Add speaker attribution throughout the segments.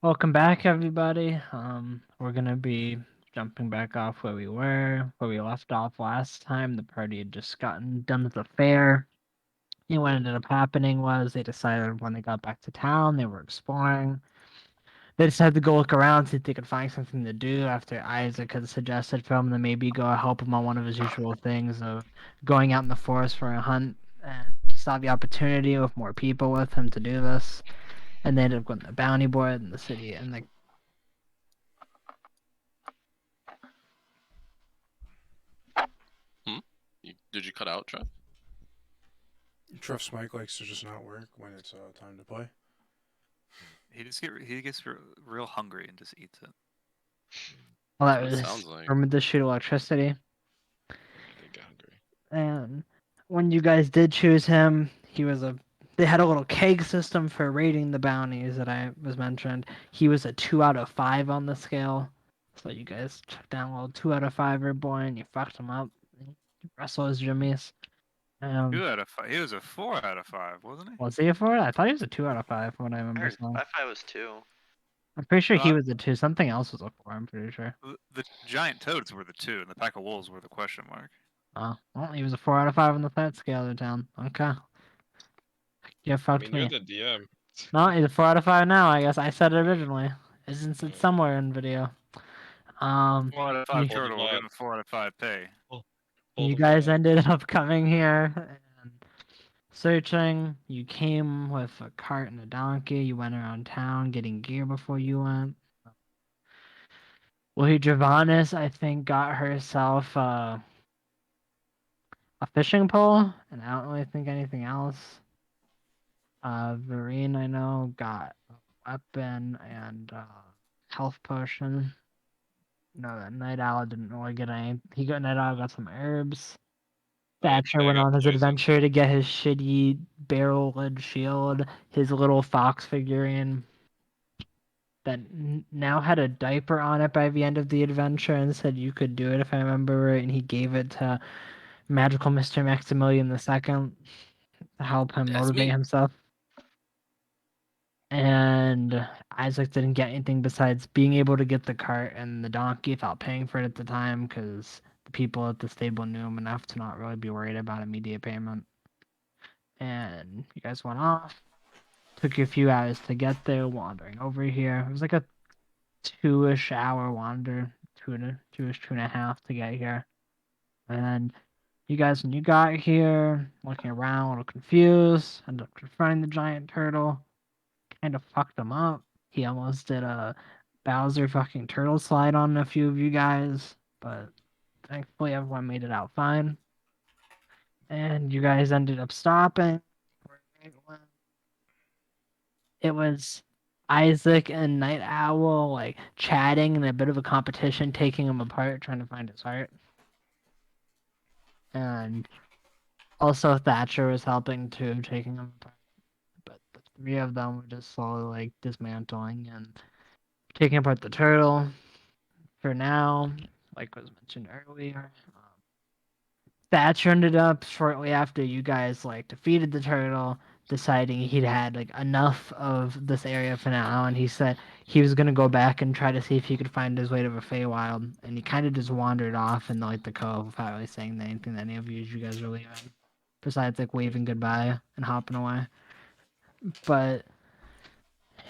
Speaker 1: Welcome back, everybody. We're gonna be jumping back off where we left off last time. The party had just gotten done with the fair. And what ended up happening was they decided when they got back to town, they were exploring. They decided to go look around, see if they could find something to do after Isaac had suggested for him to maybe go help him on one of his usual things of going out in the forest for a hunt. And he saw the opportunity with more people with him to do this. And they ended up going to the bounty board in the city and the
Speaker 2: Did you cut out, Trev?
Speaker 3: Treff's mic likes to just not work when it's time to play.
Speaker 4: He gets real hungry and just eats it.
Speaker 1: Well, that
Speaker 2: That's what it
Speaker 1: was
Speaker 2: sounds like.
Speaker 1: rumored to shoot electricity.
Speaker 2: They got hungry.
Speaker 1: And when you guys did choose him, they had a little keg system for rating the bounties that I was mentioned. He was a 2 out of 5 on the scale. So you guys took down a little 2 out of 5 boy and you fucked him up. You wrestle his jimmies.
Speaker 4: 2 out of 5. He was a 4 out of 5, wasn't he?
Speaker 1: Was he a 4? I thought he was a 2 out of 5 from what I
Speaker 5: I
Speaker 1: remember
Speaker 5: heard
Speaker 1: saying.
Speaker 5: 5-5 was 2.
Speaker 1: I'm pretty sure he
Speaker 4: Uh,
Speaker 1: was a 2. Something else was a 4, I'm pretty sure.
Speaker 4: The giant toads were the 2, and the pack of wolves were the question mark.
Speaker 1: Oh, well, he was a 4 out of 5 on the fat scale of town. Okay. You fucked me.
Speaker 6: You're the DM.
Speaker 1: No, he's a 4 out of 5 now, I guess. I said it originally. Isn't it somewhere in video?
Speaker 4: 4 out of 5
Speaker 1: you,
Speaker 4: turtle will
Speaker 6: line.
Speaker 4: give him 4 out of 5 pay.
Speaker 1: you guys ended up coming here and searching. You came with a cart and a donkey. You went around town getting gear before you went. Well, Javanis, I think, got herself a fishing pole, and I don't really think anything else. Vereen, I know, got a weapon and health potion. No, that Night Owl didn't really get any. Night Owl got some herbs. Thatcher
Speaker 6: I
Speaker 1: went
Speaker 6: got
Speaker 1: on his
Speaker 6: poison.
Speaker 1: adventure to get his shitty barrel lid shield, his little fox figurine that now had a diaper on it by the end of the adventure and said you could do it if I remember right, and he gave it to Magical Mr. Maximilian II to help him
Speaker 2: That's
Speaker 1: motivate
Speaker 2: me.
Speaker 1: himself. And Isaac didn't get anything besides being able to get the cart and the donkey without paying for it at the time because the people at the stable knew him enough to not really be worried about immediate payment. And you guys went off. Took you a few hours to get there, wandering over here. It was like a 2-ish hour wander, 2.5 to get here. And you guys, when you got here, looking around, a little confused, ended up confronting the giant turtle. Kind of fucked him up. He almost did a Bowser fucking turtle slide on a few of you guys, but thankfully everyone made it out fine. And you guys ended up stopping. It was Isaac and Night Owl like chatting in a bit of a competition, taking him apart, trying to find his heart. And also Thatcher was helping too, taking him apart. But the three of them were just slowly like dismantling and taking apart the turtle. For now, like was mentioned earlier, Thatcher ended up shortly after you guys like defeated the turtle, deciding he'd had like enough of this area for now, and he said he was gonna go back and try to see if he could find his way to the Feywild, and he kind of just wandered off in like the cove without really saying anything to any of you as you guys were leaving, besides like waving goodbye and hopping away. But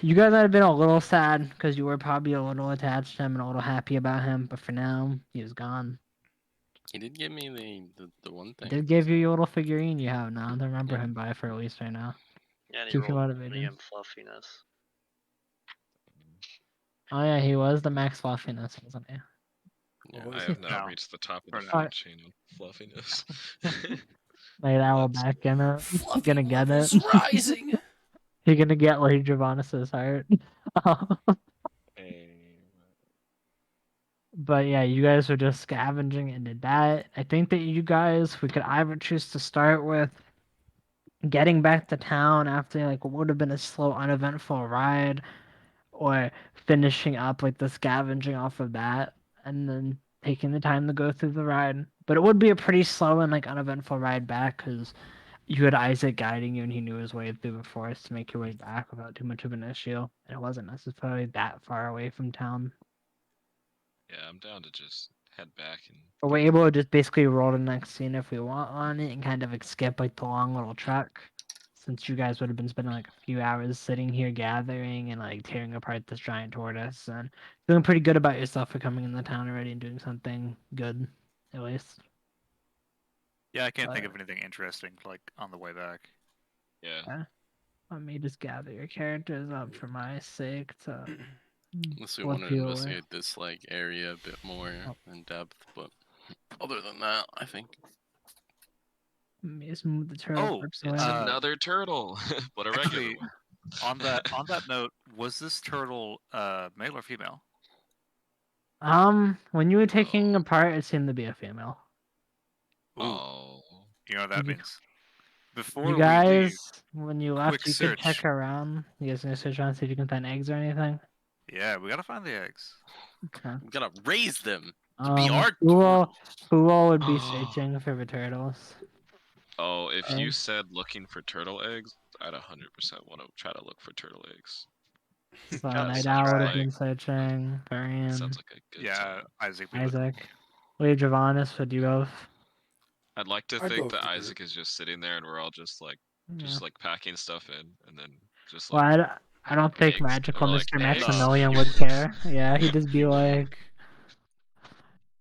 Speaker 1: you guys might have been a little sad because you were probably a little attached to him and a little happy about him, but for now, he was gone.
Speaker 2: He did give me the one
Speaker 1: He
Speaker 2: thing.
Speaker 1: did give you your little figurine you have now. To remember
Speaker 2: Yeah.
Speaker 1: him by for at least right now.
Speaker 5: Yeah, and he
Speaker 1: Keep you
Speaker 5: rolled
Speaker 1: motivated.
Speaker 5: medium fluffiness.
Speaker 1: Oh yeah, he was the max fluffiness, wasn't he?
Speaker 2: Yeah,
Speaker 3: What
Speaker 6: I
Speaker 3: was
Speaker 6: have
Speaker 3: it?
Speaker 6: now
Speaker 4: No.
Speaker 6: reached the top of the
Speaker 4: For
Speaker 6: food chain of fluffiness.
Speaker 1: Night Owl
Speaker 6: Let's
Speaker 1: back in it. He gonna get it.
Speaker 2: rising.
Speaker 1: He gonna get like Javonis's heart. But yeah, you guys were just scavenging and did that. I think that you guys, we could either choose to start with getting back to town after like what would have been a slow, uneventful ride, or finishing up like the scavenging off of that, and then taking the time to go through the ride. But it would be a pretty slow and like uneventful ride back because you had Isaac guiding you, and he knew his way through the forest to make your way back without too much of an issue. And it wasn't necessarily that far away from town.
Speaker 6: Yeah, I'm down to just head back and.
Speaker 1: But we're able to just basically roll the next scene if we want on it and kind of like skip like the long little trek. Since you guys would have been spending like a few hours sitting here gathering and like tearing apart this giant tortoise and feeling pretty good about yourself for coming in the town already and doing something good, at least.
Speaker 4: Yeah, I can't think
Speaker 1: But-
Speaker 4: of anything interesting like on the way back.
Speaker 6: Yeah.
Speaker 1: Let me just gather your characters up for my sake to
Speaker 2: Unless we
Speaker 1: flip
Speaker 2: want to
Speaker 1: you away.
Speaker 2: investigate this like area a bit more
Speaker 1: Oh.
Speaker 2: in depth, but other than that, I think
Speaker 1: Let me just move the turtle
Speaker 4: Oh,
Speaker 1: corpse
Speaker 6: It's
Speaker 1: away.
Speaker 6: another turtle, but a regular
Speaker 4: Actually,
Speaker 6: one.
Speaker 4: on that note, was this turtle male or female?
Speaker 1: When you were taking
Speaker 6: Oh.
Speaker 1: apart, it seemed to be a female.
Speaker 4: Ooh,
Speaker 6: Oh.
Speaker 4: you know what that means. Before
Speaker 1: You
Speaker 4: we leave,
Speaker 1: guys, when you
Speaker 4: quick
Speaker 1: left, you could check
Speaker 4: search.
Speaker 1: around. You guys gonna search around see if you can find eggs or anything?
Speaker 4: Yeah, we gotta find the eggs.
Speaker 1: Okay.
Speaker 2: we gotta raise them to be our
Speaker 1: Who all
Speaker 2: turtles.
Speaker 1: would be searching for the turtles?
Speaker 6: Oh, if
Speaker 1: Okay.
Speaker 6: you said looking for turtle eggs, I'd 100% want to try to look for turtle eggs.
Speaker 1: So
Speaker 4: Yeah,
Speaker 1: Night
Speaker 6: sounds
Speaker 1: Owl would have
Speaker 6: like-
Speaker 1: been searching. Varian,
Speaker 6: Sounds like a good
Speaker 4: Yeah,
Speaker 6: time.
Speaker 4: Isaac, we look.
Speaker 1: Isaac. Lee Javanis, would you both?
Speaker 6: I'd like to
Speaker 3: I'd go
Speaker 6: think
Speaker 3: with
Speaker 6: that
Speaker 3: the
Speaker 6: Isaac
Speaker 3: group.
Speaker 6: is just sitting there and we're all just like
Speaker 1: Yeah.
Speaker 6: packing stuff in and then just
Speaker 1: Well,
Speaker 6: like
Speaker 1: I don't think
Speaker 6: eggs.
Speaker 1: magical
Speaker 6: We're like,
Speaker 1: Mr.
Speaker 6: eggs.
Speaker 1: Maximilian would care. Yeah, he'd just be like,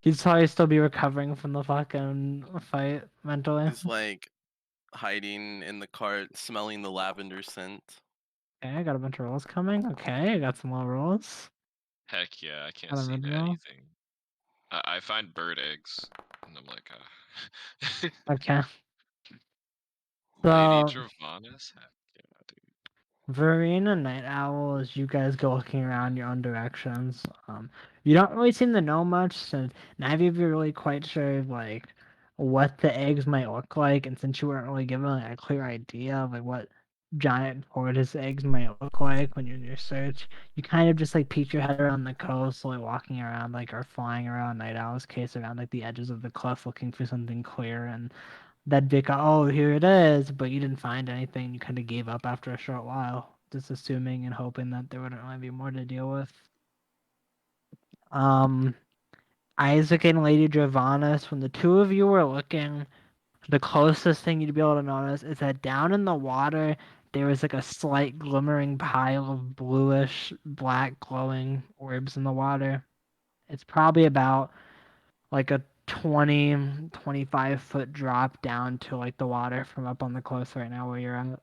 Speaker 1: he'd probably still be recovering from the fucking fight mentally.
Speaker 2: He's like hiding in the cart, smelling the lavender scent.
Speaker 1: Okay, I got a bunch of rolls coming. Okay, I got some more rolls.
Speaker 6: Heck yeah, I can't
Speaker 1: Got a
Speaker 6: see
Speaker 1: mid roll.
Speaker 6: anything. I find bird eggs and I'm like,
Speaker 1: Okay.
Speaker 6: Lady
Speaker 1: So,
Speaker 6: Dravanis? Heck yeah, dude.
Speaker 1: Verena and Night Owl, as you guys go looking around your own directions, you don't really seem to know much, so neither of you are really quite sure like what the eggs might look like, and since you weren't really given like, a clear idea of like what giant tortoise eggs might look like when you're in your search, you kind of just like peek your head around the coast, like walking around like or flying around Night Owl's case around like the edges of the cliff looking for something clear and that'd be like, oh, here it is, but you didn't find anything. You kind of gave up after a short while, just assuming and hoping that there wouldn't really be more to deal with. Um, Isaac and Lady Dravanis, when the two of you were looking, the closest thing you'd be able to notice is that down in the water, there was like a slight glimmering pile of bluish, black glowing orbs in the water. It's probably about like a 20-25 foot drop down to like the water from up on the cliffs right now where you're at.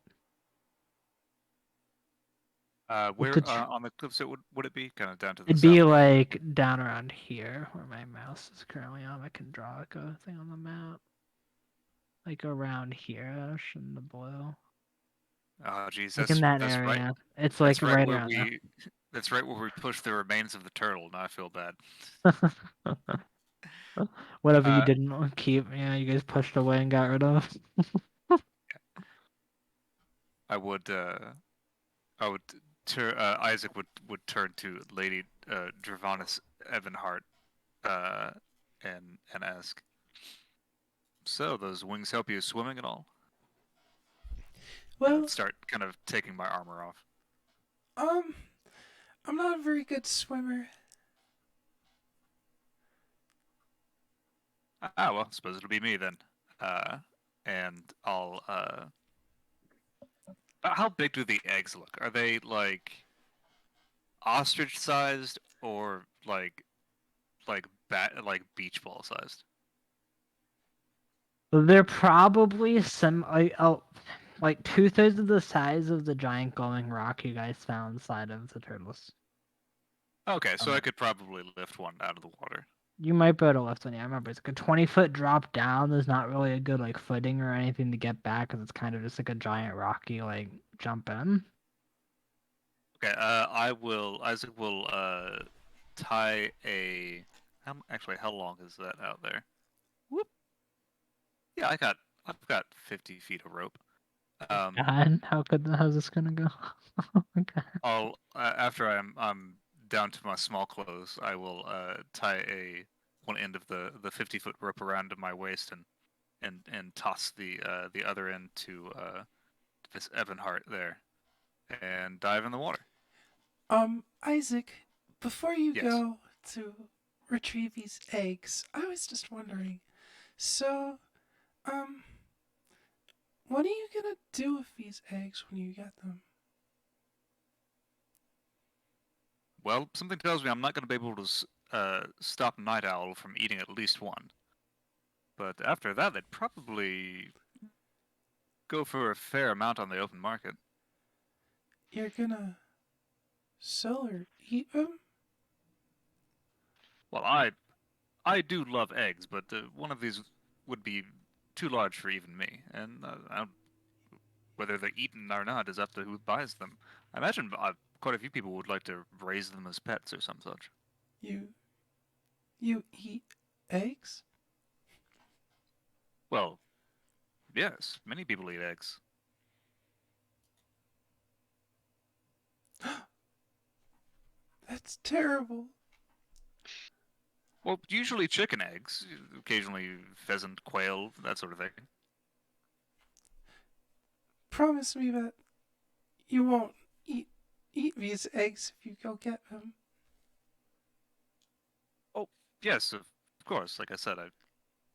Speaker 4: Where
Speaker 1: the tr-
Speaker 4: on the cliffs would it be? Kind of down to the
Speaker 1: It'd
Speaker 4: south.
Speaker 1: be like down around here where my mouse is currently on. I can draw like a thing on the map. Like around here-ish in the blue.
Speaker 4: Oh, geez,
Speaker 1: Like
Speaker 4: that's
Speaker 1: in that
Speaker 4: that's right.
Speaker 1: area. It's like
Speaker 4: That's right
Speaker 1: right
Speaker 4: where
Speaker 1: around there.
Speaker 4: we. That's right where we push the remains of the turtle. Now I feel bad.
Speaker 1: Whatever you
Speaker 4: Uh,
Speaker 1: didn't keep, yeah, you guys pushed away and got rid of.
Speaker 4: I would. I would. Isaac would turn to Lady Dravanis Evanhart, and ask. So those wings help you swimming at all?
Speaker 3: Well,
Speaker 4: And start kind of taking my armor off.
Speaker 3: I'm not a very good swimmer.
Speaker 4: Ah, well, suppose it'll be me then. And I'll. How big do the eggs look? Are they like ostrich-sized or like beach ball sized?
Speaker 1: They're probably like 2/3 of the size of the giant glowing rock you guys found inside of the turtles.
Speaker 4: Okay, so I
Speaker 1: Okay.
Speaker 4: could probably lift one out of the water.
Speaker 1: You might be able to lift one. Yeah, I remember it's like a 20-foot drop down. There's not really a good like footing or anything to get back because it's kind of just like a giant rocky like jump in.
Speaker 4: Okay, Isaac will tie a. Actually, how long is that out there? Whoop. Yeah, I've got 50 feet of rope.
Speaker 1: God, how's this gonna go? Okay.
Speaker 4: I'll after I'm down to my small clothes, I will tie one end of the 50-foot rope around my waist and toss the other end to this Evanhart there, and dive in the water.
Speaker 3: Isaac, before you
Speaker 4: Yes.
Speaker 3: go to retrieve these eggs, I was just wondering. So, what are you gonna do with these eggs when you get them?
Speaker 4: Well, something tells me I'm not going to be able to stop Night Owl from eating at least one. But after that, they'd probably go for a fair amount on the open market.
Speaker 3: You're gonna sell or eat them?
Speaker 4: Well, I do love eggs, but one of these would be too large for even me, and whether they're eaten or not is up to who buys them. I imagine quite a few people would like to raise them as pets or some such.
Speaker 3: You eat eggs?
Speaker 4: Well, yes, many people eat eggs.
Speaker 3: That's terrible.
Speaker 4: Well, usually chicken eggs, occasionally pheasant, quail, that sort of thing.
Speaker 3: Promise me that you won't eat these eggs if you go get them.
Speaker 4: Oh, yes, of course. Like I said,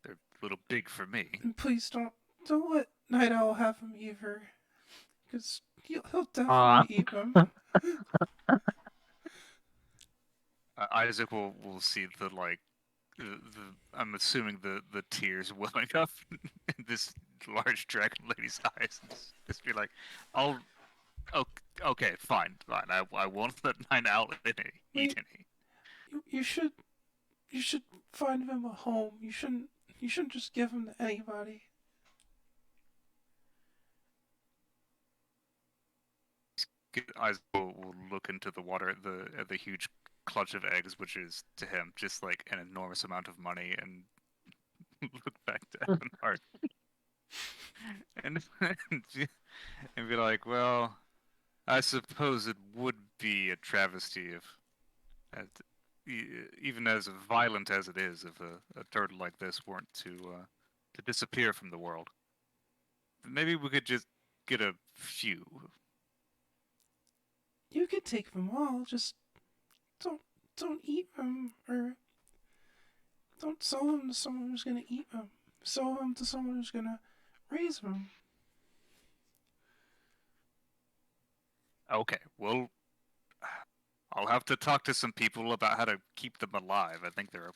Speaker 4: they're a little big for me.
Speaker 3: And please don't let Night Owl have them either, because he'll definitely eat them.
Speaker 4: Isaac will see the I'm assuming the tears welling up in this large dragon lady's eyes, and just be like, "I'll, okay, fine. I won't let Night Owl eat
Speaker 3: Wait.
Speaker 4: any."
Speaker 3: You should find them a home. You shouldn't just give them to anybody.
Speaker 4: Isaac will look into the water at the huge clutch of eggs, which is to him just like an enormous amount of money, and look back to Evanhart and and be like, "Well, I suppose it would be a travesty if, even as violent as it is, if a turtle like this weren't to disappear from the world. Maybe we could just get a few."
Speaker 3: You could take them all. Just don't eat them, or don't sell them to someone who's gonna eat them. Sell them to someone who's gonna raise them.
Speaker 4: Okay, well, I'll have to talk to some people about how to keep them alive. I think they're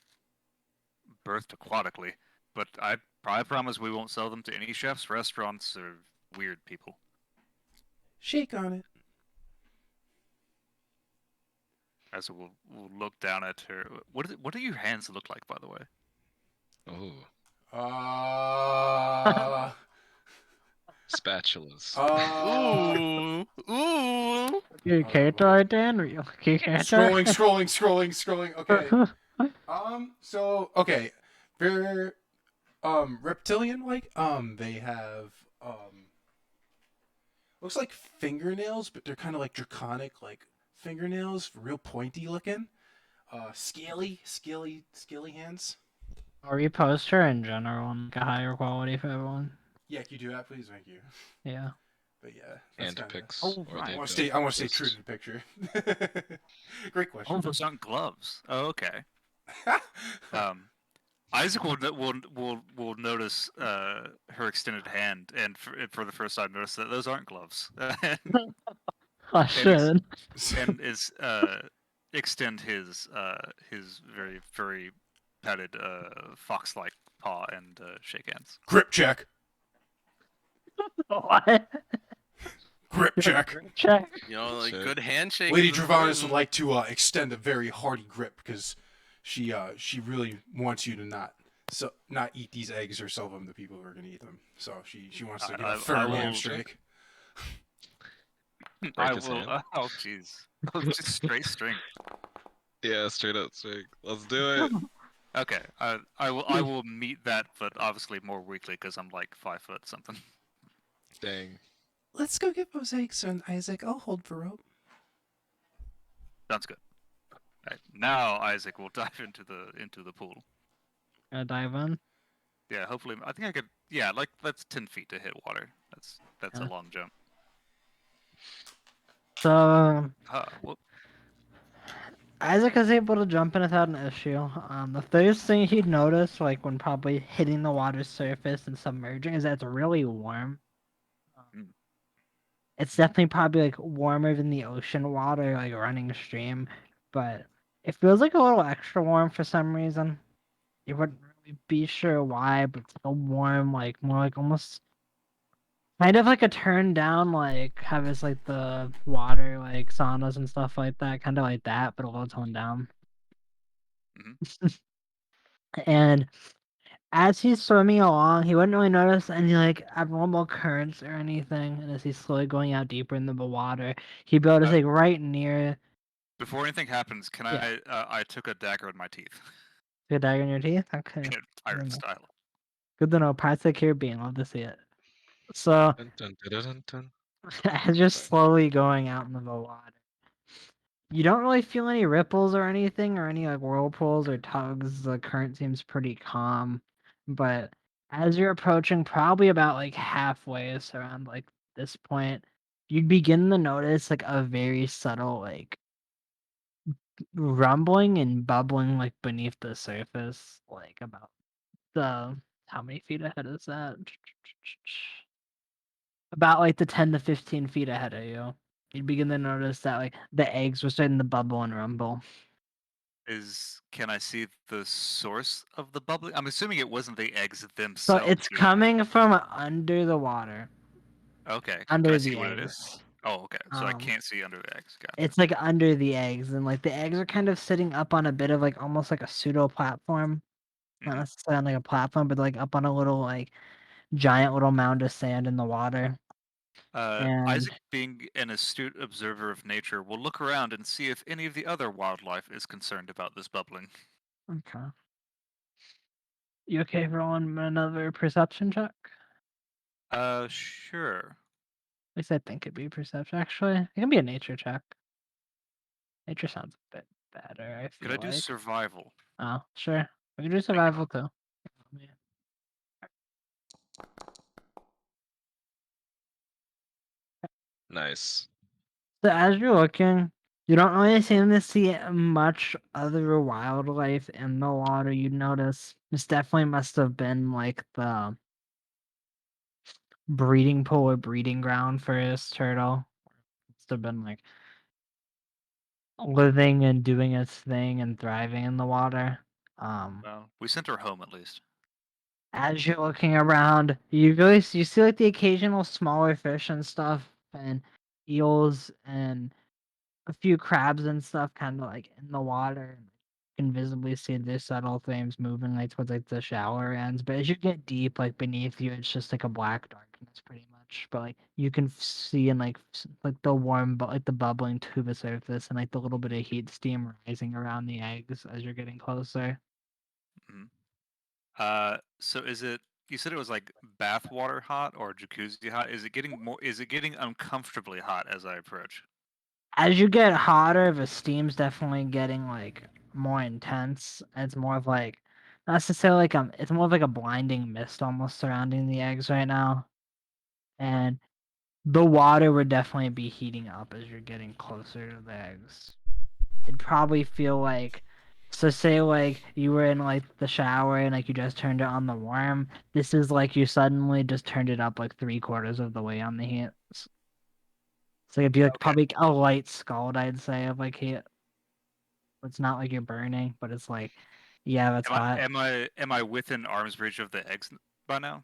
Speaker 4: birthed aquatically, but I promise we won't sell them to any chefs, restaurants, or weird people.
Speaker 3: Shake on it.
Speaker 4: As we'll look down at her. What do your hands look like, by the way?
Speaker 6: Oh, spatulas.
Speaker 2: Ooh, ooh.
Speaker 1: You character art, Dan? Or you character?
Speaker 3: Scrolling. Okay. So okay, they're reptilian like. They have looks like fingernails, but they're kind of like draconic like fingernails, real pointy looking. Scaly hands.
Speaker 1: Or repost her in general on like a higher quality for everyone.
Speaker 3: Yeah, can you do that, please? Thank you.
Speaker 1: Yeah.
Speaker 3: But yeah, that's
Speaker 6: And
Speaker 3: kinda...
Speaker 6: picks.
Speaker 4: Oh,
Speaker 6: or
Speaker 4: right.
Speaker 6: they
Speaker 3: I want to
Speaker 6: go
Speaker 3: stay. I want to stay
Speaker 6: first?
Speaker 3: true to the picture. Great question.
Speaker 4: Oh, those aren't gloves. Oh, okay. Isaac will notice her extended hand, and for the first time notice that those aren't gloves,
Speaker 1: Oh shit.
Speaker 4: and is extend his very very padded fox-like paw and shake hands.
Speaker 3: Grip check.
Speaker 1: What?
Speaker 3: Grip check.
Speaker 1: Check.
Speaker 2: You know, like
Speaker 6: Shit.
Speaker 2: good handshake.
Speaker 3: Lady
Speaker 2: is
Speaker 3: Dravanis would
Speaker 2: important.
Speaker 3: like to extend a very hearty grip because she really wants you to not eat these eggs or sell them to people who are going to eat them. So she wants to give a firm
Speaker 4: will-
Speaker 3: handshake.
Speaker 4: I
Speaker 6: his
Speaker 4: will.
Speaker 6: hand.
Speaker 4: Oh, jeez. Oh, just straight strength.
Speaker 6: Yeah, straight up straight. Let's do it.
Speaker 4: Okay, I will meet that, but obviously more weakly because I'm like 5 foot something.
Speaker 6: Dang.
Speaker 3: Let's go get those eggs, son. Isaac, I'll hold the rope.
Speaker 4: Sounds good. Right, now Isaac will dive into the pool.
Speaker 1: Gonna dive in.
Speaker 4: Yeah, hopefully. I think I could. Yeah, like that's 10 feet to hit water. That's a
Speaker 1: Yeah.
Speaker 4: long jump.
Speaker 1: So
Speaker 4: Whoop.
Speaker 1: Isaac is able to jump in without an issue. The first thing he'd notice, like when probably hitting the water's surface and submerging, is that it's really warm.
Speaker 4: Mm.
Speaker 1: It's definitely probably like warmer than the ocean water, like running stream, but it feels like a little extra warm for some reason. You wouldn't really be sure why, but it's like a warm, like more like almost kind of like a turn down, like how it's like the water, like saunas and stuff like that, kind of like that, but a little toned down. And as he's swimming along, he wouldn't really notice any like abnormal currents or anything. And as he's slowly going out deeper into the water, he'd be able to like right near
Speaker 4: Before anything happens, can
Speaker 1: Yeah.
Speaker 4: I took a dagger in my teeth.
Speaker 1: the dagger in your teeth. Okay,
Speaker 4: Pirate style.
Speaker 1: good to know. Pirates of the Caribbean, love to see it. So
Speaker 6: Dun, dun, dun, dun, dun.
Speaker 1: as you're
Speaker 6: Sorry.
Speaker 1: slowly going out into the water, you don't really feel any ripples or anything, or any like whirlpools or tugs. The current seems pretty calm, but as you're approaching probably about like halfway, so around like this point, you'd begin to notice like a very subtle like rumbling and bubbling like beneath the surface, like about the how many feet ahead is that? About like the 10 to 15 feet ahead of you. You'd begin to notice that like the eggs were starting to bubble and rumble.
Speaker 4: Can I see the source of the bubbling? I'm assuming it wasn't the eggs
Speaker 1: So
Speaker 4: themselves.
Speaker 1: it's coming from under the water,
Speaker 4: Okay. Can
Speaker 1: under
Speaker 4: I see
Speaker 1: the
Speaker 4: what it is?
Speaker 1: eggs.
Speaker 4: Oh, okay. So I can't see under the eggs. Gotcha.
Speaker 1: It's like under the eggs, and like the eggs are kind of sitting up on a bit of like almost like a pseudo platform. Not
Speaker 4: Mhm.
Speaker 1: necessarily on like a platform, but like up on a little like giant little mound of sand in the water. And
Speaker 4: Isaac, being an astute observer of nature, will look around and see if any of the other wildlife is concerned about this bubbling.
Speaker 1: okay. You okay rolling another perception check?
Speaker 4: Sure.
Speaker 1: At least I think it'd be perception. Actually, it can be a nature check. Nature sounds a bit better, I
Speaker 4: Could I
Speaker 1: feel
Speaker 4: do
Speaker 1: like.
Speaker 4: survival?
Speaker 1: Oh, sure. We can do survival too. Yeah.
Speaker 6: Nice.
Speaker 1: So as you're looking, you don't really seem to see much other wildlife in the water. You notice this definitely must have been like the breeding pool or breeding ground for this turtle. Must have been like living and doing its thing and thriving in the water.
Speaker 4: Well, we sent her home at least.
Speaker 1: As you're looking around, you see like the occasional smaller fish and stuff, and eels and a few crabs and stuff, kind of like in the water. You can visibly see their subtle things moving like towards like the shallower ends. But as you get deep, like beneath you, it's just like a black darkness, pretty much. But like you can see in like like the warm, but like the bubbling to the surface, and like the little bit of heat steam rising around the eggs as you're getting closer.
Speaker 4: Mhm. So is it? You said it was like bath water hot or jacuzzi hot. Is it getting more? Is it getting uncomfortably hot as I approach?
Speaker 1: As you get hotter, the steam's definitely getting like more intense. It's more of like not necessarily like it's more of like a blinding mist almost surrounding the eggs right now. And the water would definitely be heating up as you're getting closer to the eggs. It'd probably feel like so say like you were in like the shower and like you just turned it on the warm. This is like you suddenly just turned it up like 3/4 of the way on the heat. So it'd be like
Speaker 4: Okay.
Speaker 1: probably a light scald, I'd say, of like heat. It's not like you're burning, but it's like, yeah, that's
Speaker 4: Am I
Speaker 1: hot.
Speaker 4: am I am I within arm's reach of the eggs by now?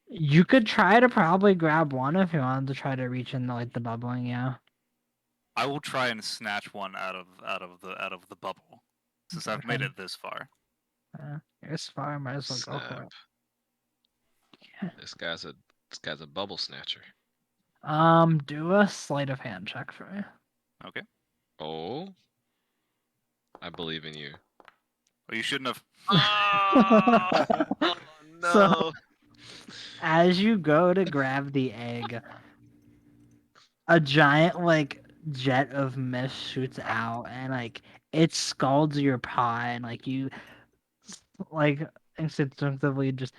Speaker 1: You could try to probably grab one if you wanted to try to reach into like the bubbling, yeah.
Speaker 4: I will try and snatch one out of the bubble, since I've made
Speaker 1: Okay.
Speaker 4: it this far.
Speaker 1: It's fine, might as well go for
Speaker 6: Snap.
Speaker 1: it. Yeah.
Speaker 6: This guy's a bubble snatcher.
Speaker 1: Do a sleight of hand check for me.
Speaker 4: Okay.
Speaker 6: Oh, I believe in you.
Speaker 4: Well, you shouldn't have.
Speaker 6: Oh
Speaker 1: So
Speaker 6: no!
Speaker 1: as you go to grab the egg, a giant like jet of mist shoots out and like it scalds your paw and like you like instinctively just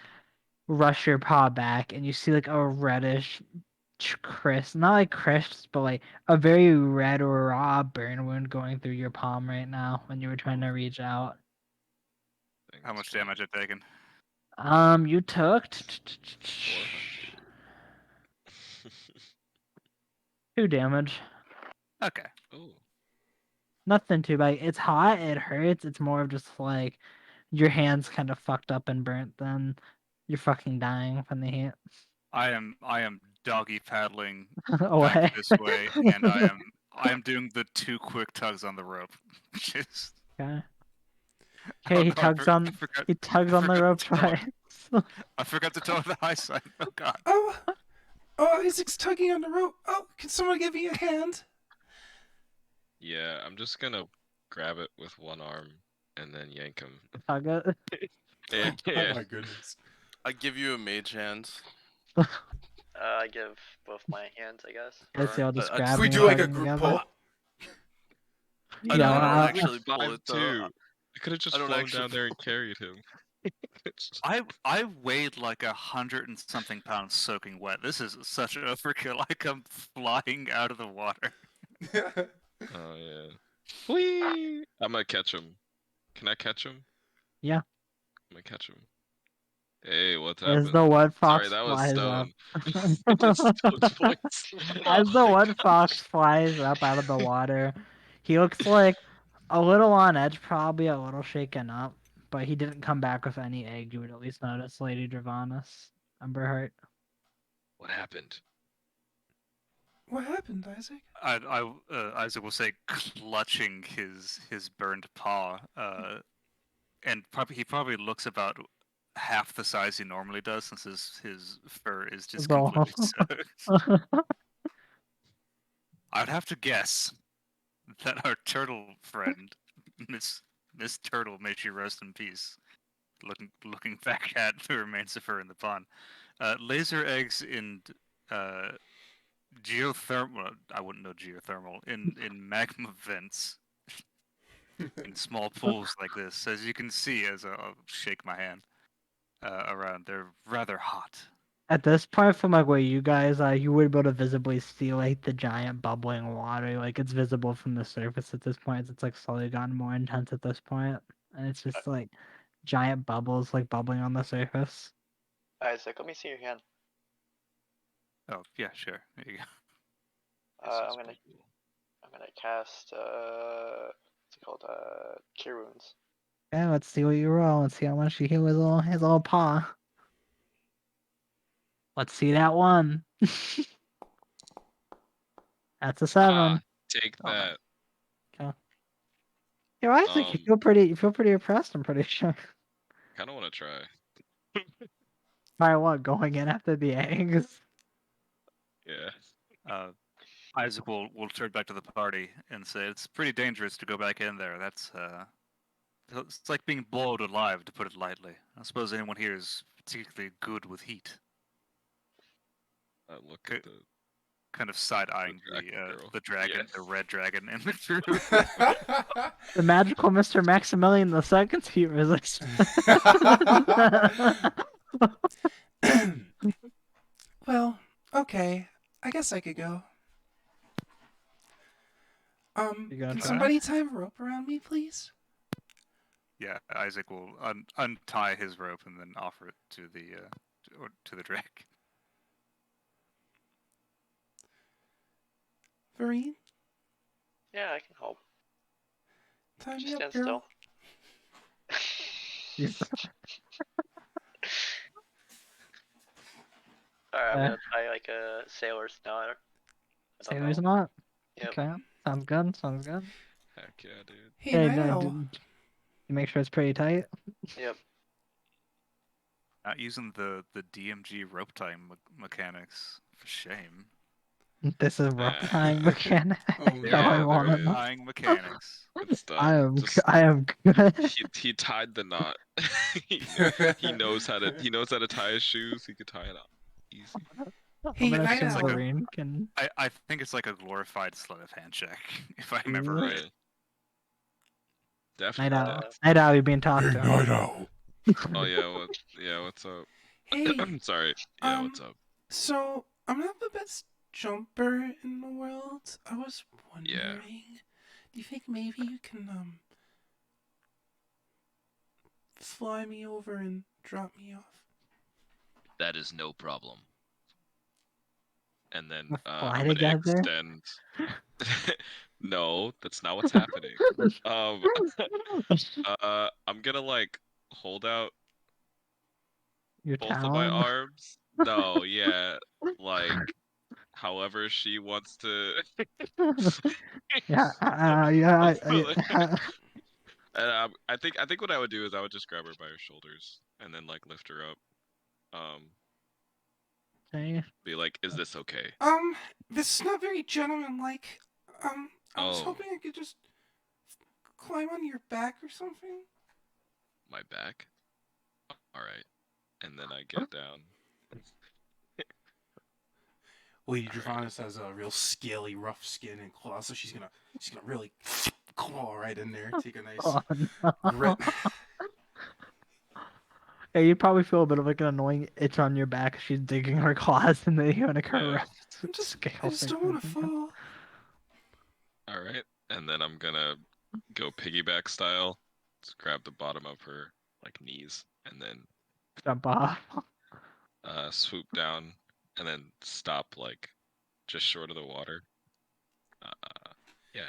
Speaker 1: rush your paw back, and you see like a reddish crisp, not like crisp, but like a very red or raw burn wound going through your palm right now when you were trying to reach out.
Speaker 6: Thing
Speaker 4: How
Speaker 6: is
Speaker 4: much
Speaker 6: funny.
Speaker 4: damage I've taken?
Speaker 1: You took
Speaker 6: 400.
Speaker 1: 2 damage.
Speaker 4: Okay.
Speaker 6: Oh,
Speaker 1: Nothing too bad. It's hot, it hurts. It's more of just like your hands kind of fucked up and burnt. Then you're fucking dying from the heat.
Speaker 4: I am doggy paddling
Speaker 1: Away.
Speaker 4: back this way, and I am doing the 2 quick tugs on the rope. Just
Speaker 1: Okay.
Speaker 4: oh
Speaker 1: Okay, he
Speaker 4: no,
Speaker 1: tugs on. He tugs
Speaker 4: I
Speaker 1: on the
Speaker 4: forgot
Speaker 1: rope
Speaker 4: to tell
Speaker 1: twice.
Speaker 4: I forgot to tell her the high side. Oh god.
Speaker 3: Oh, Isaac's tugging on the rope. Oh, can someone give me a hand?
Speaker 6: yeah. I'm just gonna grab it with one arm and then yank him.
Speaker 1: Tug it.
Speaker 6: Yeah, yeah.
Speaker 3: Oh my goodness.
Speaker 2: I give you a mage hand.
Speaker 5: I give both my hands, I guess.
Speaker 1: Guess
Speaker 5: Or...
Speaker 1: y'all just
Speaker 2: I
Speaker 1: grab
Speaker 2: just-
Speaker 3: We
Speaker 1: me
Speaker 3: do
Speaker 1: and
Speaker 3: like
Speaker 1: tug
Speaker 3: a
Speaker 1: them
Speaker 3: group
Speaker 1: together.
Speaker 3: pull.
Speaker 2: I
Speaker 1: Yeah,
Speaker 2: don't
Speaker 1: I'll-
Speaker 2: actually pull
Speaker 6: Five
Speaker 2: it though.
Speaker 6: two. I could have just
Speaker 2: I don't
Speaker 6: flown
Speaker 2: actually
Speaker 6: down there and carried him.
Speaker 4: I weighed like 100 and something pounds soaking wet. This is such an overkill. I come flying out of the water.
Speaker 6: Oh yeah. Whee! I'm gonna catch him. Can I catch him?
Speaker 1: Yeah.
Speaker 6: I'm gonna catch him. Hey, what's
Speaker 1: As
Speaker 6: happening?
Speaker 1: the one
Speaker 6: Sorry,
Speaker 1: fox
Speaker 6: that was
Speaker 1: flies up.
Speaker 6: Stone. It's Stone's voice.
Speaker 1: As the one fox flies up out of the water, he looks like a little on edge, probably a little shaken up, but he didn't come back with any egg. You would at least notice, Lady Dravanis. Emberheart.
Speaker 6: What happened?
Speaker 3: What happened, Isaac?
Speaker 4: Isaac will say, clutching his burned paw, and he probably looks about half the size he normally does, since his fur is just
Speaker 1: Bro.
Speaker 4: completely soaked. I'd have to guess that our turtle friend, Miss Turtle, may she rest in peace, looking back at the remains of her in the pond, laser eggs in geothermal. I wouldn't know geothermal in magma vents in small pools like this. As you can see, I'll shake my hand around, they're rather hot.
Speaker 1: At this point, from like where you guys are, you would be able to visibly see like the giant bubbling water. Like it's visible from the surface at this point. It's like slowly gotten more intense at this point, and it's just like giant bubbles like bubbling on the surface.
Speaker 5: Isaac, let me see your hand.
Speaker 4: Oh yeah, sure. There you go.
Speaker 6: This
Speaker 5: I'm
Speaker 6: is
Speaker 5: gonna
Speaker 6: pretty cool.
Speaker 5: cast what's it called? Cure Wounds.
Speaker 1: Yeah, let's see what you roll. Let's see how much you heal his little paw. Let's see that one. That's a 7.
Speaker 6: Ah, take
Speaker 4: Oh, nice.
Speaker 6: that.
Speaker 1: Yo, Isaac, you feel pretty impressed. I'm pretty sure.
Speaker 6: Kind of want to try.
Speaker 1: By what? Going in after the eggs?
Speaker 6: Yeah.
Speaker 4: Isaac will turn back to the party and say, "It's pretty dangerous to go back in there. That's it's like being boiled alive, to put it lightly. I suppose anyone here is particularly good with heat."
Speaker 6: Look
Speaker 4: Okay.
Speaker 6: at the.
Speaker 4: Kind of side-eyeing
Speaker 6: dragon girl.
Speaker 4: the dragon,
Speaker 6: Yeah.
Speaker 4: the red dragon in the group.
Speaker 1: The magical Mr. Maximilian the Second's heat resist.
Speaker 3: Well, okay. I guess I could go.
Speaker 1: You gonna
Speaker 3: Can
Speaker 1: try?
Speaker 3: somebody tie a rope around me, please?
Speaker 4: Yeah, Isaac will untie his rope and then offer it to the dragon.
Speaker 3: Vereen,
Speaker 5: Yeah, I can help.
Speaker 3: tie
Speaker 5: Just
Speaker 3: me up,
Speaker 5: stand
Speaker 3: girl.
Speaker 5: still. Alright, I'm gonna tie like a sailor's knot. I don't
Speaker 1: Sailor's
Speaker 5: know.
Speaker 1: knot?
Speaker 5: Yep.
Speaker 1: Okay. Sounds good. Sounds good.
Speaker 6: Heck yeah, dude.
Speaker 3: Hey,
Speaker 1: Hey,
Speaker 3: now.
Speaker 1: you make sure it's pretty tight.
Speaker 5: Yep.
Speaker 4: Not using the DMG rope tying mechanics. For shame.
Speaker 1: This is rope tying mechanic.
Speaker 3: Oh,
Speaker 1: That's
Speaker 4: There
Speaker 1: all I
Speaker 6: yeah,
Speaker 1: want to
Speaker 6: there
Speaker 1: know.
Speaker 6: is.
Speaker 4: tying mechanics.
Speaker 6: It's done.
Speaker 1: I am.
Speaker 6: Just,
Speaker 1: I am good.
Speaker 6: he tied the knot. he knows how to tie his shoes. He could tie it up easy.
Speaker 3: Hey,
Speaker 1: I'm gonna
Speaker 3: Night
Speaker 1: assume
Speaker 3: Owl.
Speaker 1: Lorraine can.
Speaker 4: I think it's like a glorified sleight of hand check, if I remember
Speaker 1: Ooh.
Speaker 4: right.
Speaker 6: Yeah. Definitely.
Speaker 5: Owl.
Speaker 1: Night Owl, you're being talked
Speaker 3: Hey,
Speaker 1: to.
Speaker 3: Night Owl.
Speaker 6: Oh yeah, what's up?
Speaker 3: Hey,
Speaker 6: Sorry. Yeah, what's up?
Speaker 3: so I'm not the best jumper in the world. I was
Speaker 6: Yeah.
Speaker 3: wondering, do you think maybe you can fly me over and drop me off?
Speaker 6: That is no problem. And then
Speaker 1: Fly
Speaker 6: I'm gonna
Speaker 1: together.
Speaker 6: extend. No, that's not what's happening. Um, I'm gonna like hold out
Speaker 1: Your
Speaker 6: both of my
Speaker 1: talon.
Speaker 6: arms. No, yeah, like however she wants to.
Speaker 1: Yeah,
Speaker 6: And I think what I would do is I would just grab her by her shoulders and then like lift her up.
Speaker 1: See?
Speaker 6: Be like, is this okay?
Speaker 3: This is not very gentlemanlike. I was
Speaker 6: Oh,
Speaker 3: hoping I could just climb on your back or something.
Speaker 6: my back. All right, and then I get down.
Speaker 3: Lady
Speaker 6: Alright.
Speaker 3: Dravanis has a real scaly, rough skin and claws, so she's gonna really claw right in there, take a nice
Speaker 1: Oh,
Speaker 3: grip.
Speaker 1: no. Yeah, you probably feel a bit of like an annoying itch on your back. She's digging her claws and then you're gonna caress
Speaker 3: I just don't want to fall.
Speaker 6: All right, and then I'm gonna go piggyback style. Just grab the bottom of her like knees, and then
Speaker 1: jump off.
Speaker 6: swoop down, and then stop like just short of the water. Yeah,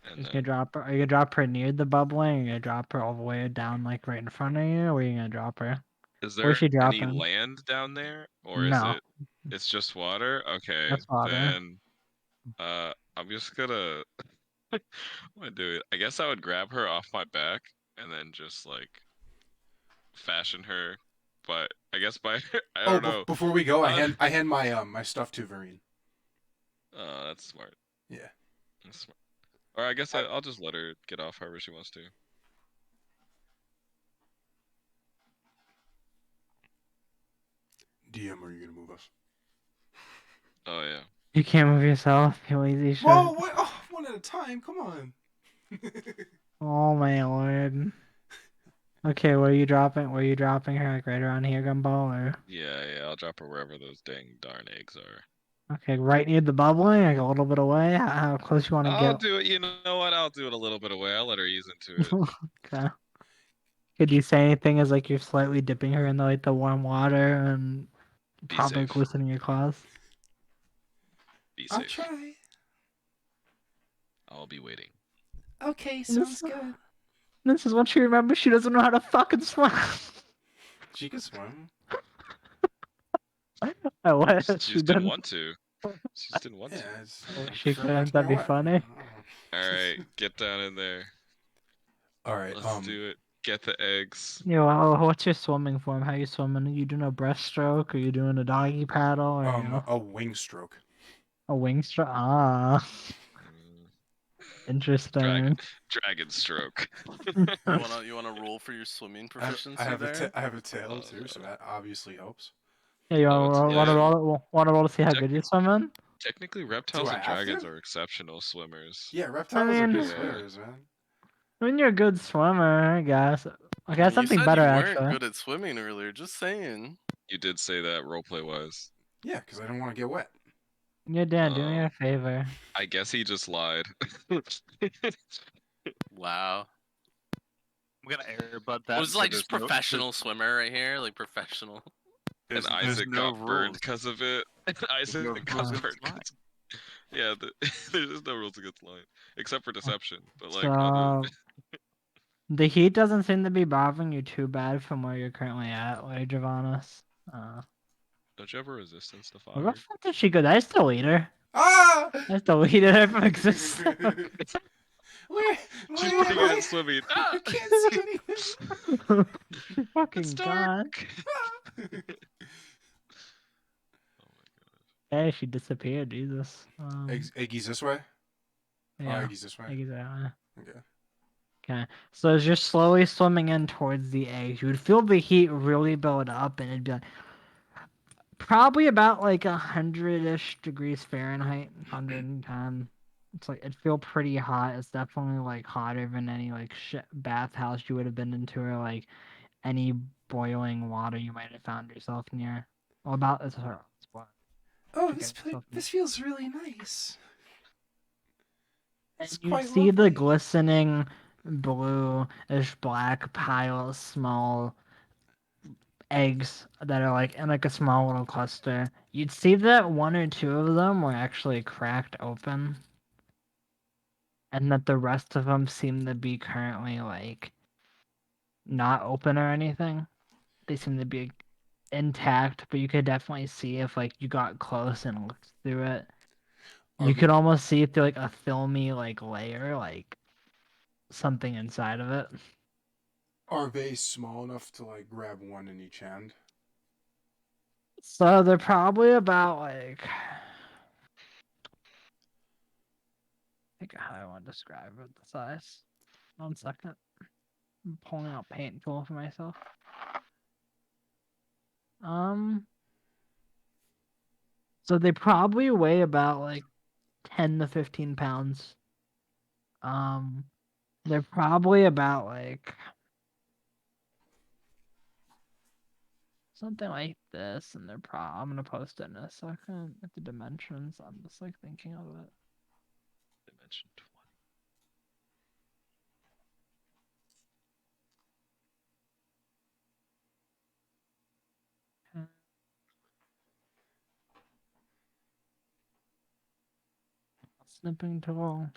Speaker 6: and
Speaker 1: Just gonna
Speaker 6: then
Speaker 1: drop her. Are you gonna drop her near the bubbling? Or you gonna drop her all the way down, like right in front of you? Or are you gonna drop her?
Speaker 6: is
Speaker 1: Where's
Speaker 6: there
Speaker 1: she
Speaker 6: any
Speaker 1: dropping?
Speaker 6: land down there, or is
Speaker 1: No,
Speaker 6: it? It's just water. Okay,
Speaker 1: that's water.
Speaker 6: then I'm just gonna. What am I doing? I guess I would grab her off my back and then just like fashion her, but I guess by I
Speaker 3: Oh,
Speaker 6: don't know.
Speaker 3: before we go,
Speaker 6: Uh,
Speaker 3: I hand my my stuff to Varine.
Speaker 6: that's smart.
Speaker 3: Yeah.
Speaker 6: That's smart. Or I guess I'll just let her get off however she wants to.
Speaker 3: DM, are you gonna move us?
Speaker 6: Oh yeah.
Speaker 1: You can't move yourself, you lazy shit.
Speaker 3: Whoa! What? Oh, one at a time. Come on.
Speaker 1: Oh my lord. Okay, where are you dropping? Where are you dropping her? Like right around here, Gumball? Or
Speaker 6: Yeah, I'll drop her wherever those dang darn eggs are.
Speaker 1: okay, right near the bubbling, like a little bit away. How close you want to
Speaker 6: I'll
Speaker 1: get?
Speaker 6: do it. You know what? I'll do it a little bit away. I'll let her ease into it.
Speaker 1: Okay. Could you say anything as like you're slightly dipping her in the like the warm water and
Speaker 6: Be
Speaker 1: probably
Speaker 6: safe.
Speaker 1: glistening your claws?
Speaker 6: Be
Speaker 3: I'll
Speaker 6: safe.
Speaker 3: try.
Speaker 6: I'll be waiting.
Speaker 3: Okay,
Speaker 1: This-
Speaker 3: sounds good.
Speaker 1: This is what she remembers. She doesn't know how to fucking swim.
Speaker 3: She can swim.
Speaker 1: I wish
Speaker 6: She
Speaker 1: she
Speaker 6: just didn't
Speaker 1: didn't.
Speaker 6: want to. She just didn't want
Speaker 3: Yeah,
Speaker 6: to.
Speaker 3: it's,
Speaker 1: I wish
Speaker 3: I
Speaker 1: she
Speaker 3: prefer not
Speaker 1: couldn't.
Speaker 3: to get
Speaker 1: That'd be
Speaker 3: wet.
Speaker 1: funny.
Speaker 6: All right, get down in there.
Speaker 3: All right.
Speaker 6: Let's do it. Get the eggs.
Speaker 1: Yeah, well, what's your swimming form? How you swimming? Are you doing a breaststroke? Are you doing a doggy paddle? Or you know,
Speaker 3: A wing stroke.
Speaker 1: a wing stroke? Ah,
Speaker 6: Mm,
Speaker 1: interesting.
Speaker 6: dragon stroke.
Speaker 2: You wanna roll for your swimming
Speaker 3: I
Speaker 2: proficiency
Speaker 3: have
Speaker 2: there?
Speaker 3: I have a tail
Speaker 6: Uh,
Speaker 3: too, so that obviously helps.
Speaker 1: Yeah, you
Speaker 6: Oh, it's
Speaker 1: want to
Speaker 6: lit.
Speaker 1: roll? Want to roll to see how
Speaker 6: Tec-
Speaker 1: good you're swimming?
Speaker 6: Technically,
Speaker 3: Do
Speaker 6: reptiles
Speaker 3: I
Speaker 6: and
Speaker 3: have
Speaker 6: dragons
Speaker 3: to?
Speaker 6: are exceptional swimmers.
Speaker 3: Yeah,
Speaker 1: I
Speaker 3: reptiles are
Speaker 1: mean,
Speaker 3: good
Speaker 6: Yeah.
Speaker 3: swimmers, man.
Speaker 1: you're a good swimmer, I guess. Okay,
Speaker 2: I
Speaker 1: that's
Speaker 2: mean, you
Speaker 1: something
Speaker 2: said
Speaker 1: better
Speaker 2: you weren't
Speaker 1: actually.
Speaker 2: good at swimming earlier. Just saying.
Speaker 6: You did say that roleplay wise.
Speaker 3: Yeah, because I don't want to get wet.
Speaker 1: Yeah, Dan, do me a favor.
Speaker 6: I guess he just lied.
Speaker 2: Wow.
Speaker 4: I'm gonna airbud
Speaker 2: It
Speaker 4: that.
Speaker 2: was
Speaker 4: and say
Speaker 2: like just
Speaker 4: there's no,
Speaker 2: professional swimmer right here, like professional.
Speaker 6: And
Speaker 4: there's
Speaker 6: Isaac
Speaker 4: no
Speaker 6: got burned
Speaker 4: rules.
Speaker 6: because of it. Isaac
Speaker 4: no
Speaker 6: got
Speaker 4: rules
Speaker 6: burned
Speaker 4: against lying.
Speaker 6: 'cause- Yeah, there's no rules against lying. Except for deception. But like
Speaker 1: So the heat doesn't seem to be bothering you too bad from where you're currently at, like Javanis.
Speaker 6: don't you have a resistance to
Speaker 1: Where the
Speaker 6: fire?
Speaker 1: fuck did she go? Did I still eat her?
Speaker 3: Ah!
Speaker 1: I deleted her from existence.
Speaker 3: Where?
Speaker 6: She's
Speaker 3: Where
Speaker 6: pretty
Speaker 3: am
Speaker 6: good
Speaker 3: I?
Speaker 6: at swimming.
Speaker 3: I can't see anything.
Speaker 1: She fucking
Speaker 6: It's
Speaker 1: gone.
Speaker 6: dark.
Speaker 1: Hey, she disappeared. Jesus.
Speaker 3: Eggy's this way? Oh,
Speaker 1: Yeah.
Speaker 3: Eggy's this way?
Speaker 1: Exactly.
Speaker 3: Okay.
Speaker 1: Okay. So as you're slowly swimming in towards the eggs, you would feel the heat really build up, and it'd be like probably about like 100-ish degrees Fahrenheit, 110. It's like it'd feel pretty hot. It's definitely like hotter than any like bathhouse you would have been into, or like any boiling water you might have found yourself near. Well, about this spot.
Speaker 3: Oh,
Speaker 1: to get yourself near.
Speaker 3: this feels really nice.
Speaker 1: And
Speaker 3: It's
Speaker 1: you
Speaker 3: quite
Speaker 1: see the
Speaker 3: lovely.
Speaker 1: glistening bluish black pile of small eggs that are like in like a small little cluster. You'd see that one or two of them were actually cracked open, and that the rest of them seem to be currently like not open or anything. They seem to be intact, but you could definitely see if like you got close and looked through it.
Speaker 3: Are
Speaker 1: You
Speaker 3: the,
Speaker 1: could almost see through like a filmy like layer, like something inside of it.
Speaker 3: are they small enough to like grab one in each hand?
Speaker 1: So they're probably about like I think how I want to describe it, the size. 1 second. I'm pulling out paint tool for myself. So they probably weigh about like 10 to 15 pounds. Um, they're probably about like something like this, and I'm gonna post it in a second at the dimensions. I'm just like thinking of it.
Speaker 6: Dimension 20.
Speaker 1: Okay. Snipping tool.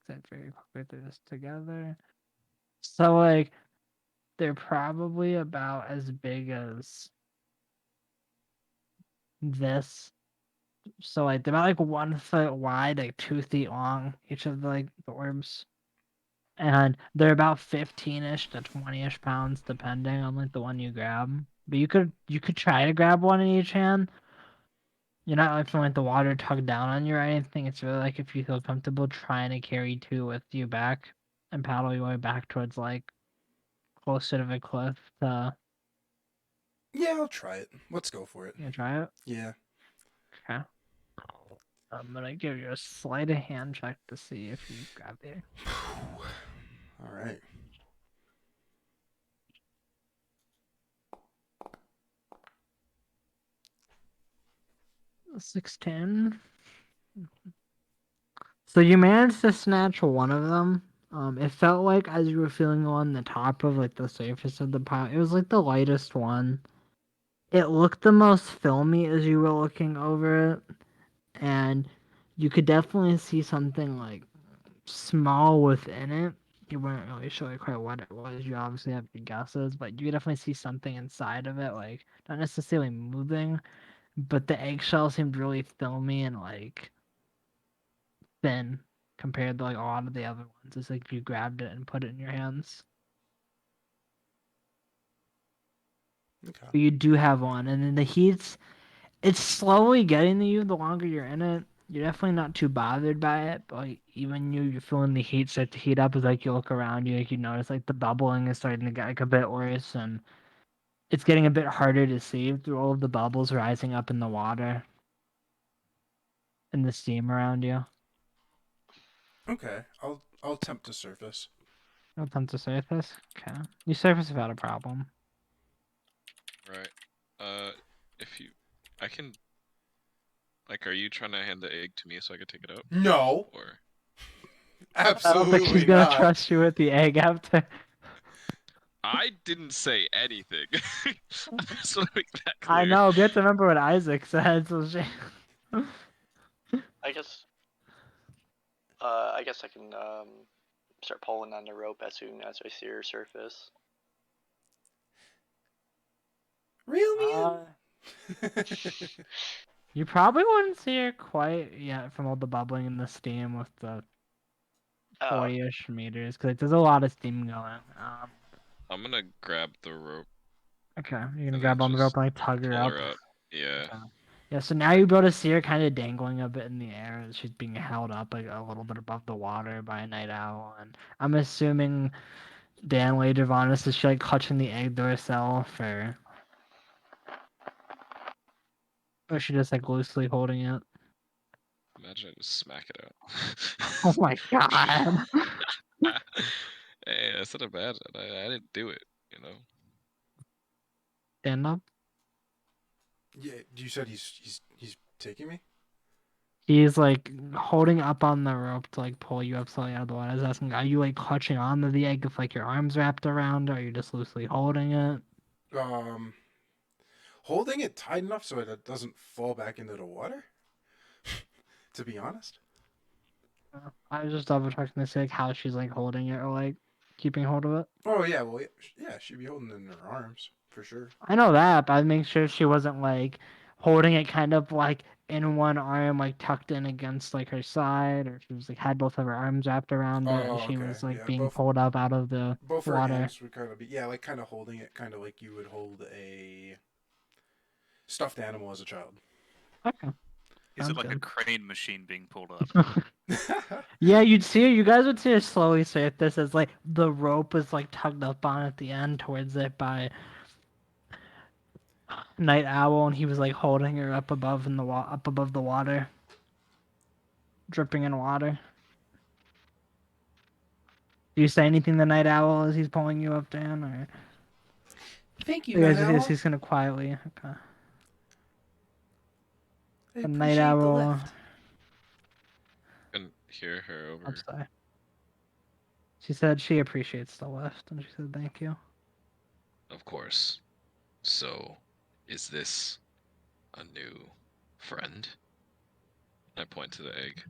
Speaker 1: Set very quickly through this together. So like they're probably about as big as this. So like they're about like 1 foot wide, like 2 feet long, each of the orbs. And they're about 15-ish to 20-ish pounds depending on like the one you grab. But you could try to grab one in each hand. You're not like feeling like the water tug down on you or anything. It's really like if you feel comfortable trying to carry two with you back and paddle your way back towards like closer to the cliff to
Speaker 3: Yeah, I'll try it. Let's go for it.
Speaker 1: try it.
Speaker 3: Yeah.
Speaker 1: Okay. I'm gonna give you a sleight of hand check to see if you grab the
Speaker 3: All right.
Speaker 1: .610. So you managed to snatch one of them. It felt like as you were feeling on the top of like the surface of the pile, it was like the lightest one. It looked the most filmy as you were looking over it, and you could definitely see something like small within it. You weren't really sure quite what it was. You obviously have your guesses, but you could definitely see something inside of it, like not necessarily moving, but the eggshell seemed really filmy and like thin compared to like a lot of the other ones. It's like if you grabbed it and put it in your hands.
Speaker 3: Okay.
Speaker 1: But you do have one, and then the heat's it's slowly getting to you the longer you're in it. You're definitely not too bothered by it, but like, even you're feeling the heat start to heat up as like you look around you, like you notice like the bubbling is starting to get like a bit worse, and it's getting a bit harder to see through all of the bubbles rising up in the water and the steam around you.
Speaker 3: Okay. I'll attempt to surface.
Speaker 1: No attempt to surface. Okay, you surface without a problem.
Speaker 6: Right. If you, I can. Like, are you trying to hand the egg to me so I can take it out,
Speaker 3: No,
Speaker 6: or?
Speaker 1: I don't think she's
Speaker 3: absolutely
Speaker 1: gonna
Speaker 3: not.
Speaker 1: trust you with the egg after.
Speaker 6: I didn't say anything. I just want to make that
Speaker 1: I
Speaker 6: clear.
Speaker 1: know, but you have to remember what Isaac said. So she...
Speaker 5: I guess. I guess I can start pulling on the rope as soon as I see her surface.
Speaker 3: Real
Speaker 1: Uh,
Speaker 3: man.
Speaker 1: you probably wouldn't see her quite yet from all the bubbling and the steam with the
Speaker 5: Oh,
Speaker 1: 40-ish meters, because there's a lot of steam going.
Speaker 6: I'm gonna grab the rope
Speaker 1: Okay, you're gonna
Speaker 6: and
Speaker 1: grab
Speaker 6: then
Speaker 1: on the rope
Speaker 6: just
Speaker 1: and like tug her
Speaker 6: pull
Speaker 1: up.
Speaker 6: her up. Yeah.
Speaker 1: Okay. Yeah, so now you're able to see her kind of dangling a bit in the air as she's being held up like a little bit above the water by a night owl. And I'm assuming Dan later on is she like clutching the egg to herself, or is she just like loosely holding it?
Speaker 6: Imagine I just smack it
Speaker 1: Oh
Speaker 6: out.
Speaker 1: my god.
Speaker 6: Hey, that's not a bad. I didn't do it. though.
Speaker 1: Stand up.
Speaker 3: Yeah, you said he's taking me.
Speaker 1: He's like holding up on the rope to like pull you up slowly out of the water. I was asking, are you like clutching onto the egg with like your arms wrapped around, or are you just loosely holding it?
Speaker 3: Um, Holding it tight enough so it doesn't fall back into the water. To be honest.
Speaker 1: I was just double checking to see like how she's like holding it or like keeping hold of it.
Speaker 3: Oh yeah, well yeah, she'd be holding it in her arms for sure.
Speaker 1: I know that, but I'd make sure she wasn't like holding it kind of like in one arm, like tucked in against like her side, or she was like had both of her arms wrapped around it
Speaker 3: Oh
Speaker 1: as she
Speaker 3: okay,
Speaker 1: was like
Speaker 3: yeah,
Speaker 1: being pulled up out of the
Speaker 3: both her
Speaker 1: water.
Speaker 3: hands would kind of be like kind of holding it, kind of like you would hold a stuffed animal as a child.
Speaker 1: Okay.
Speaker 4: Is it
Speaker 1: Sounds
Speaker 4: like a
Speaker 1: good.
Speaker 4: crane machine being pulled up?
Speaker 1: Yeah, you'd see her. You guys would see her slowly surf this as like the rope was like tugged up on at the end towards it by Night Owl, and he was like holding her up above in the up above the water, dripping in water. Do you say anything to Night Owl as he's pulling you up, Dan, or
Speaker 3: Thank you,
Speaker 1: you
Speaker 3: Night
Speaker 1: guys
Speaker 3: Owl.
Speaker 1: he's gonna quietly? Okay.
Speaker 3: I
Speaker 1: The Night
Speaker 3: appreciate the
Speaker 1: Owl.
Speaker 3: lift.
Speaker 6: And hear her over.
Speaker 1: I'm sorry. She said she appreciates the lift, and she said thank you.
Speaker 6: Of course. So, is this a new friend? I point to the egg.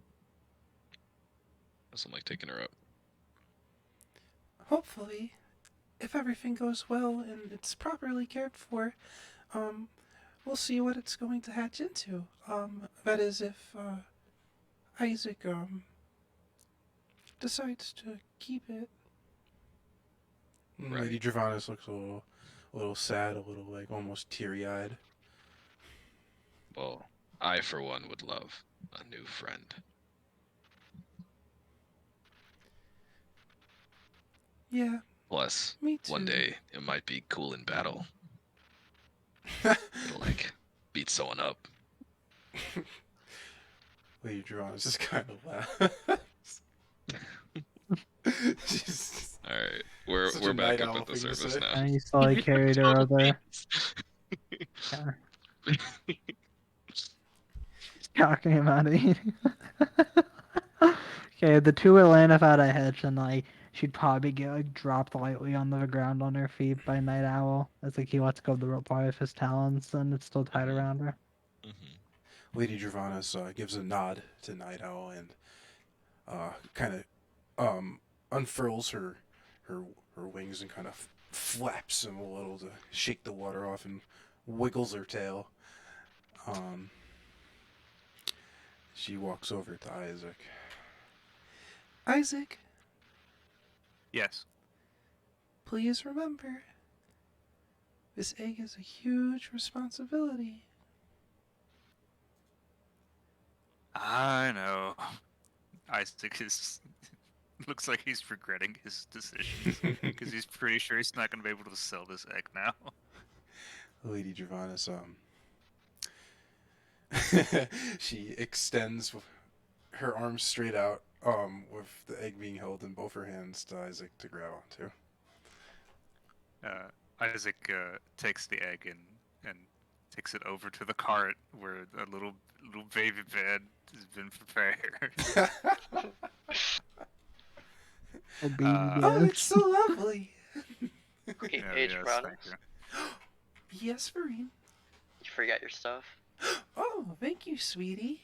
Speaker 6: As I'm like taking her up.
Speaker 3: Hopefully, if everything goes well and it's properly cared for, we'll see what it's going to hatch into. That is if Isaac decides to keep it.
Speaker 6: Right.
Speaker 3: Lady Dravanis looks a little sad, a little like almost teary-eyed.
Speaker 6: Well, I for one would love a new friend.
Speaker 3: Yeah,
Speaker 6: Plus,
Speaker 3: me too.
Speaker 6: one day it might be cool in battle. It'll like beat someone up.
Speaker 3: Lady Dravanis is kind of laughs. She's
Speaker 6: Alright, we're
Speaker 3: such a
Speaker 6: we're back
Speaker 3: night
Speaker 6: up
Speaker 3: owl
Speaker 6: at the
Speaker 3: thing to
Speaker 6: surface
Speaker 3: say.
Speaker 6: now.
Speaker 1: And he slowly carried her over. Talking about it. Okay, the two would land without a hitch, and like she'd probably get like dropped lightly on the ground on her feet by Night Owl as like he lets go of the rope part of his talons, and it's still tied around her.
Speaker 3: Lady Dravanis gives a nod to Night Owl and kind of unfurls her wings and kind of flaps them a little to shake the water off and wiggles her tail. She walks over to Isaac. Isaac,
Speaker 4: Yes.
Speaker 3: please remember, this egg is a huge responsibility.
Speaker 4: I know. Isaac is looks like he's regretting his decisions because he's pretty sure he's not going to be able to sell this egg now.
Speaker 3: Lady Dravanis, she extends her arms straight out, with the egg being held in both her hands to Isaac to grab onto.
Speaker 4: Isaac takes the egg and takes it over to the cart where a little baby bed has been prepared.
Speaker 1: Oh, baby
Speaker 4: Uh,
Speaker 3: Oh,
Speaker 1: bed.
Speaker 3: it's so lovely.
Speaker 5: Hey,
Speaker 4: Yeah,
Speaker 5: hey,
Speaker 4: yes,
Speaker 5: Dragonis,
Speaker 4: thank you.
Speaker 3: Yes, Vereen.
Speaker 5: you forgot your stuff?
Speaker 3: Oh, thank you, sweetie.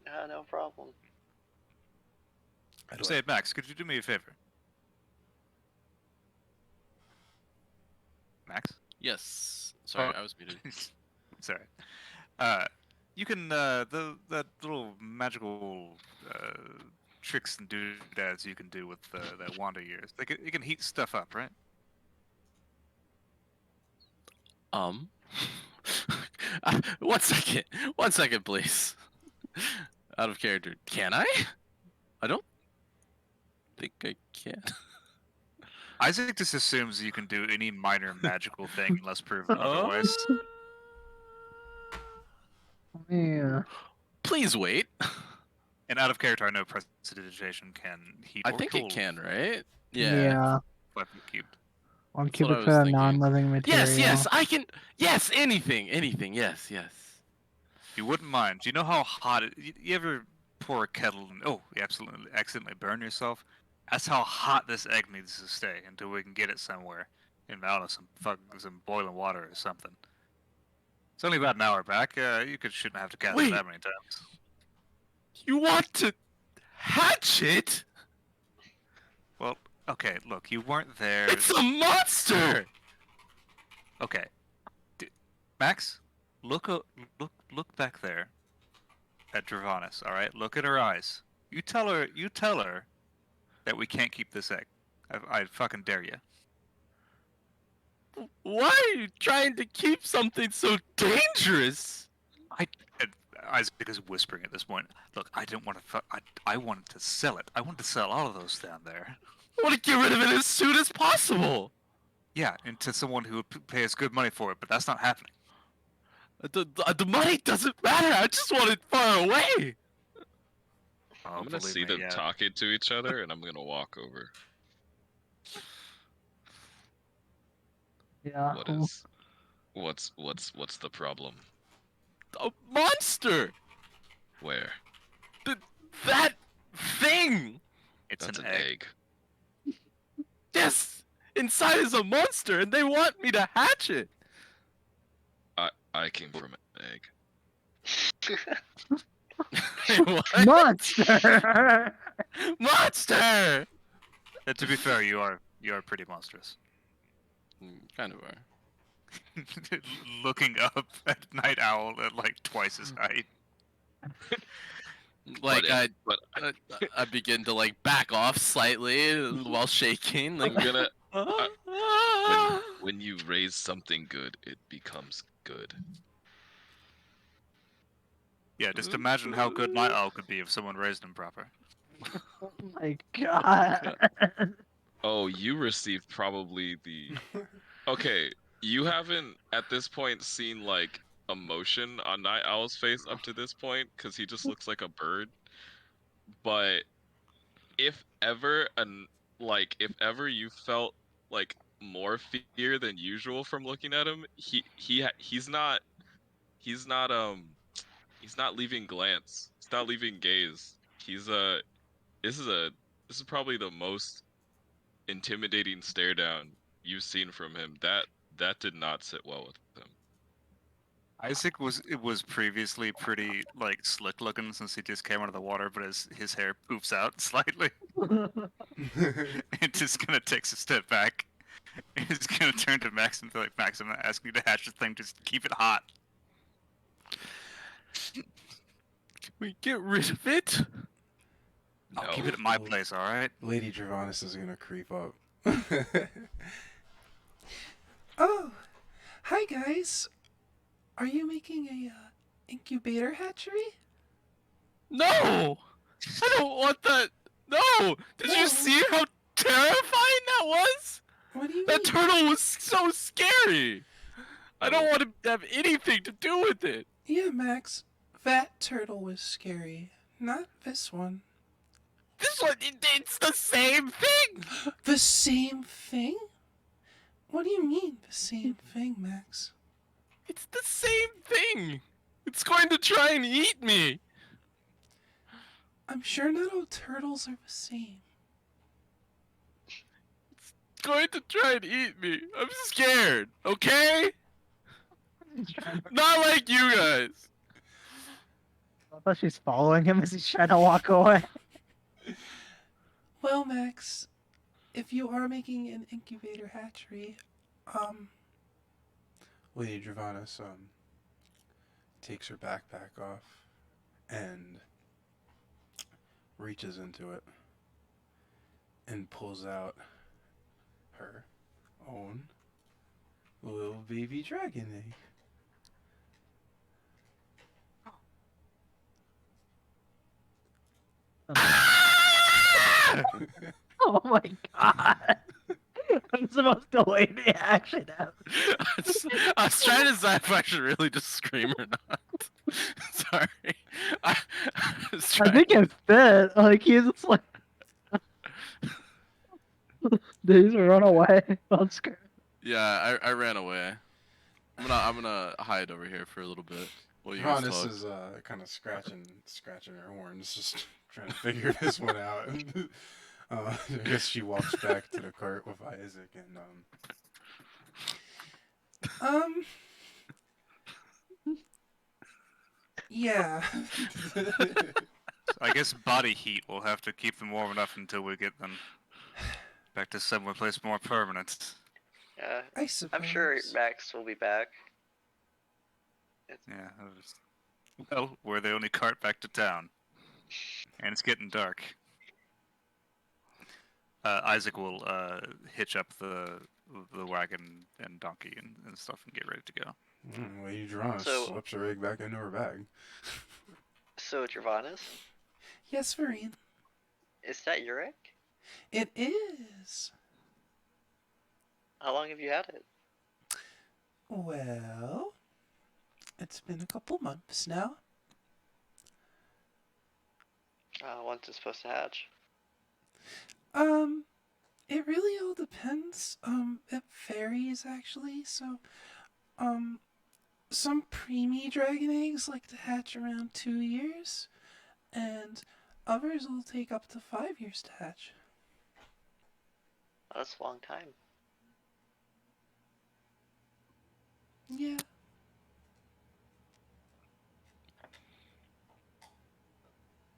Speaker 5: No problem.
Speaker 4: Say it, Max. Could you do me a favor? Max?
Speaker 2: Yes. Sorry,
Speaker 4: Oh.
Speaker 2: I was muted.
Speaker 4: Sorry. You can that little magical tricks and doodads you can do with that wand of yours. It can heat stuff up, right?
Speaker 2: One second. 1 second, please. Out of character. Can I? I don't think I can.
Speaker 4: Isaac just assumes you can do any minor magical thing unless proven otherwise.
Speaker 1: Yeah.
Speaker 2: Please wait.
Speaker 4: And out of character, I know prestidigitation can heat
Speaker 2: I
Speaker 4: or
Speaker 2: think
Speaker 4: cool
Speaker 2: it can, right?
Speaker 1: Yeah.
Speaker 4: weapon cubed.
Speaker 1: One
Speaker 2: That's what I
Speaker 1: cubic
Speaker 2: was
Speaker 1: foot of
Speaker 2: thinking.
Speaker 1: non-living
Speaker 2: Yes,
Speaker 1: material.
Speaker 2: yes, I can. Yes, anything, yes, yes.
Speaker 4: If you wouldn't mind, do you know how hot it? You ever pour a kettle and you absolutely accidentally burn yourself? That's how hot this egg needs to stay until we can get it somewhere in I don't know, some boiling water or something. It's only about an hour back. Shouldn't have to cast it
Speaker 2: Wait.
Speaker 4: that many times.
Speaker 2: You want to hatch it?
Speaker 4: Well, okay, look, you weren't there.
Speaker 2: It's a monster.
Speaker 4: Okay, Max, look back there at Dravanis. All right, look at her eyes. You tell her that we can't keep this egg. I fucking dare you.
Speaker 2: Why are you trying to keep something so dangerous?
Speaker 4: Isaac is whispering at this point. Look, I didn't want to. I wanted to sell it. I wanted to sell all of those down there.
Speaker 2: I want to get rid of it as soon as possible.
Speaker 4: Yeah, and to someone who would pay us good money for it, but that's not happening.
Speaker 2: The money doesn't matter. I just want it far away.
Speaker 4: Oh,
Speaker 6: I'm gonna
Speaker 4: believe
Speaker 6: see
Speaker 4: me,
Speaker 6: them
Speaker 4: yeah.
Speaker 6: talking to each other, and I'm gonna walk over.
Speaker 1: Yeah.
Speaker 6: What's the problem?
Speaker 2: A monster.
Speaker 6: Where?
Speaker 2: That thing.
Speaker 4: It's
Speaker 6: That's
Speaker 4: an
Speaker 6: an egg.
Speaker 2: Yes. Inside is a monster, and they want me to hatch it.
Speaker 6: I came from an egg.
Speaker 2: What?
Speaker 1: Monster!
Speaker 2: Monster.
Speaker 4: And to be fair, you are pretty monstrous.
Speaker 2: Kind of are.
Speaker 4: Looking up at Night Owl at like twice his height.
Speaker 2: Like
Speaker 6: But
Speaker 2: I begin to like back off slightly while shaking. Like
Speaker 6: I'm gonna. When you raise something good, it becomes good.
Speaker 4: Yeah, just imagine how good Night Owl could be if someone raised him proper.
Speaker 1: Oh my god.
Speaker 6: Oh, you received probably the. Okay, you haven't at this point seen like emotion on Night Owl's face up to this point because he just looks like a bird. But if ever if ever you felt like more fear than usual from looking at him, he's not leaving glance. He's not leaving gaze. This is probably the most intimidating stare down you've seen from him. That did not sit well with him.
Speaker 4: Isaac was previously pretty like slick looking since he just came out of the water, but his hair poofs out slightly. It just kind of takes a step back. He's gonna turn to Max and be like, Max, I'm not asking you to hatch this thing, just keep it hot.
Speaker 2: Can we get rid of it?
Speaker 4: I'll
Speaker 6: No.
Speaker 4: keep it at my place, alright?
Speaker 3: Lady Dravanis is gonna creep up. Oh, hi guys. Are you making a incubator hatchery?
Speaker 2: No! I don't want that. No! Did
Speaker 3: No.
Speaker 2: you see how terrifying that was?
Speaker 3: What do you
Speaker 2: That
Speaker 3: mean?
Speaker 2: turtle was so scary. I don't want to have anything to do with it.
Speaker 3: Yeah, Max. That turtle was scary. Not this one.
Speaker 2: This one, it's the same thing.
Speaker 3: The same thing? What do you mean, the same thing, Max?
Speaker 2: It's the same thing. It's going to try and eat me.
Speaker 3: I'm sure not all turtles are the same.
Speaker 2: It's going to try and eat me. I'm scared, okay? Not like you guys.
Speaker 1: I thought she's following him as he's trying to walk away.
Speaker 3: Well, Max, if you are making an incubator hatchery, Lady Dravanis, takes her backpack off and reaches into it and pulls out her own little baby dragon egg.
Speaker 1: Oh my god. I'm supposed to wait the action out.
Speaker 2: I was trying to decide if I should really just scream or not. Sorry. I was
Speaker 1: I
Speaker 2: trying.
Speaker 1: think it fit. Like he's just like Did he just run away? I'm scared.
Speaker 2: Yeah, I ran away. I'm gonna hide over here for a little bit while you guys
Speaker 3: Johannes
Speaker 2: talk.
Speaker 3: is kind of scratching her horns, just trying to figure this one out. I guess she walks back to the cart with Isaac and yeah.
Speaker 4: I guess body heat will have to keep them warm enough until we get them back to somewhere place more permanent.
Speaker 5: Yeah,
Speaker 3: I suppose.
Speaker 5: I'm sure Max will be back.
Speaker 4: Yeah. Well, we're the only cart back to town, and it's getting dark. Isaac will hitch up the wagon and donkey and stuff and get ready to go.
Speaker 3: Lady Johannes
Speaker 5: So-
Speaker 3: slips her egg back into her bag.
Speaker 5: So, Gervanis,
Speaker 3: Yes, Vereen.
Speaker 5: is that your egg?
Speaker 3: It is.
Speaker 5: How long have you had it?
Speaker 3: Well, it's been a couple months now.
Speaker 5: When's it supposed to hatch?
Speaker 3: It really all depends. It varies actually. So, some preemie dragon eggs like to hatch around 2 years, and others will take up to 5 years to hatch.
Speaker 5: That's a long time.
Speaker 3: Yeah.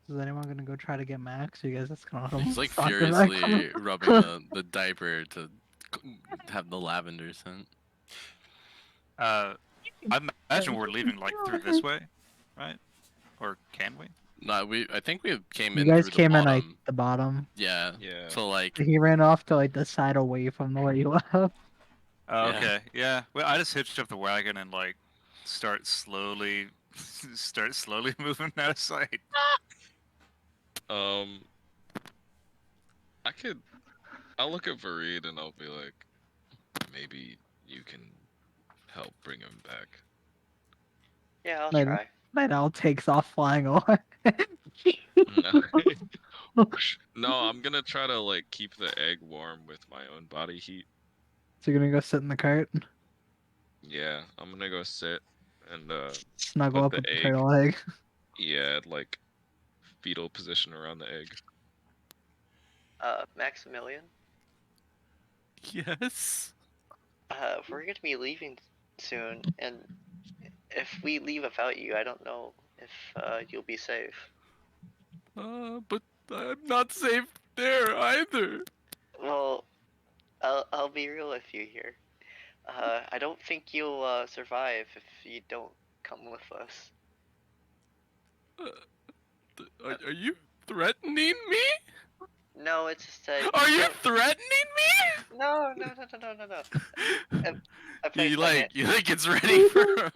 Speaker 1: Is anyone gonna go try to get Max? You guys just gonna let him
Speaker 2: He's like
Speaker 1: stalk the back?
Speaker 2: furiously rubbing the diaper to have the lavender scent.
Speaker 4: I imagine we're leaving like through this way, right? Or can we?
Speaker 2: No, I think we came
Speaker 1: You
Speaker 2: in
Speaker 1: guys
Speaker 2: through the
Speaker 1: came in
Speaker 2: bottom.
Speaker 1: like the bottom.
Speaker 2: Yeah.
Speaker 6: Yeah.
Speaker 2: So like,
Speaker 1: He ran off to like the side away from the way you left.
Speaker 4: Oh,
Speaker 2: Yeah.
Speaker 4: okay. Yeah. Well, I just hitched up the wagon and like start slowly moving out of sight.
Speaker 6: I'll look at Vareed and I'll be like, maybe you can help bring him back.
Speaker 5: Yeah, I'll
Speaker 1: Night,
Speaker 5: try.
Speaker 1: Night Owl takes off flying away.
Speaker 6: No. No, I'm gonna try to like keep the egg warm with my own body heat.
Speaker 1: So you're gonna go sit in the cart,
Speaker 6: Yeah, I'm gonna go sit and
Speaker 1: snuggle
Speaker 6: put
Speaker 1: up
Speaker 6: the
Speaker 1: with the
Speaker 6: egg.
Speaker 1: turtle egg.
Speaker 6: Yeah, like fetal position around the egg.
Speaker 5: Maximilian,
Speaker 2: yes.
Speaker 5: we're gonna be leaving soon, and if we leave without you, I don't know if you'll be safe.
Speaker 2: But I'm not safe there either.
Speaker 5: Well, I'll be real with you here. I don't think you'll survive if you don't come with us.
Speaker 2: Are you threatening me?
Speaker 5: No, it's just that.
Speaker 2: Are you
Speaker 5: don't-
Speaker 2: threatening me?
Speaker 5: No. If I
Speaker 2: You
Speaker 5: explain
Speaker 2: like it's ready for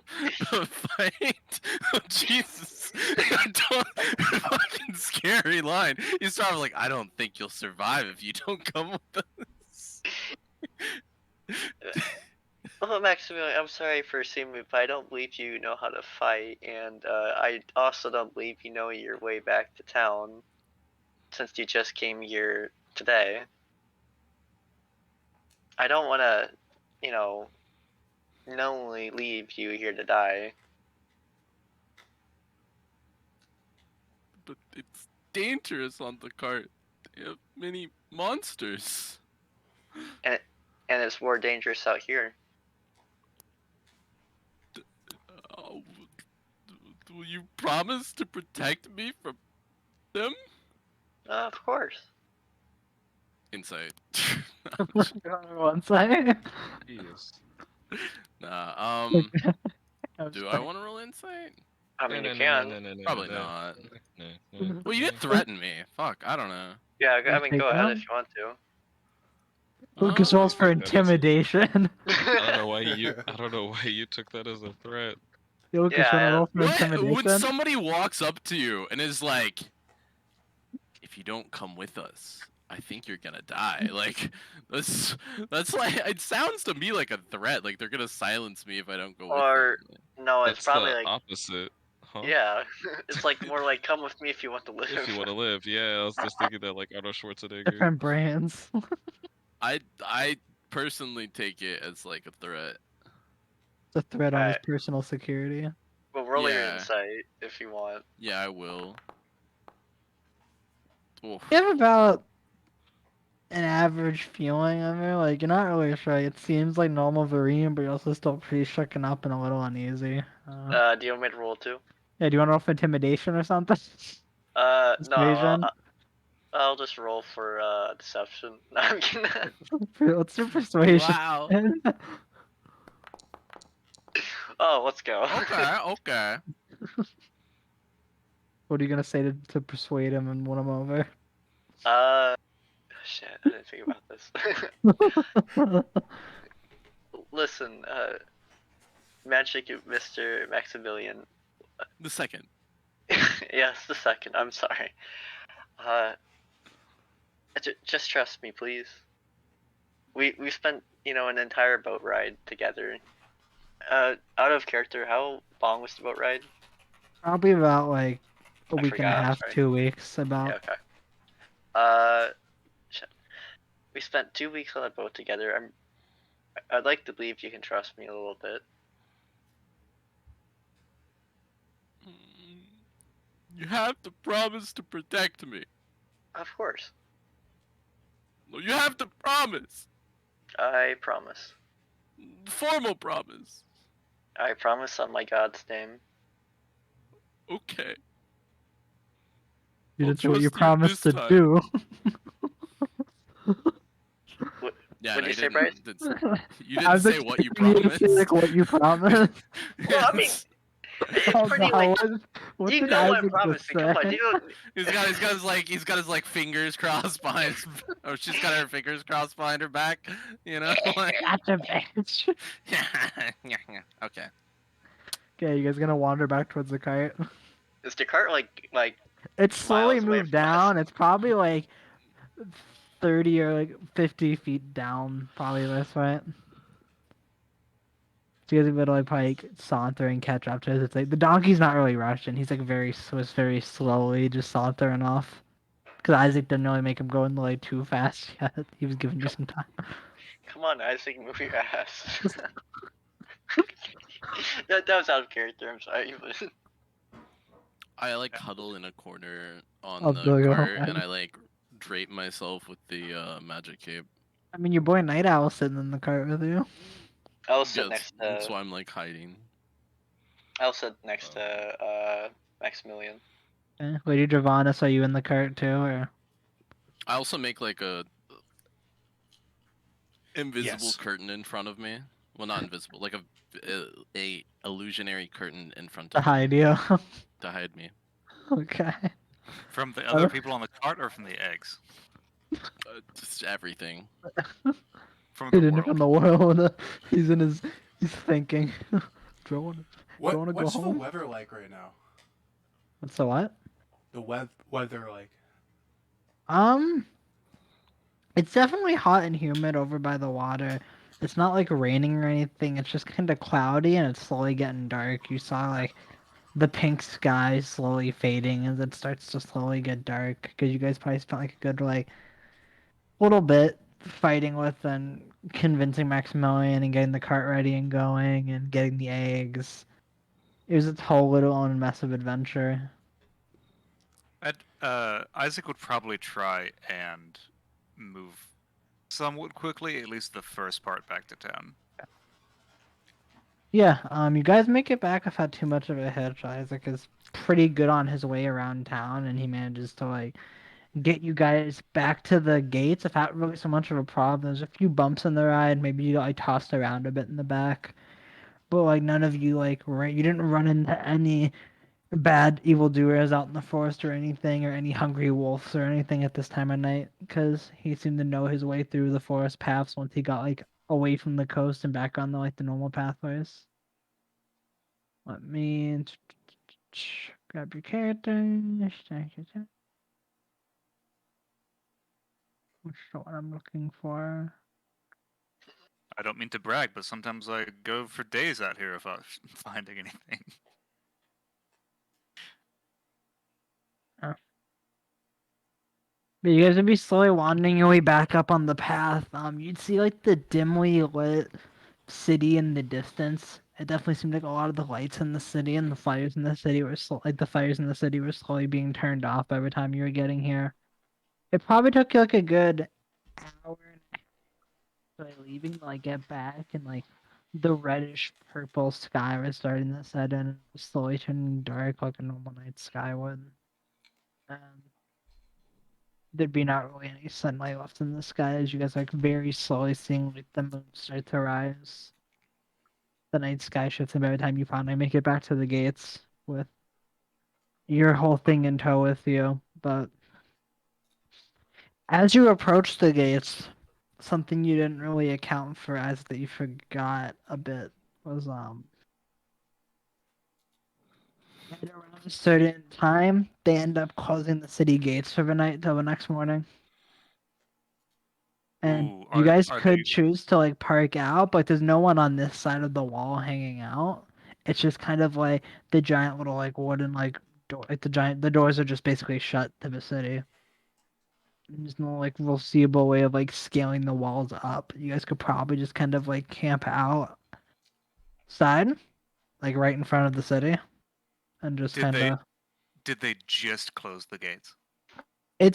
Speaker 2: a fight? Oh, Jesus! I don't fucking scary line. You start like, I don't think you'll survive if you don't come with us.
Speaker 5: Well, Maximilian, I'm sorry for assuming, but I don't believe you know how to fight, and I also don't believe you know your way back to town, since you just came here today. I don't want to, knowingly leave you here to die.
Speaker 2: But it's dangerous on the cart. They have many monsters.
Speaker 5: And it's more dangerous out here.
Speaker 2: Uh, will you promise to protect me from them?
Speaker 5: Of course.
Speaker 2: Insight.
Speaker 1: One side.
Speaker 6: Yes.
Speaker 2: Nah. Do I want to roll insight?
Speaker 5: I mean, you can.
Speaker 2: Probably not.
Speaker 6: No.
Speaker 2: Well, you did threaten me. Fuck, I don't know.
Speaker 5: Yeah, I
Speaker 1: You
Speaker 5: mean,
Speaker 1: take
Speaker 5: go ahead
Speaker 1: them?
Speaker 5: if you want to.
Speaker 1: Lucas rolls for
Speaker 6: That is-
Speaker 1: intimidation.
Speaker 6: I don't know why you took that as a threat.
Speaker 1: Lucas,
Speaker 5: Yeah,
Speaker 1: wanna roll for
Speaker 2: What? When
Speaker 1: intimidation?
Speaker 2: somebody walks up to you and is like, "If you don't come with us, I think you're gonna die." Like, that's like it sounds to me like a threat. Like they're gonna silence me if I don't go
Speaker 5: Or-
Speaker 2: with them.
Speaker 5: No, it's
Speaker 6: That's
Speaker 5: probably
Speaker 6: the
Speaker 5: like,
Speaker 6: opposite, huh?
Speaker 5: yeah, it's like more like come with me if you want to live.
Speaker 6: If you want to live, yeah. I was just thinking that like Arnold Schwarzenegger.
Speaker 1: Different brands.
Speaker 2: I personally take it as like a threat.
Speaker 1: It's a threat on his
Speaker 5: Alright.
Speaker 1: personal security.
Speaker 5: Well, roll your
Speaker 2: Yeah.
Speaker 5: insight if you want.
Speaker 2: Yeah, I will. Oof.
Speaker 1: You have about an average feeling of it. Like, you're not really sure. It seems like normal Varine, but you're also still pretty shaken up and a little uneasy.
Speaker 5: Do you want me to roll too?
Speaker 1: Yeah, do you want to roll for intimidation or something?
Speaker 5: No.
Speaker 1: Persuasion?
Speaker 5: I'll just roll for deception. No, I'm kidding.
Speaker 1: What's your persuasion?
Speaker 2: Wow.
Speaker 5: Oh, let's go.
Speaker 2: Okay, okay.
Speaker 1: What are you gonna say to persuade him and win him over?
Speaker 5: Shit, I didn't think about this. Listen, Magic Mr. Maximilian.
Speaker 2: The second.
Speaker 5: Yes, the second. I'm sorry. Just trust me, please. We spent an entire boat ride together. Out of character, how long was the boat ride?
Speaker 1: Probably about like a
Speaker 5: I
Speaker 1: week and a
Speaker 5: forgot, I'm
Speaker 1: half,
Speaker 5: sorry.
Speaker 1: 2 weeks. About.
Speaker 5: Yeah, okay. Shit. We spent 2 weeks on a boat together. I'd like to believe you can trust me a little bit.
Speaker 2: You have to promise to protect me.
Speaker 5: Of course.
Speaker 2: No, you have to promise.
Speaker 5: I promise.
Speaker 2: Formal promise.
Speaker 5: I promise on my god's name.
Speaker 2: Okay.
Speaker 1: You
Speaker 2: I'll
Speaker 1: did what you
Speaker 2: trust you
Speaker 1: promised
Speaker 2: this
Speaker 1: to
Speaker 2: time.
Speaker 1: do.
Speaker 2: Yeah,
Speaker 5: What'd
Speaker 2: no,
Speaker 5: you say, Bryce?
Speaker 2: You
Speaker 1: I
Speaker 2: didn't
Speaker 1: was
Speaker 2: say what you
Speaker 1: expecting you to
Speaker 2: promised.
Speaker 1: say like what you promised.
Speaker 5: Well, I mean, it's
Speaker 1: Oh
Speaker 5: pretty
Speaker 1: no!
Speaker 5: like
Speaker 1: What
Speaker 5: you
Speaker 1: did
Speaker 5: know what I'm
Speaker 1: Isaac just
Speaker 5: promising. Come on,
Speaker 1: say?
Speaker 5: you don't.
Speaker 2: he's got his like fingers crossed behind his, or she's got her fingers crossed behind her back, you know? Like,
Speaker 1: Gotcha, bitch.
Speaker 2: okay.
Speaker 1: Okay, you guys gonna wander back towards the kite?
Speaker 5: Is the cart like
Speaker 1: It's slowly
Speaker 5: miles away
Speaker 1: moved
Speaker 5: from us?
Speaker 1: down. It's probably like 30 or like 50 feet down, probably this way. So you guys are gonna like probably like, saunter and catch up to it. It's like the donkey's not really rushing. He's like very Swiss, very slowly, just sauntering off. Because Isaac didn't really make him go in like too fast yet. He was giving you some time.
Speaker 5: Come on, Isaac, move your ass. that was out of character. I'm sorry. But...
Speaker 2: I like huddle in a corner on
Speaker 1: I'll
Speaker 2: the
Speaker 1: go
Speaker 2: cart,
Speaker 1: home.
Speaker 2: and I like drape myself with the magic cape.
Speaker 1: I mean, your boy Night Owl sitting in the cart with you.
Speaker 5: I'll sit
Speaker 2: Yeah,
Speaker 5: next
Speaker 2: that's
Speaker 5: to.
Speaker 2: why I'm like hiding.
Speaker 5: I'll sit next to Maximilian.
Speaker 1: Okay. Lady Dravanis, are you in the cart too, or?
Speaker 2: I also make like a invisible
Speaker 3: Yes.
Speaker 2: curtain in front of me. Well, not invisible, like a illusionary curtain in front
Speaker 1: To
Speaker 2: of me
Speaker 1: hide you.
Speaker 2: to hide me.
Speaker 1: Okay.
Speaker 4: From the other people on the cart or from the eggs?
Speaker 2: Just everything.
Speaker 4: From the
Speaker 1: Hidden
Speaker 4: world.
Speaker 1: from the world. He's in his. He's thinking. Do I want to go
Speaker 3: What's the
Speaker 1: home?
Speaker 3: weather like right now?
Speaker 1: What's the what?
Speaker 3: The weather like.
Speaker 1: It's definitely hot and humid over by the water. It's not like raining or anything. It's just kind of cloudy and it's slowly getting dark. You saw like the pink sky slowly fading as it starts to slowly get dark because you guys probably spent like a good like little bit fighting with and convincing Maximilian and getting the cart ready and going and getting the eggs. It was a whole little own massive adventure.
Speaker 4: Isaac would probably try and move somewhat quickly, at least the first part back to town.
Speaker 1: Yeah, you guys make it back without too much of a hitch. Isaac is pretty good on his way around town, and he manages to like get you guys back to the gates without really so much of a problem. There's a few bumps in the ride, maybe you got like tossed around a bit in the back, but like none of you like you didn't run into any bad evildoers out in the forest or anything, or any hungry wolves or anything at this time of night, because he seemed to know his way through the forest paths once he got like away from the coast and back on the like the normal pathways. Let me grab your character. Which is what I'm looking for.
Speaker 4: I don't mean to brag, but sometimes I go for days out here without finding anything.
Speaker 1: But you guys would be slowly wandering your way back up on the path. You'd see like the dimly lit city in the distance. It definitely seemed like a lot of the lights in the city and the fires in the city were the fires in the city were slowly being turned off every time you were getting here. It probably took you like a good hour and a half to like, leaving to like get back, and like the reddish purple sky was starting to set in and it was slowly turning dark like a normal night sky would. And there'd be not really any sunlight left in the sky as you guys like very slowly seeing like the moon start to rise. The night sky shifts, and by the time you finally make it back to the gates with your whole thing in tow with you. But as you approach the gates, something you didn't really account for as that you forgot a bit was at around a certain time they end up closing the city gates for the night till the next morning. And
Speaker 4: Ooh,
Speaker 1: you guys
Speaker 4: are
Speaker 1: could
Speaker 4: they?
Speaker 1: choose to like park out, but there's no one on this side of the wall hanging out. It's just kind of like the giant little like wooden like door. Like the doors are just basically shut to the city. There's no like real seeable way of like scaling the walls up. You guys could probably just kind of like camp outside, like right in front of the city, and just
Speaker 4: Did
Speaker 1: kind
Speaker 4: they?
Speaker 1: of.
Speaker 4: Did they just close the gates?
Speaker 1: It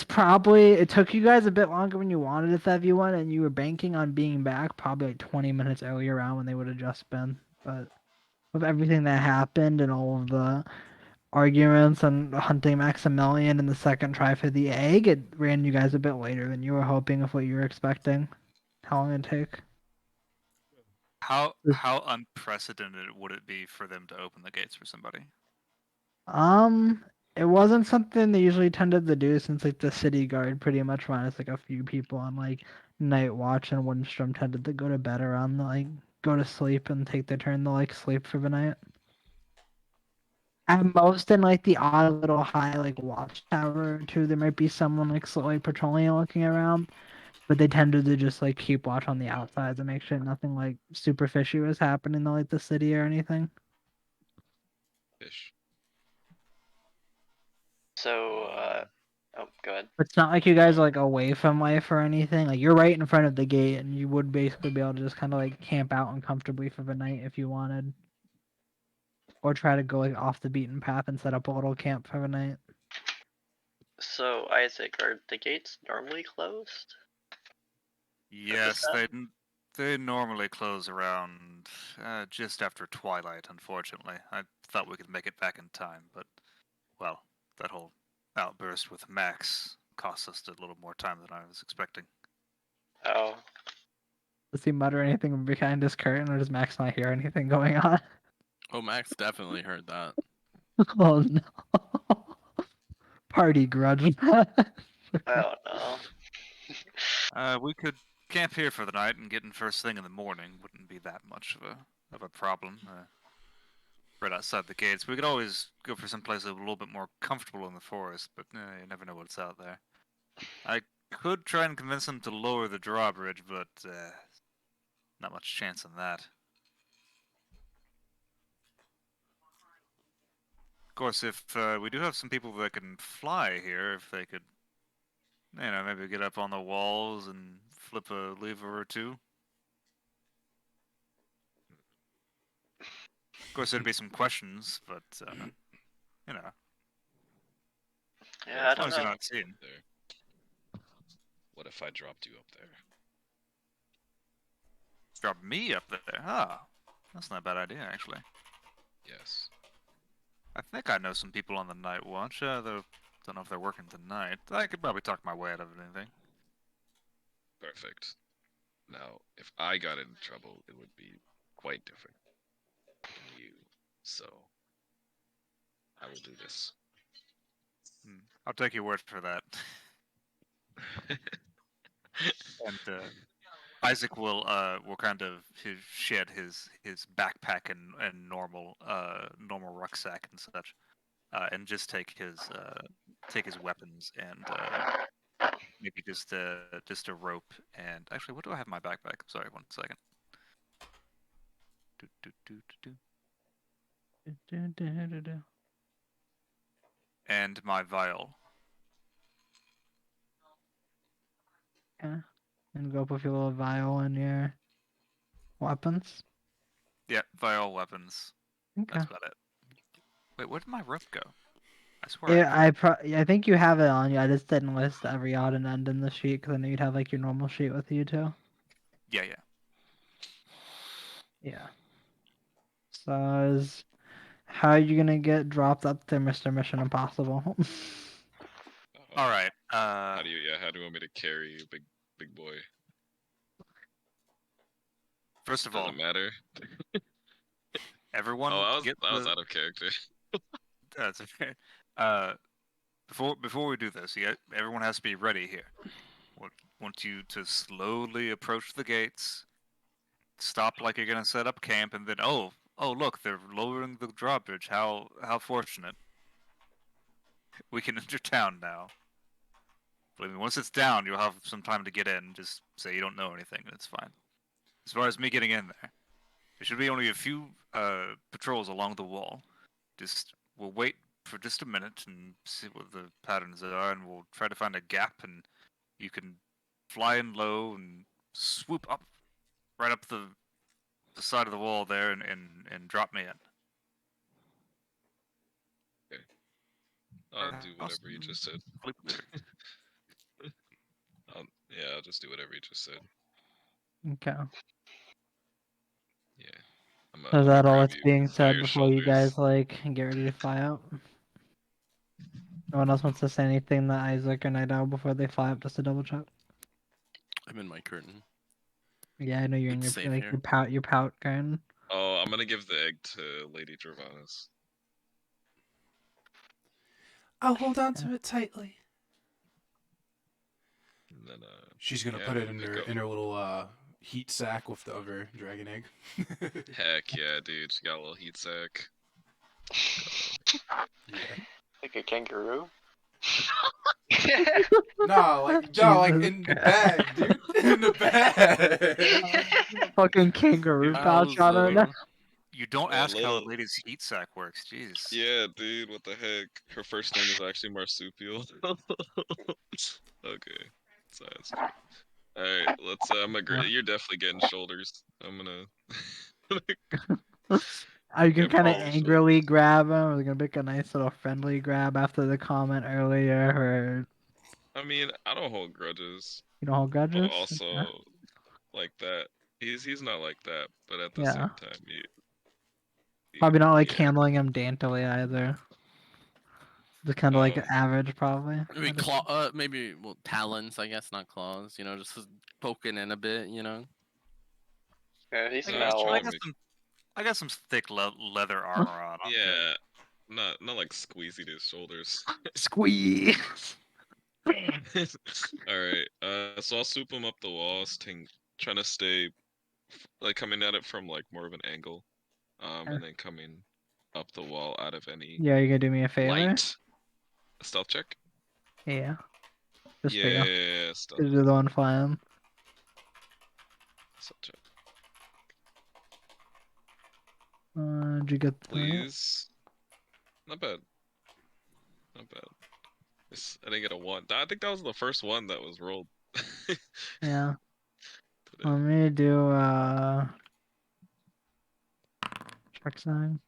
Speaker 1: took you guys a bit longer when you wanted it to have you one, and you were banking on being back probably like 20 minutes earlier around when they would have just been. But with everything that happened and all of the arguments and hunting Maximilian in the second try for the egg, it ran you guys a bit later than you were hoping of what you were expecting. How long it'd take?
Speaker 4: How unprecedented would it be for them to open the gates for somebody?
Speaker 1: Um, it wasn't something they usually tended to do since like the city guard pretty much minus like a few people on like night watch and Windstrom tended to go to bed around like go to sleep and take their turn to like sleep for the night. At most in like the odd little high like watchtower or two, there might be someone like slowly patrolling and looking around, but they tended to just like keep watch on the outside to make sure nothing like super fishy was happening to like the city or anything.
Speaker 6: Fish.
Speaker 5: So,
Speaker 6: Um,
Speaker 5: oh, go ahead.
Speaker 1: It's not like you guys are
Speaker 6: um,
Speaker 1: like away from life or anything. Like you're right in front of the gate, and you would basically be able to just kind of like camp out uncomfortably for the night if you wanted, or try to go like off the beaten path and set up a little camp for the night.
Speaker 5: So, Isaac, are the gates normally closed at this
Speaker 4: Yes,
Speaker 5: time?
Speaker 4: they normally close around just after twilight. Unfortunately, I thought we could make it back in time, but well, that whole outburst with Max cost us a little more time than I was expecting.
Speaker 5: Oh,
Speaker 1: Does he mutter anything behind his curtain, or does Max not hear anything going on?
Speaker 2: Oh, Max definitely heard that.
Speaker 1: Oh no! Party grudge.
Speaker 5: I don't know.
Speaker 4: We could camp here for the night and get in first thing in the morning. Wouldn't be that much of a problem. Right outside the gates. We could always go for someplace a little bit more comfortable in the forest, but you never know what's out there. I could try and convince them to lower the drawbridge, but not much chance on that. Of course, if we do have some people that can fly here, if they could, maybe get up on the walls and flip a lever or two. Of course, there'd be some questions, but you know,
Speaker 5: Yeah,
Speaker 6: what
Speaker 5: I
Speaker 4: as
Speaker 6: if
Speaker 4: long
Speaker 5: don't
Speaker 6: I
Speaker 4: as you're
Speaker 5: know.
Speaker 4: not
Speaker 6: dropped you
Speaker 4: seen.
Speaker 6: up there? What if I dropped you up there?
Speaker 4: Drop me up there. Ah, that's not a bad idea, actually.
Speaker 6: Yes.
Speaker 4: I think I know some people on the night watch. Though don't know if they're working tonight. I could probably talk my way out of anything.
Speaker 6: Perfect. Now, if I got in trouble, it would be quite different than you. So, I will do this.
Speaker 4: I'll take your word for that. And Isaac will kind of shed his backpack and normal rucksack and such, and just take his weapons and maybe just a rope and actually, what do I have in my backpack? Sorry, one second. Do, do, do, do, do. And my vial.
Speaker 1: Okay. And go up with your little vial and your weapons.
Speaker 4: Yeah, vial weapons.
Speaker 1: Okay.
Speaker 4: That's about it. Wait, where did my rope go? I swear I
Speaker 1: Yeah,
Speaker 4: had it.
Speaker 1: I think you have it on you. I just didn't list every odd and end in the sheet because I knew you'd have like your normal sheet with you too.
Speaker 4: Yeah, yeah.
Speaker 1: Yeah. So is how are you gonna get dropped up there, Mr. Mission Impossible?
Speaker 4: All right.
Speaker 6: How do you? Yeah. How do you want me to carry you, big boy?
Speaker 4: First of
Speaker 6: Does
Speaker 4: all,
Speaker 6: it matter?
Speaker 4: everyone
Speaker 6: Oh,
Speaker 4: get
Speaker 6: I was
Speaker 4: the.
Speaker 6: out of character.
Speaker 4: That's okay. Uh, before we do this, everyone has to be ready here. Want you to slowly approach the gates, stop like you're gonna set up camp, and then oh look, they're lowering the drawbridge. How fortunate. We can enter town now. Believe me, once it's down, you'll have some time to get in. Just say you don't know anything, and it's fine. As far as me getting in there should be only a few patrols along the wall. Just we'll wait for just a minute and see what the patterns are, and we'll try to find a gap, and you can fly in low and swoop up right up the side of the wall there and drop me in.
Speaker 6: I'll do whatever you
Speaker 4: Awesome.
Speaker 6: just said.
Speaker 4: Sleep later.
Speaker 6: Yeah, I'll just do whatever you just said.
Speaker 1: Okay.
Speaker 6: Yeah. I'm
Speaker 1: So is
Speaker 6: gonna
Speaker 1: that all
Speaker 6: grab
Speaker 1: that's
Speaker 6: you
Speaker 1: being
Speaker 6: by
Speaker 1: said
Speaker 6: your
Speaker 1: before you
Speaker 6: shoulders.
Speaker 1: guys like get ready to fly out? No one else wants to say anything that Isaac or Night before they fly up just to double check?
Speaker 2: I'm in my curtain.
Speaker 1: Yeah, I know you're in
Speaker 2: It's
Speaker 1: your
Speaker 2: safe
Speaker 1: like
Speaker 2: here.
Speaker 1: your pout curtain.
Speaker 6: Oh, I'm gonna give the egg to Lady Dravanis.
Speaker 3: I'll hold on to it tightly.
Speaker 6: And then
Speaker 3: She's gonna
Speaker 6: yeah,
Speaker 3: put it
Speaker 6: we
Speaker 3: in
Speaker 6: go.
Speaker 3: her little heat sack with the other dragon egg.
Speaker 6: Heck yeah, dude. She got a little heat sack.
Speaker 3: Yeah.
Speaker 5: Like a kangaroo?
Speaker 3: No, like
Speaker 1: Jesus
Speaker 3: in the
Speaker 1: Christ.
Speaker 3: bag, dude. In the bag.
Speaker 1: Fucking kangaroo pouch on her neck.
Speaker 2: How's
Speaker 4: You don't
Speaker 6: A
Speaker 4: ask how a
Speaker 6: little.
Speaker 4: lady's heat sack works. Jeez.
Speaker 6: Yeah, dude. What the heck? Her first name is actually Marsupial. Okay. So that's funny. All right, let's. I'm agree. You're definitely getting shoulders. I'm gonna.
Speaker 1: You can
Speaker 6: Yeah,
Speaker 1: kind of
Speaker 6: probably shoulder.
Speaker 1: angrily grab him. We're gonna make a nice little friendly grab after the comment earlier, or
Speaker 6: I mean, I don't hold grudges,
Speaker 1: you don't hold
Speaker 6: but
Speaker 1: grudges. Okay.
Speaker 6: also like that. He's not like that, but at the
Speaker 1: Yeah,
Speaker 6: same time,
Speaker 1: probably not like
Speaker 6: yeah.
Speaker 1: handling him daintily either. Just kind of like
Speaker 6: Um,
Speaker 1: average, probably.
Speaker 2: maybe
Speaker 1: I'd
Speaker 2: claw? Maybe well talons. I guess not claws. You know, just poking in a bit. You know.
Speaker 5: Yeah, he
Speaker 4: I,
Speaker 6: no, I was trying
Speaker 4: I
Speaker 5: smells.
Speaker 6: to
Speaker 4: got
Speaker 6: make.
Speaker 4: some I got some thick leather
Speaker 1: assume.
Speaker 4: armor on. I'm good.
Speaker 6: Yeah, not like squeezy to his shoulders.
Speaker 1: Squeeze.
Speaker 6: All right. So I'll swoop him up the walls, trying to stay like coming at it from like more of an angle, and then coming up the wall out of any
Speaker 1: Yeah, you gonna do me a favor?
Speaker 6: light. A stealth check.
Speaker 1: Yeah, just for you.
Speaker 6: Yeah, stealth.
Speaker 1: 'Cause you're the one flying.
Speaker 6: Stealth check,
Speaker 1: Did you get the?
Speaker 6: please. Not bad. Not bad. I didn't get a one. I think that was the first one that was rolled
Speaker 1: Yeah.
Speaker 6: today.
Speaker 1: Let me do check sign.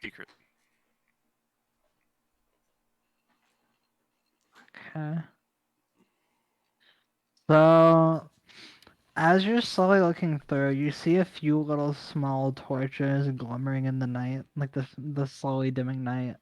Speaker 4: Secret.
Speaker 1: Okay. So as you're slowly looking through, you see a few little small torches glimmering in the night, like the slowly dimming night.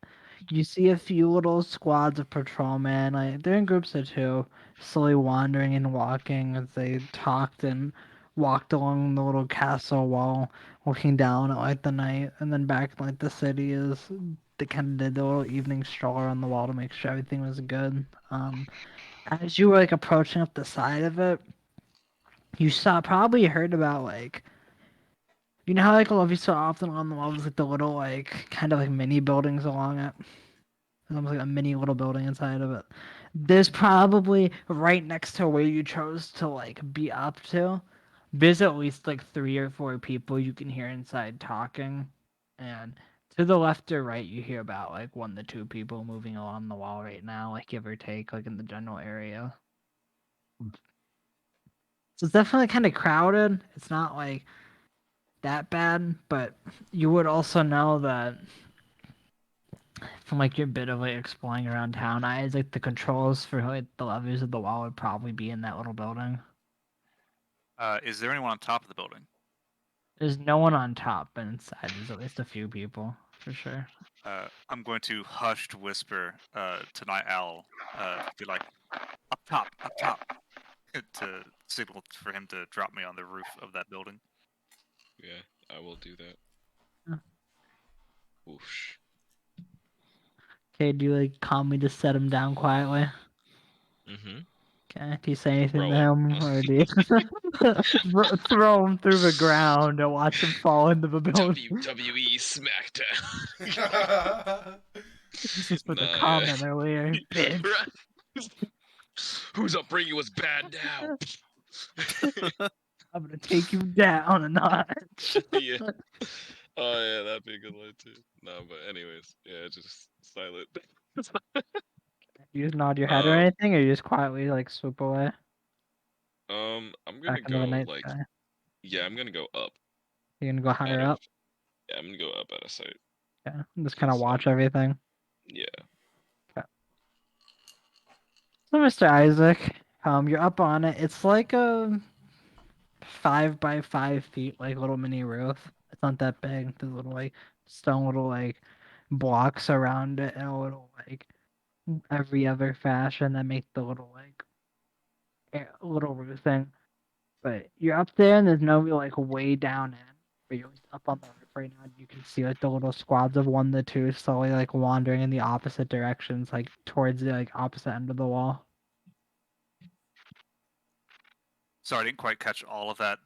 Speaker 1: You see a few little squads of patrolmen, like they're in groups of two, slowly wandering and walking as they talked and walked along the little castle wall, looking down at like the night, and then back in like the city as they kind of did the little evening stroll around the wall to make sure everything was good. As you were like approaching up the side of it, you saw probably heard about like you know how like every so often on the walls like the little like kind of like mini buildings along it. There's almost like a mini little building inside of it. There's probably right next to where you chose to like be up to. There's at least like 3 or 4 people you can hear inside talking, and to the left or right you hear about like 1 to 2 people moving along the wall right now, like give or take, like in the general area. So it's definitely kind of crowded. It's not like that bad, but you would also know that from like your bit of like exploring around town, like the controls for like the levers of the wall would probably be in that little building.
Speaker 4: Is there anyone on top of the building?
Speaker 1: There's no one on top, but inside there's at least a few people for sure.
Speaker 4: I'm going to hushed whisper to Night Owl, be like, up top, to signal for him to drop me on the roof of that building.
Speaker 6: Yeah, I will do that.
Speaker 1: Yeah.
Speaker 6: Whoosh.
Speaker 1: Okay, do you like calmly just set him down quietly?
Speaker 6: Mm-hmm.
Speaker 1: Okay, do you say anything to
Speaker 6: Throw
Speaker 1: him,
Speaker 6: him.
Speaker 1: or do you throw him through the ground and watch him fall into the building?
Speaker 6: WWE SmackDown.
Speaker 1: This is for the
Speaker 6: Nah,
Speaker 1: comment earlier,
Speaker 6: yeah.
Speaker 1: bitch.
Speaker 6: Whose upbringing was bad now?
Speaker 1: I'm gonna take you down a notch.
Speaker 6: Yeah. Oh yeah, that'd be a good line too. No, but anyways, yeah, just silent.
Speaker 1: You just nod your head or
Speaker 6: um,
Speaker 1: anything, or you just quietly like swoop away
Speaker 6: I'm
Speaker 1: back
Speaker 6: gonna
Speaker 1: into the
Speaker 6: go
Speaker 1: night
Speaker 6: like,
Speaker 1: sky.
Speaker 6: yeah, I'm gonna go up
Speaker 1: You're gonna go
Speaker 6: out
Speaker 1: higher
Speaker 6: of,
Speaker 1: up.
Speaker 6: yeah, I'm gonna go up out of sight,
Speaker 1: Yeah, just kind of
Speaker 6: 'cause,
Speaker 1: watch everything.
Speaker 6: yeah.
Speaker 1: Okay. So, Mr. Isaac, you're up on it. It's like a 5 by 5 feet, like little mini roof. It's not that big. There's little like stone little like blocks around it and a little like every other fashion that make the little like little roof thing. But you're up there and there's no real like way down in. But you're up on the roof right now and you can see like the little squads of 1 to 2 slowly like wandering in the opposite directions, like towards the like opposite end of the wall.
Speaker 4: Sorry, I didn't quite catch all of that.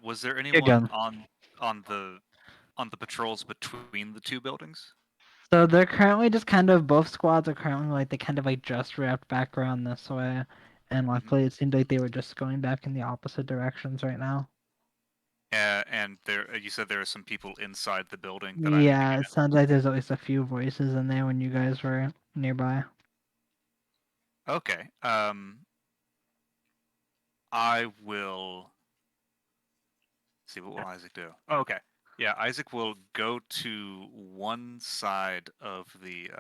Speaker 4: Was there
Speaker 1: You're
Speaker 4: anyone
Speaker 1: good.
Speaker 4: on the on the patrols between the two buildings?
Speaker 1: So they're currently just kind of both squads are currently like they kind of like just wrapped back around this way. And luckily it seemed like they were just going back in the opposite directions right now.
Speaker 4: And there, you said there are some people inside the building that I need to
Speaker 1: Yeah,
Speaker 4: get
Speaker 1: it sounds like there's at least a few voices in there when you guys were nearby.
Speaker 4: in. Okay. I will see what will Isaac do. Oh, okay. Yeah, Isaac will go to one side of the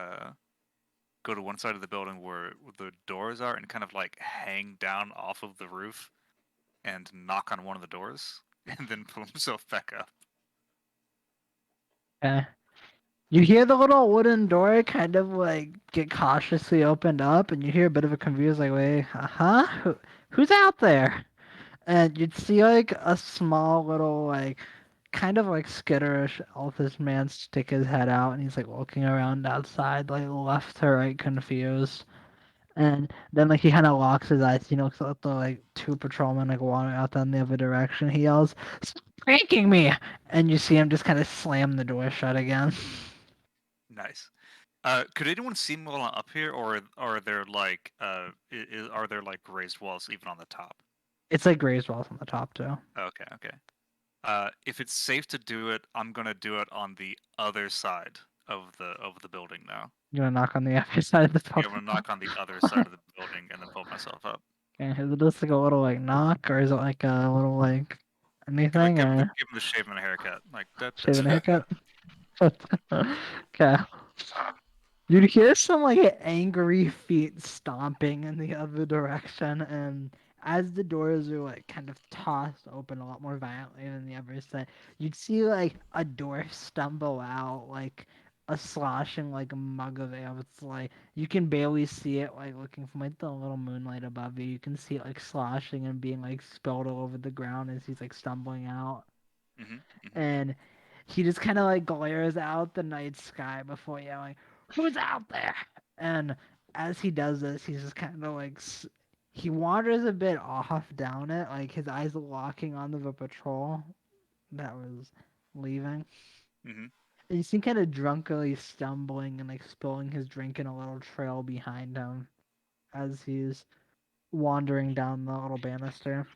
Speaker 4: building where the doors are and kind of like hang down off of the roof and knock on one of the doors and then pull himself back up.
Speaker 1: Okay. You hear the little wooden door kind of like get cautiously opened up, and you hear a bit of a confused like, "Wait, huh? Who's out there?" And you'd see like a small little like kind of like skitterish elfish man stick his head out, and he's like looking around outside, like left to right, confused. And then like he kind of locks his eyes, looks at the like 2 patrolmen like wandering out down the other direction. He yells, "Stop pranking me!" And you see him just kind of slam the door shut again.
Speaker 4: Nice. Could anyone see me while I'm up here, or are there like are there like raised walls even on the top?
Speaker 1: It's like raised walls on the top too.
Speaker 4: Okay, okay. If it's safe to do it, I'm gonna do it on the other side of the building now.
Speaker 1: You wanna knock on the other side of the
Speaker 4: Yeah, I'm
Speaker 1: building?
Speaker 4: gonna knock on the other side of the building and then pull myself up.
Speaker 1: Okay, is it just like a little like knock, or is it like a little like anything,
Speaker 4: Give him
Speaker 1: or
Speaker 4: the shave and the haircut. Like
Speaker 1: shaving a haircut? Okay. You'd hear some like angry feet stomping in the other direction, and as the doors are like kind of tossed open a lot more violently than the other side, you'd see like a door stumble out, like a sloshing like mug of ale. It's like you can barely see it, like looking from like the little moonlight above you. You can see it like sloshing and being like spilled all over the ground as he's like stumbling out.
Speaker 4: hmm hmm
Speaker 1: And he just kind of like glares out the night sky before yelling, "Who's out there?" And as he does this, he's just kind of like he wanders a bit off down it, like his eyes locking onto the patrol that was leaving.
Speaker 4: hmm
Speaker 1: And you see him kind of drunkenly stumbling and like spilling his drink in a little trail behind him as he's wandering down the little banister.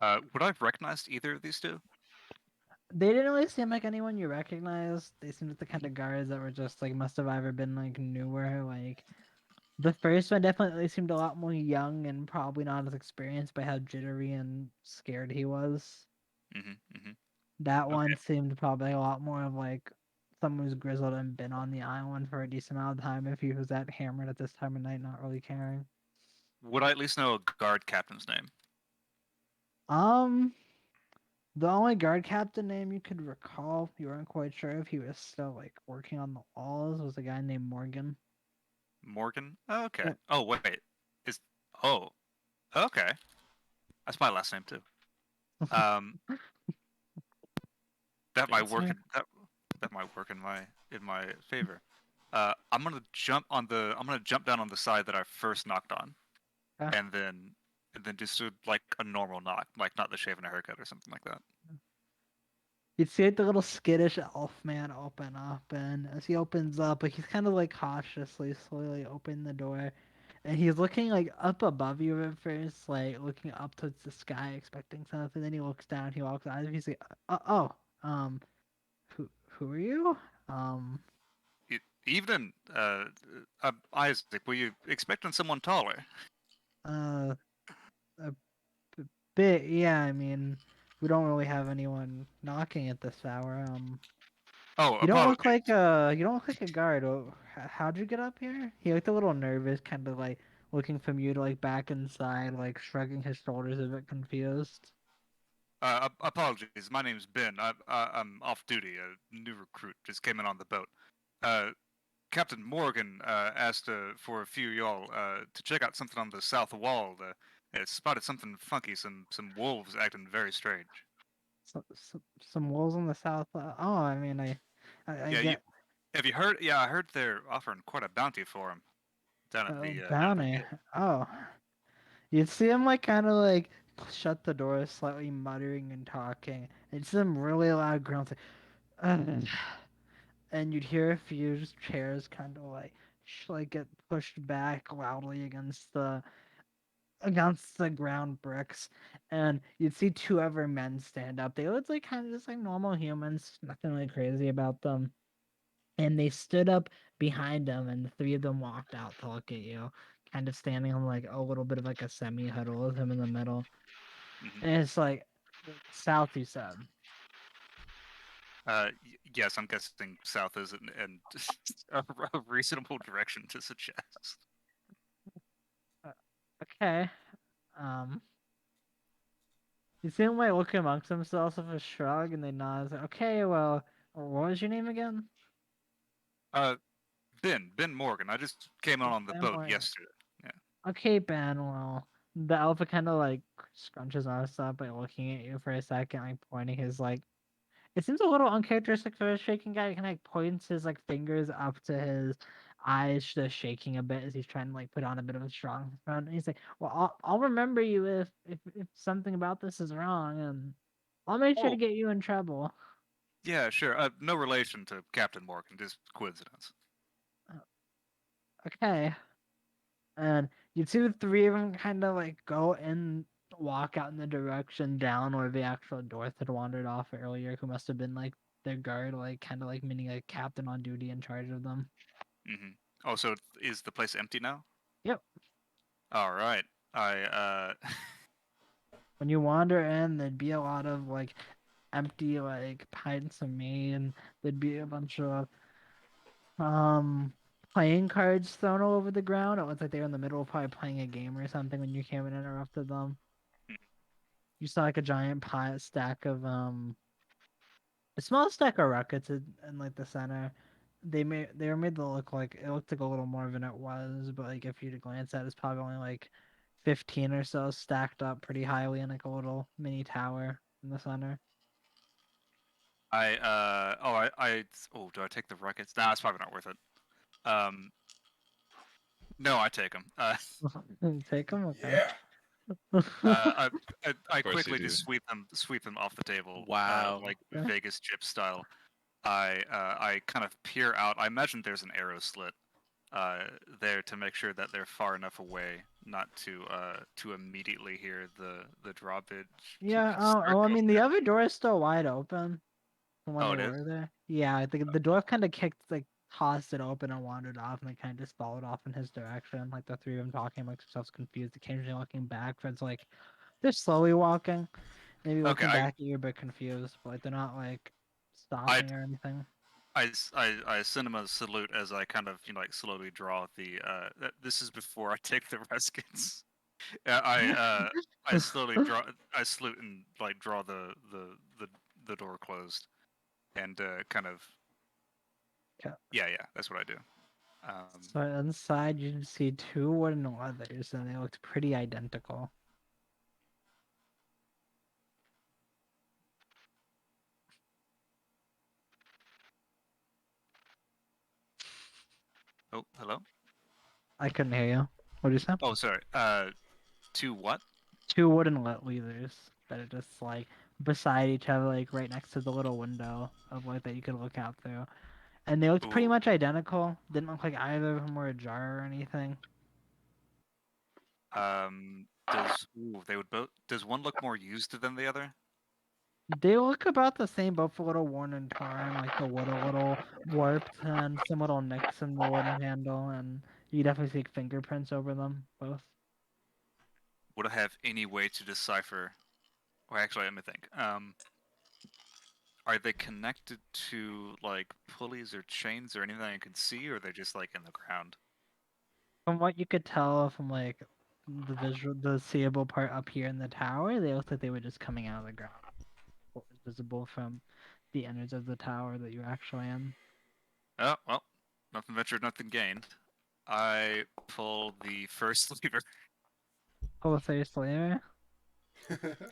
Speaker 4: Would I have recognized either of these two?
Speaker 1: They didn't really seem like anyone you recognized. They seemed like the kind of guards that were just like must have either been like newer, like The first one definitely seemed a lot more young and probably not as experienced by how jittery and scared he was.
Speaker 4: Mm-hmm.
Speaker 1: That
Speaker 4: Okay.
Speaker 1: one seemed probably a lot more of like someone who's grizzled and been on the island for a decent amount of time if he was that hammered at this time of night, not really caring.
Speaker 4: Would I at least know a guard captain's name?
Speaker 1: Um, the only guard captain name you could recall, you weren't quite sure if he was still like working on the walls, was a guy named Morgan.
Speaker 4: Morgan? Oh, okay.
Speaker 1: Yep.
Speaker 4: Oh, wait. Is oh, okay. That's my last name too. Um, that might work
Speaker 1: Fancy.
Speaker 4: in that might work in my favor. I'm gonna jump down on the side that I first knocked on,
Speaker 1: Okay.
Speaker 4: and then just do like a normal knock, like not the shaving a haircut or something like that.
Speaker 1: You'd see like the little skittish elf man open up, and as he opens up, like he's kind of like cautiously, slowly open the door, and he's looking like up above you at first, like looking up towards the sky, expecting something. Then he looks down, he walks out, and he's like, "Oh, who are you? Um,
Speaker 4: Evening, Isaac. Were you expecting someone taller?
Speaker 1: uh, a bit, yeah. I mean, we don't really have anyone knocking at this hour.
Speaker 4: Oh,
Speaker 1: You don't look like
Speaker 4: apologies.
Speaker 1: a guard. How'd you get up here? He looked a little nervous, kind of like looking from you to like back inside, like shrugging his shoulders a bit confused.
Speaker 4: Apologies. My name's Ben. I'm off duty. A new recruit just came in on the boat. Uh, Captain Morgan asked for a few of y'all to check out something on the south wall. It spotted something funky. Some wolves acting very strange.
Speaker 1: Some wolves in the south. Oh, I mean, I
Speaker 4: Yeah, you
Speaker 1: get
Speaker 4: have you heard? Yeah, I heard they're offering quite a bounty for him down at the
Speaker 1: bounty.
Speaker 4: gate.
Speaker 1: Oh, you'd see him like kind of like shut the door, slightly muttering and talking, and some really loud grunts. Like, and you'd hear a few chairs kind of like like get pushed back loudly against the ground bricks, and you'd see two other men stand up. They looked like kind of just like normal humans, nothing really crazy about them. And they stood up behind them, and the three of them walked out to look at you, kind of standing on like a little bit of like a semi huddle with him in the middle.
Speaker 4: Hmm.
Speaker 1: And it's like south, you said.
Speaker 4: Yes, I'm guessing south is and a reasonable direction to suggest.
Speaker 1: Uh, okay. Um, you see them like look amongst themselves with a shrug, and they nod. It's like, okay, well, what was your name again?
Speaker 4: Uh, Ben Morgan. I just came in on the
Speaker 1: Ben
Speaker 4: boat
Speaker 1: Moyer.
Speaker 4: yesterday. Yeah.
Speaker 1: Okay, Ben. Well, the alpha kind of like scrunches us up by looking at you for a second, like pointing his like. It seems a little uncharacteristic for a shaking guy. He kind of like points his like fingers up to his eyes, just shaking a bit as he's trying to like put on a bit of a strong front. And he's like, "Well, I'll remember you if something about this is wrong, and I'll make sure to
Speaker 4: Oh,
Speaker 1: get you in trouble."
Speaker 4: yeah, sure. No relation to Captain Morgan, just coincidence.
Speaker 1: Uh, Okay. And you'd see the three of them kind of like go and walk out in the direction down where the actual Dorth had wandered off earlier, who must have been like their guard, like kind of like meaning a captain on duty in charge of them.
Speaker 4: Hmm. Oh, so is the place empty now?
Speaker 1: Yep.
Speaker 4: All right. I
Speaker 1: When you wander in, thered be a lot of like empty like pints of mead, and there'd be a bunch of um playing cards thrown all over the ground. It looks like they were in the middle of probably playing a game or something when you came and interrupted them. You saw like a giant pile stack of a small stack of rockets in like the center. They were made to look like it looked like a little more than it was, but like if you to glance at it, it's probably only like 15 or so stacked up pretty highly in like a little mini tower in the center.
Speaker 4: oh, do I take the rockets? Nah, it's probably not worth it. Um, no, I take them.
Speaker 1: Take them, okay.
Speaker 3: Yeah.
Speaker 4: I
Speaker 6: Of course you
Speaker 4: quickly
Speaker 6: do.
Speaker 4: just sweep them off the table,
Speaker 2: Wow.
Speaker 4: like
Speaker 1: Yeah.
Speaker 4: Vegas chip style. I kind of peer out. I imagine there's an arrow slit uh, there to make sure that they're far enough away not to immediately hear the drawbridge
Speaker 1: Yeah.
Speaker 4: start
Speaker 1: I
Speaker 4: going
Speaker 1: mean the
Speaker 4: back.
Speaker 1: other door is still wide open from when
Speaker 4: Oh,
Speaker 1: they
Speaker 4: it is.
Speaker 1: were there. Yeah, the door kind of kicked like tossed it open and wandered off, and they kind of just followed off in his direction. Like the three of them talking amongst themselves, confused, occasionally looking back. Fred's like, they're slowly walking, maybe
Speaker 4: Okay,
Speaker 1: looking back at you, but confused. But like they're not like
Speaker 4: I
Speaker 1: stopping or anything.
Speaker 4: I send him a salute as I kind of like slowly draw the. This is before I take the reskins. I slowly draw. I salute and like draw the door closed, and kind of.
Speaker 1: Yeah.
Speaker 4: Yeah, that's what I do.
Speaker 1: So inside you can see two wooden leathers, and they looked pretty identical.
Speaker 4: Oh, hello.
Speaker 1: I couldn't hear you. What did you say?
Speaker 4: Oh, sorry. To what?
Speaker 1: Two wooden leathers that are just like beside each other, like right next to the little window of like that you could look out through. And they looked pretty
Speaker 4: Ooh.
Speaker 1: much identical. Didn't look like either of them were ajar or anything.
Speaker 4: They would both. Does one look more used than the other?
Speaker 1: They look about the same, both a little worn and torn, like the wood a little warped, and some little nicks in the wooden handle, and you definitely see fingerprints over them, both.
Speaker 4: Would I have any way to decipher? Or actually, let me think. Are they connected to like pulleys or chains or anything I can see, or are they just like in the ground?
Speaker 1: From what you could tell from like the seeable part up here in the tower, they looked like they were just coming out of the ground. What was visible from the innards of the tower that you're actually in.
Speaker 4: Oh well, nothing ventured, nothing gained. I pull the first lever.
Speaker 1: Pull the thirst lever.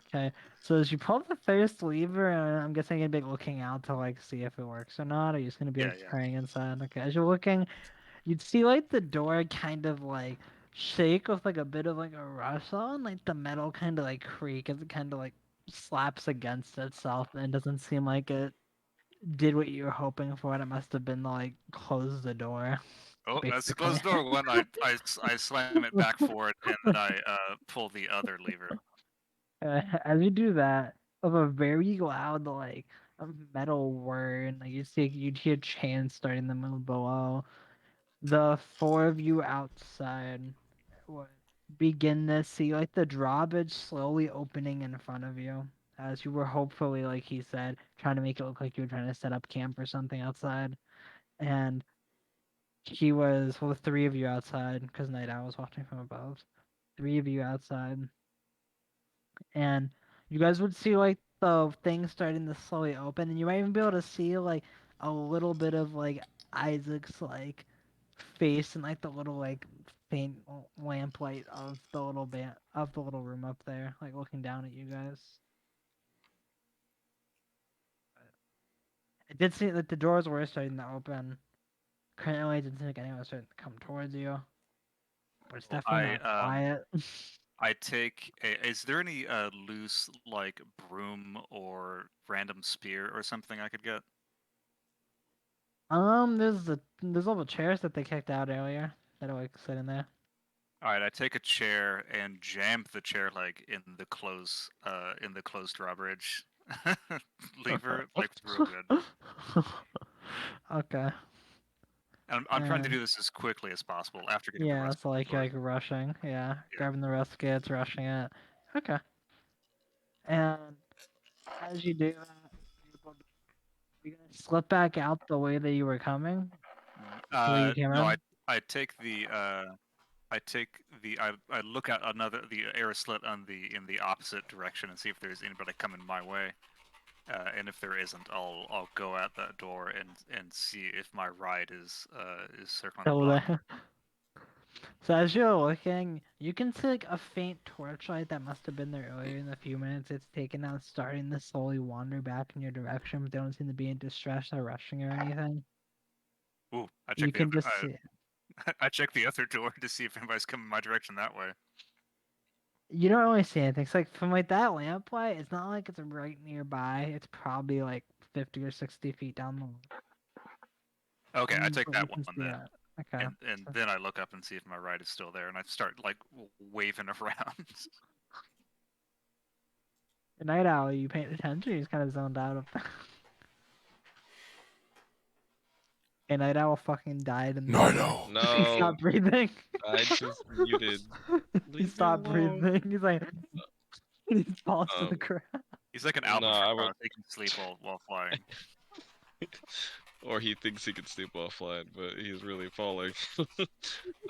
Speaker 1: Okay, so as you pull the thirst lever, I'm guessing you'd be looking out to like see if it works or not. Or you're just gonna be
Speaker 4: Yeah,
Speaker 1: like
Speaker 4: yeah.
Speaker 1: carrying inside. Okay, as you're looking, you'd see like the door kind of like shake with like a bit of like a rustle, and like the metal kind of like creak as it kind of like slaps against itself, and it doesn't seem like it did what you were hoping for. And it must have been to, like close the door,
Speaker 4: Oh, that's the
Speaker 1: basically.
Speaker 4: closed door one. I slam it back forward, and then I pull the other lever.
Speaker 1: As you do that, of a very loud like a metal whir, like you'd hear chains starting to move below. The four of you outside would begin to see like the drawbridge slowly opening in front of you, as you were hopefully, like he said, trying to make it look like you were trying to set up camp or something outside. And he was, well, the three of you outside, because Night Owl was watching from above. Three of you outside, and you guys would see like the thing starting to slowly open, and you might even be able to see like a little bit of like Isaac's like face and like the little like faint lamplight of the little of the little room up there, like looking down at you guys. It did seem that the doors were starting to open. Currently, it didn't seem like anyone was starting to come towards you, but it's definitely
Speaker 4: I
Speaker 1: not quiet.
Speaker 4: I take a. Is there any loose like broom or random spear or something I could get?
Speaker 1: There's all the chairs that they kicked out earlier that are like sitting there.
Speaker 4: All right, I take a chair and jam the chair leg in the closed drawbridge lever, like real good.
Speaker 1: Okay.
Speaker 4: And I'm trying to
Speaker 1: And
Speaker 4: do this as quickly as possible after getting the
Speaker 1: yeah,
Speaker 4: rest
Speaker 1: so
Speaker 4: of
Speaker 1: like
Speaker 4: the
Speaker 1: you're
Speaker 4: door.
Speaker 1: like rushing, yeah,
Speaker 4: Yeah.
Speaker 1: grabbing the rest kits, rushing it. Okay. And as you do that, you're gonna slip back out the way that you were coming, the way you came
Speaker 4: No,
Speaker 1: in.
Speaker 4: I take the I look at the air slit on the in the opposite direction and see if there's anybody coming my way. And if there isn't, I'll go out that door and see if my ride is circling the
Speaker 1: So
Speaker 4: block.
Speaker 1: there. So as you're looking, you can see like a faint torchlight that must have been there earlier in the few minutes it's taken out, starting to slowly wander back in your direction, but they don't seem to be in distress or rushing or anything.
Speaker 4: Ooh,
Speaker 1: You can just see.
Speaker 4: I check the other door to see if anybody's coming my direction that way.
Speaker 1: You don't really see anything. It's like from like that lamplight, it's not like it's right nearby. It's probably like 50 or 60 feet down the
Speaker 4: Okay, I take
Speaker 1: but you
Speaker 4: that
Speaker 1: can
Speaker 4: one
Speaker 1: see
Speaker 4: then,
Speaker 1: it. Okay.
Speaker 4: and
Speaker 1: So
Speaker 4: then I look up and see if my ride is still there, and I start like waving around.
Speaker 1: the night owl, you paying attention? You just kind of zoned out of that. And Night Owl fucking died in the
Speaker 3: No,
Speaker 1: game.
Speaker 3: no.
Speaker 1: He
Speaker 6: No,
Speaker 1: stopped breathing.
Speaker 6: I just muted.
Speaker 1: He
Speaker 6: Leave me
Speaker 1: stopped
Speaker 6: alone.
Speaker 1: breathing. He's like, he falls to the
Speaker 6: Um,
Speaker 1: ground.
Speaker 4: He's like an
Speaker 6: no, I
Speaker 4: albatross.
Speaker 6: would,
Speaker 4: He can sleep while flying.
Speaker 6: or he thinks he can sleep while flying, but he's really falling.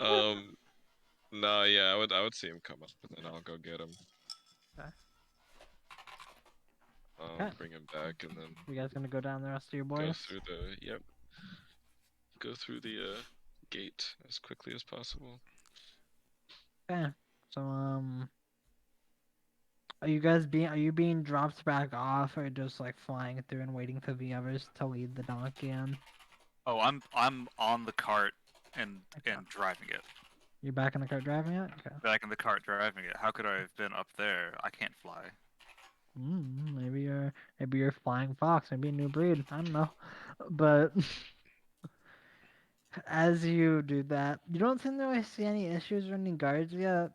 Speaker 6: um, no, yeah, I would see him come up, and then I'll go get him.
Speaker 1: Okay.
Speaker 6: I'll
Speaker 1: Okay.
Speaker 6: bring him back, and then
Speaker 1: You guys gonna go down the rest of your
Speaker 6: go
Speaker 1: boys?
Speaker 6: through the go through the gate as quickly as possible.
Speaker 1: Okay. So are you being dropped back off or just like flying through and waiting for the others to lead the donkey in?
Speaker 4: Oh, I'm on the cart and
Speaker 1: Okay.
Speaker 4: driving it.
Speaker 1: You're back in the car driving it? Okay.
Speaker 4: Back in the cart driving it. How could I have been up there? I can't fly.
Speaker 1: Maybe you're flying fox, maybe a new breed. I don't know. But as you do that, you don't seem to really see any issues or any guards yet.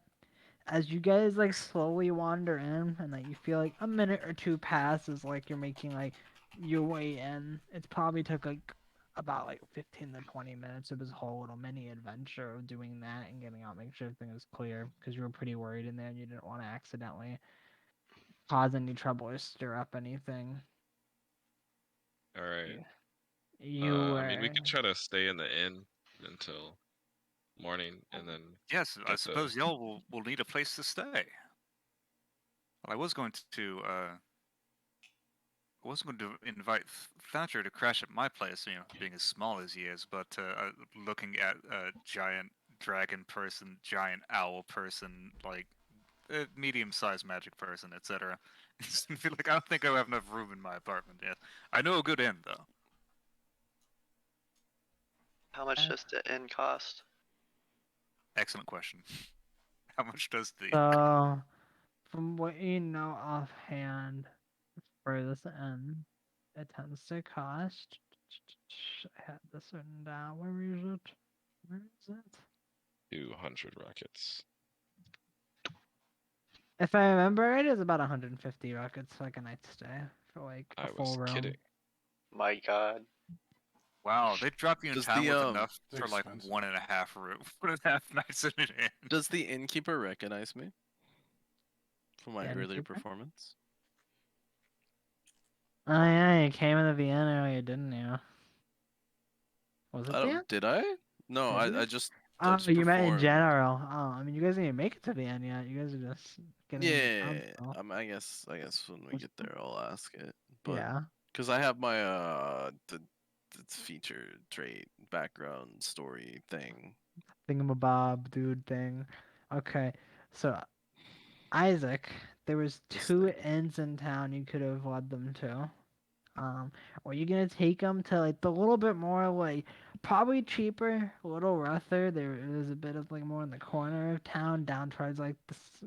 Speaker 1: As you guys like slowly wander in and like you feel like a minute or two passes like you're making like your way in. It's probably took like about like 15 to 20 minutes of this whole little mini adventure of doing that and getting out, making sure everything was clear because you were pretty worried in there and you didn't want to accidentally cause any trouble or stir up anything.
Speaker 6: All right.
Speaker 1: You
Speaker 6: I mean, we
Speaker 1: were
Speaker 6: could try to stay in the inn until morning, and then
Speaker 4: Yes, I
Speaker 6: get the.
Speaker 4: suppose y'all will need a place to stay. Well, I was going to invite Thatcher to crash at my place, being as small as he is, but looking at a giant dragon person, giant owl person, like a medium-sized magic person, etc. I feel like I don't think I have enough room in my apartment yet. I know a good inn though.
Speaker 5: How much does the inn cost?
Speaker 4: Excellent question. How much does the
Speaker 1: so from what you know offhand for this end, it tends to cost. I had this written down. Where is it? Where is it?
Speaker 6: 200 rockets.
Speaker 1: If I remember right, it's about 150 rockets for like a night stay for like a
Speaker 6: I
Speaker 1: full
Speaker 6: was
Speaker 1: room.
Speaker 6: kidding.
Speaker 5: My God.
Speaker 4: Wow, they drop you in
Speaker 2: Does
Speaker 4: town
Speaker 2: the,
Speaker 4: with enough
Speaker 3: It's
Speaker 4: for like
Speaker 3: expensive.
Speaker 4: 1.5 nights in an inn.
Speaker 2: Does the innkeeper recognize me from my
Speaker 1: The
Speaker 2: earlier
Speaker 1: innkeeper?
Speaker 2: performance?
Speaker 1: Oh yeah, you came in the Vienna area, didn't you? Was it
Speaker 2: I
Speaker 1: the
Speaker 2: don't.
Speaker 1: end?
Speaker 2: Did I? No,
Speaker 1: Did you?
Speaker 2: I just
Speaker 1: Oh, you meant in
Speaker 2: performed.
Speaker 1: general. Oh, I mean, you guys didn't even make it to the end yet. You guys are just getting into town
Speaker 2: Yeah,
Speaker 1: still.
Speaker 2: I guess when we
Speaker 1: Was-
Speaker 2: get there, I'll ask it. But
Speaker 1: Yeah.
Speaker 2: because I have my the feature trait background story thing.
Speaker 1: Thingamabob dude thing. Okay, so Isaac, there was
Speaker 2: This
Speaker 1: two
Speaker 2: thing.
Speaker 1: inns in town you could have led them to. Were you gonna take them to like the little bit more like probably cheaper, a little rougher? There is a bit of like more in the corner of town, down towards like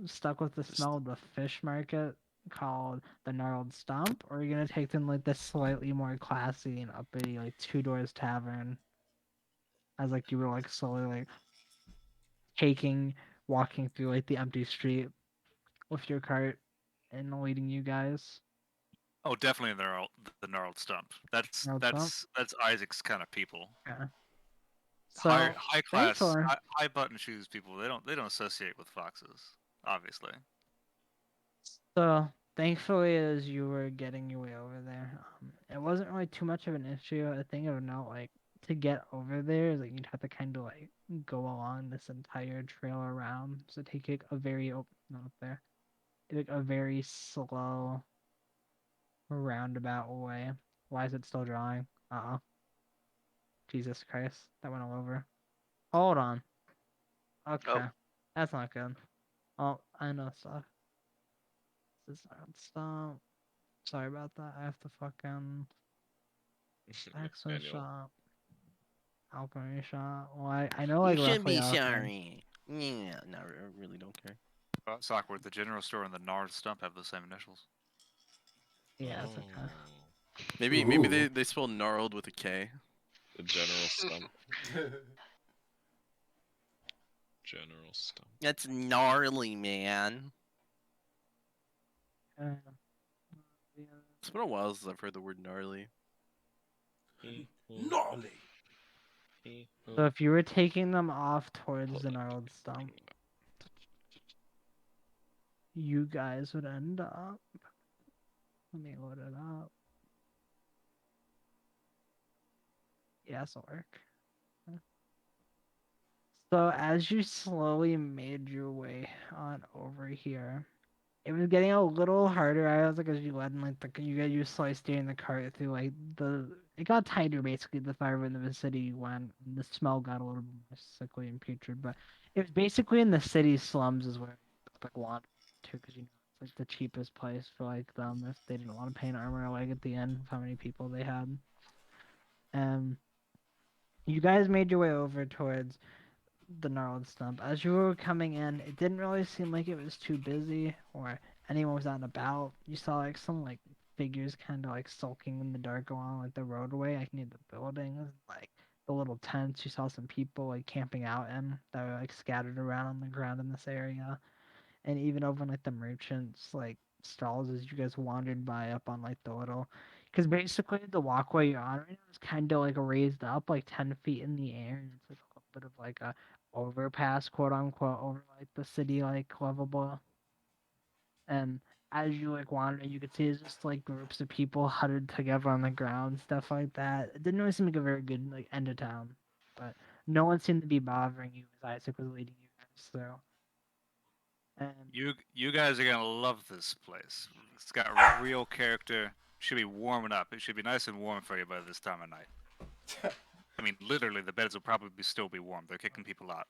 Speaker 1: stuck with the
Speaker 2: This
Speaker 1: smell of the fish market called the Gnarled Stump, or are you gonna take them like the slightly more classy and uppity like Two Doors Tavern? As like you were like slowly like walking through like the empty street with your cart and leading you guys.
Speaker 4: Oh, definitely the gnarled stump. That's
Speaker 1: Gnarled Stump.
Speaker 4: that's that's Isaac's kind of people.
Speaker 1: Yeah.
Speaker 4: High
Speaker 1: So
Speaker 4: high class,
Speaker 1: thankfully,
Speaker 4: high button shoes people. They don't associate with foxes, obviously.
Speaker 1: so thankfully, as you were getting your way over there, it wasn't really too much of an issue. A thing of note, like to get over there, is like you'd have to kind of like go along this entire trail around. So take like a very not up there, like a very slow roundabout way. Why is it still drawing? Jesus Christ, that went all over. Hold on.
Speaker 5: Oh,
Speaker 1: Okay, that's not good. Oh, I know stuff. This is not stop. Sorry about that. I have to fucking accent
Speaker 6: Manual.
Speaker 1: shop, alchemy shop. Well, I know
Speaker 2: You
Speaker 1: like
Speaker 2: should
Speaker 1: roughly
Speaker 2: be
Speaker 1: alchemy.
Speaker 2: sorry. Yeah, no, I really don't care.
Speaker 4: It's awkward. The general store and the gnarled stump have the same initials.
Speaker 1: Yeah, it's okay.
Speaker 2: Maybe
Speaker 3: Ooh.
Speaker 2: they spell gnarled with a K.
Speaker 6: The general stump. General stump.
Speaker 2: That's gnarly, man.
Speaker 1: Uh,
Speaker 2: It's been a while since I've heard the word gnarly.
Speaker 3: Gnarly.
Speaker 1: So if you were taking them off towards
Speaker 6: Hold
Speaker 1: the
Speaker 6: on.
Speaker 1: gnarled stump, you guys would end up. Let me load it up. Yeah, this'll work. So as you slowly made your way on over here, it was getting a little harder. I was like, as you led in like you slowly steering the cart through like it got tighter basically the farther in the city you went. And the smell got a little bit more sickly and putrid, but it was basically in the city slums is where like wandered to because it's like the cheapest place for like them if they didn't want to pay an armor like at the end of how many people they had. And you guys made your way over towards the gnarled stump. As you were coming in, it didn't really seem like it was too busy or anyone was out and about. You saw like some like figures kind of like sulking in the dark along like the roadway, like near the buildings, like the little tents. You saw some people like camping out in that were like scattered around on the ground in this area, and even over in, like the merchants like stalls as you guys wandered by up on like the little, because basically the walkway you're on right now is kind of like raised up like 10 feet in the air, and it's like a little bit of like a overpass, quote unquote, over like the city like level below. And as you like wander, you could see it's just like groups of people huddled together on the ground, stuff like that. It didn't really seem like a very good like end of town, but no one seemed to be bothering you as Isaac was leading you guys through. And
Speaker 4: You guys are gonna love this place. It's got real character. Should be warming up. It should be nice and warm for you by this time of night. I mean, literally, the beds will probably still be warm. They're kicking people out.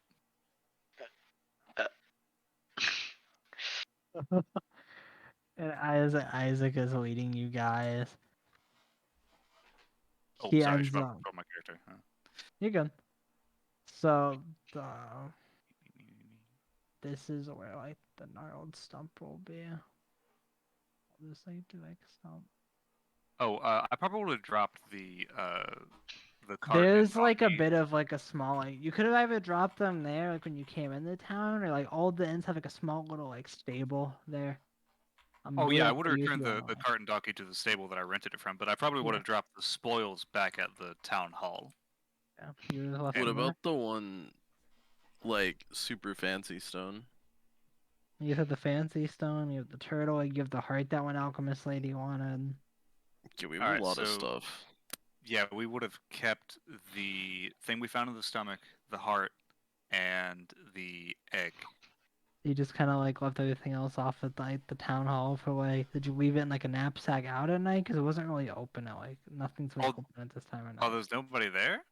Speaker 1: And Isaac is leading you guys.
Speaker 4: Oh,
Speaker 1: He
Speaker 4: sorry, I should
Speaker 1: ends
Speaker 4: probably
Speaker 1: up.
Speaker 4: control my character.
Speaker 1: You're good. So this is where like the gnarled stump will be. I'll just like do like stump.
Speaker 4: Oh, I probably would have dropped the cart and
Speaker 1: There's like a
Speaker 4: donkey.
Speaker 1: bit of like a small like you could have either dropped them there like when you came into town or like all the inns have like a small little like stable there.
Speaker 4: Oh
Speaker 1: Really
Speaker 4: yeah, I
Speaker 1: up
Speaker 4: would
Speaker 1: to
Speaker 4: have
Speaker 1: you if
Speaker 4: returned
Speaker 1: you want
Speaker 4: the cart and donkey to the stable that I rented it from, but I probably would
Speaker 1: Yeah.
Speaker 4: have dropped the spoils back at the town hall.
Speaker 1: Yeah, you just left
Speaker 2: What
Speaker 1: them there.
Speaker 2: about the one, like, super fancy stone?
Speaker 1: You have the fancy stone, you have the turtle, you have the heart that one alchemist lady wanted.
Speaker 2: Yeah, we have
Speaker 4: All
Speaker 2: a
Speaker 4: right,
Speaker 2: lot of
Speaker 4: so
Speaker 2: stuff.
Speaker 4: yeah, we would have kept the thing we found in the stomach, the heart, and the egg.
Speaker 1: You just kind of like left everything else off at like the town hall for like. Did you leave it in like a knapsack out at night? Because it wasn't really open at like nothing's really
Speaker 4: Oh,
Speaker 1: open at this time of
Speaker 4: oh,
Speaker 1: night.
Speaker 4: there's nobody there.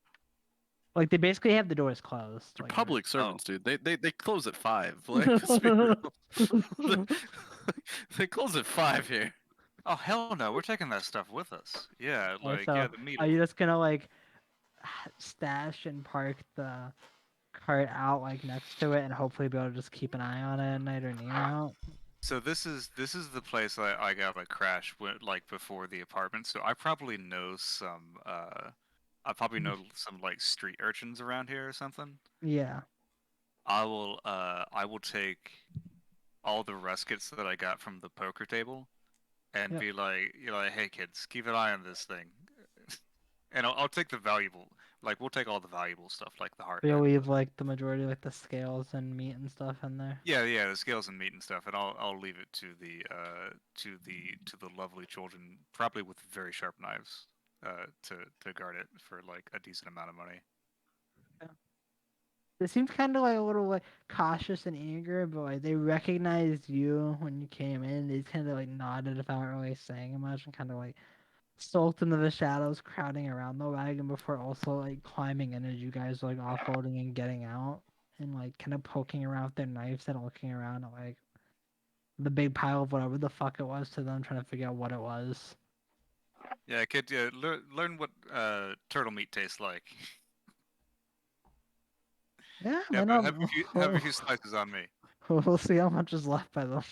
Speaker 1: Like they basically have the doors closed.
Speaker 2: They're
Speaker 1: Like
Speaker 2: public
Speaker 4: Oh,
Speaker 2: servants, dude. They close at 5. Like, let's be real. They close at 5 here.
Speaker 4: oh hell no, we're taking that stuff with us. Yeah,
Speaker 1: Okay,
Speaker 4: like yeah,
Speaker 1: so
Speaker 4: the meat.
Speaker 1: are you just gonna like stash and park the cart out like next to it and hopefully be able to just keep an eye on it at night or near out?
Speaker 4: So this is the place I got like crash went like before the apartment. So I probably know some like street urchins around here or something.
Speaker 1: Yeah.
Speaker 4: I will take all the ruskets that I got from the poker table and
Speaker 1: Yep.
Speaker 4: be like, hey kids, keep an eye on this thing, and I'll take the valuable, like we'll take all the valuable stuff like the heart
Speaker 1: We'll
Speaker 4: and
Speaker 1: leave like the majority like the scales and meat and stuff in there.
Speaker 4: yeah, the scales and meat and stuff, and I'll leave it to the lovely children, probably with very sharp knives, to guard it for like a decent amount of money.
Speaker 1: They seemed kind of like a little like cautious and eager, but like they recognized you when you came in. They kind of like nodded without really saying much and kind of like sulked into the shadows, crowding around the wagon before also like climbing in as you guys were, like offloading and getting out, and like kind of poking around with their knives and looking around at like the big pile of whatever the fuck it was to them, trying to figure out what it was.
Speaker 4: Yeah, kid, learn what turtle meat tastes like.
Speaker 1: Yeah,
Speaker 4: Yeah,
Speaker 1: man,
Speaker 4: but have a few slices on me.
Speaker 1: we'll see how much is left by them.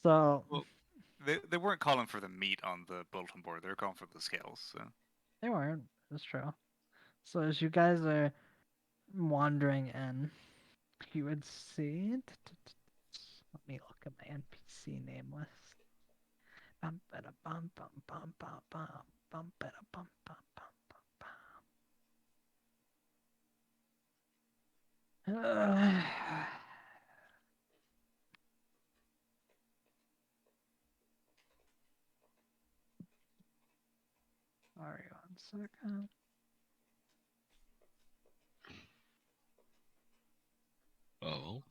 Speaker 1: So
Speaker 4: Well, they weren't calling for the meat on the bulletin board. They were calling for the scales. So.
Speaker 1: they weren't. That's true. So as you guys are wandering in, you would see. Let me look at my NPC name list. Bum, bada, bum, bum, bum, bum, bum, bum, bada, bum, bum, bum, Sorry, 1 second.
Speaker 6: Oh.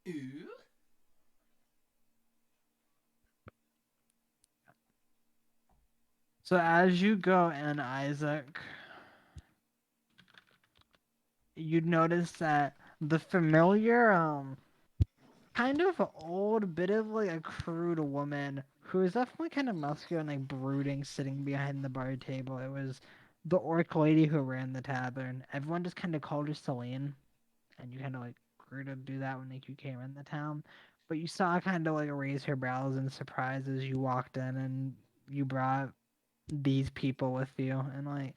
Speaker 2: Ooh.
Speaker 1: So as you go in, Isaac, you'd notice that the familiar, kind of old, bit of like a crude woman who is definitely kind of muscular and like brooding, sitting behind the bar table. It was the orc lady who ran the tavern. Everyone just kind of called her Celine, and you kind of like grew to do that when like you came in the town. But you saw kind of like raise her brows in surprise as you walked in, and you brought these people with you, and like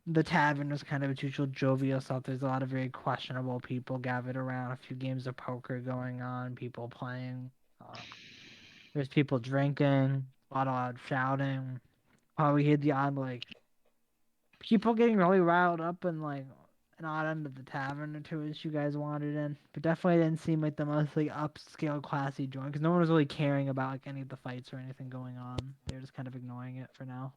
Speaker 1: the tavern was kind of its usual jovial stuff. There's a lot of very questionable people gathered around, a few games of poker going on, people playing. There's people drinking, a lot of loud shouting. We heard the odd like people getting really riled up and like an odd end of the tavern or two as you guys wandered in. But definitely didn't seem like the most like upscale classy joint because no one was really caring about like any of the fights or anything going on. They were just kind of ignoring it for now.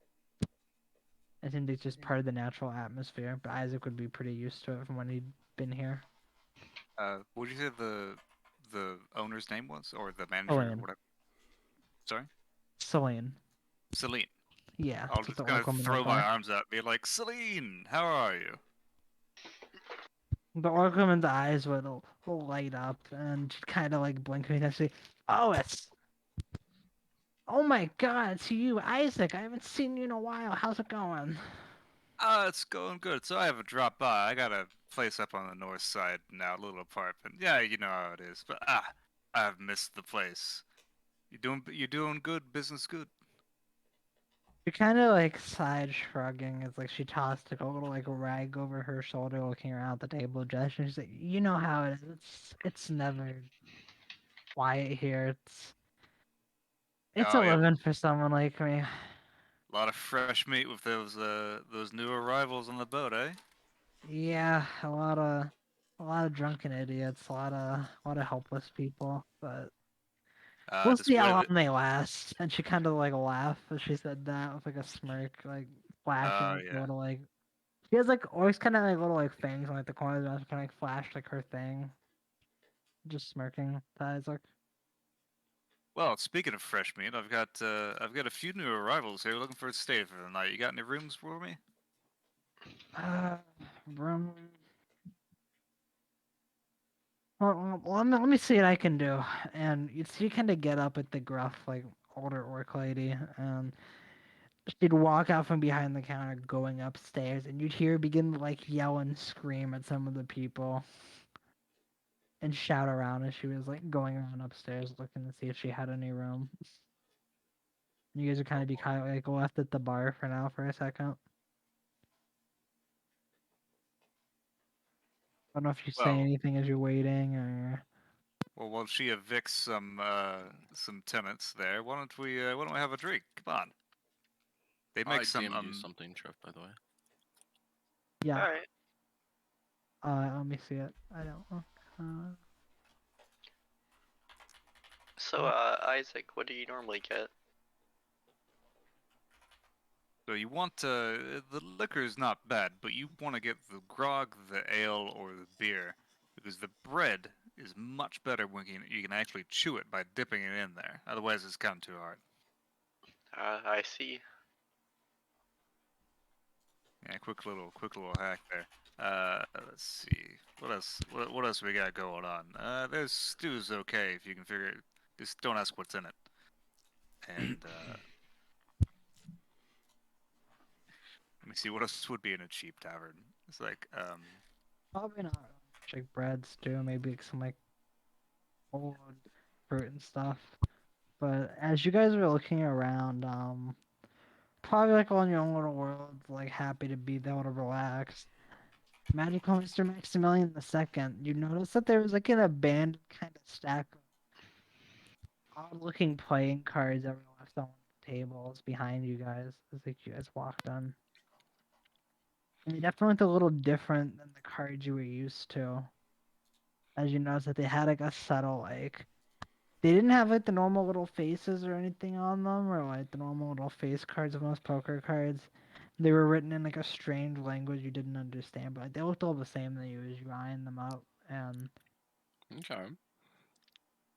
Speaker 1: I think it's just part of the natural atmosphere, but Isaac would be pretty used to it from when he'd been here.
Speaker 4: What did you say the owner's name was, or the manager, or
Speaker 1: Celine.
Speaker 4: whatever? Sorry,
Speaker 1: Celine.
Speaker 4: Celine.
Speaker 1: Yeah,
Speaker 4: I'll
Speaker 1: that's what
Speaker 4: just
Speaker 1: the
Speaker 4: kind
Speaker 1: orc
Speaker 4: of
Speaker 1: woman went
Speaker 4: throw my
Speaker 1: by.
Speaker 4: arms out, be like, Celine, how are you?
Speaker 1: The orc woman's eyes would light up and she'd kind of like blink and say, "Oh, oh my God, it's you, Isaac. I haven't seen you in a while. How's it going?"
Speaker 4: Ah, it's going good. So I haven't dropped by. I got a place up on the north side now, a little apartment. Yeah, you know how it is. But I've missed the place. You doing good? Business good?
Speaker 1: She kind of like side shrugging as like she tossed like a little like rag over her shoulder, looking around at the table, gesturing. She's like, "You know how it is. It's never quiet here. It's a
Speaker 4: Oh yeah,
Speaker 1: living for someone like me."
Speaker 4: a lot of fresh meat with those new arrivals on the boat, eh?
Speaker 1: Yeah, a lot of drunken idiots, a lot of helpless people, but we'll
Speaker 4: Just
Speaker 1: see how
Speaker 4: wait a
Speaker 1: long
Speaker 4: bit.
Speaker 1: they last. And she kind of like laughed as she said that with like a smirk, like flashing
Speaker 4: Oh
Speaker 1: like a
Speaker 4: yeah.
Speaker 1: little like she has like always kind of like little like fangs on like the corner of the mouth, kind of like flash like her thing, just smirking to Isaac.
Speaker 4: Well, speaking of fresh meat, I've got a few new arrivals here looking for a stay for the night. You got any rooms for me?
Speaker 1: Uh, room. Well, let me see what I can do. And you see, kind of get up at the gruff like older orc lady, and she'd walk out from behind the counter going upstairs, and you'd hear her begin to like yell and scream at some of the people and shout around as she was like going around upstairs looking to see if she had any room. You guys would kind
Speaker 4: Oh
Speaker 1: of be
Speaker 4: boy.
Speaker 1: kind of like left at the bar for now for a second. I don't know if you say
Speaker 4: Well,
Speaker 1: anything as you're waiting or.
Speaker 4: well, while she evicts some tenants there, why don't we have a drink? Come on. They make
Speaker 2: I
Speaker 4: some
Speaker 2: DM'd you something, Trev, by the way.
Speaker 1: Yeah,
Speaker 5: Alright.
Speaker 1: let me see it. I don't know. Uh,
Speaker 5: So, Isaac, what do you normally get?
Speaker 4: So you want the liquor is not bad, but you want to get the grog, the ale, or the beer because the bread is much better when you can actually chew it by dipping it in there. Otherwise, it's kind of too hard.
Speaker 5: I see.
Speaker 4: Yeah, quick little hack there. Let's see. What else? What else we got going on? There's stew's okay if you can figure it. Just don't ask what's in it. And let me see what else would be in a cheap tavern. It's like
Speaker 1: Probably not much like bread stew, maybe like some like old fruit and stuff. But as you guys were looking around, probably like on your own little world, like happy to be there to relax. Magical Mr. Maximilian II, you notice that there was like an abandoned kind of stack of odd-looking playing cards that were left on the tables behind you guys as like you guys walked on. And they definitely looked a little different than the cards you were used to. As you notice that they had like a subtle like they didn't have like the normal little faces or anything on them, or like the normal little face cards of most poker cards. They were written in like a strange language you didn't understand, but like, they looked all the same to you as you eyeing them up. And
Speaker 2: Okay.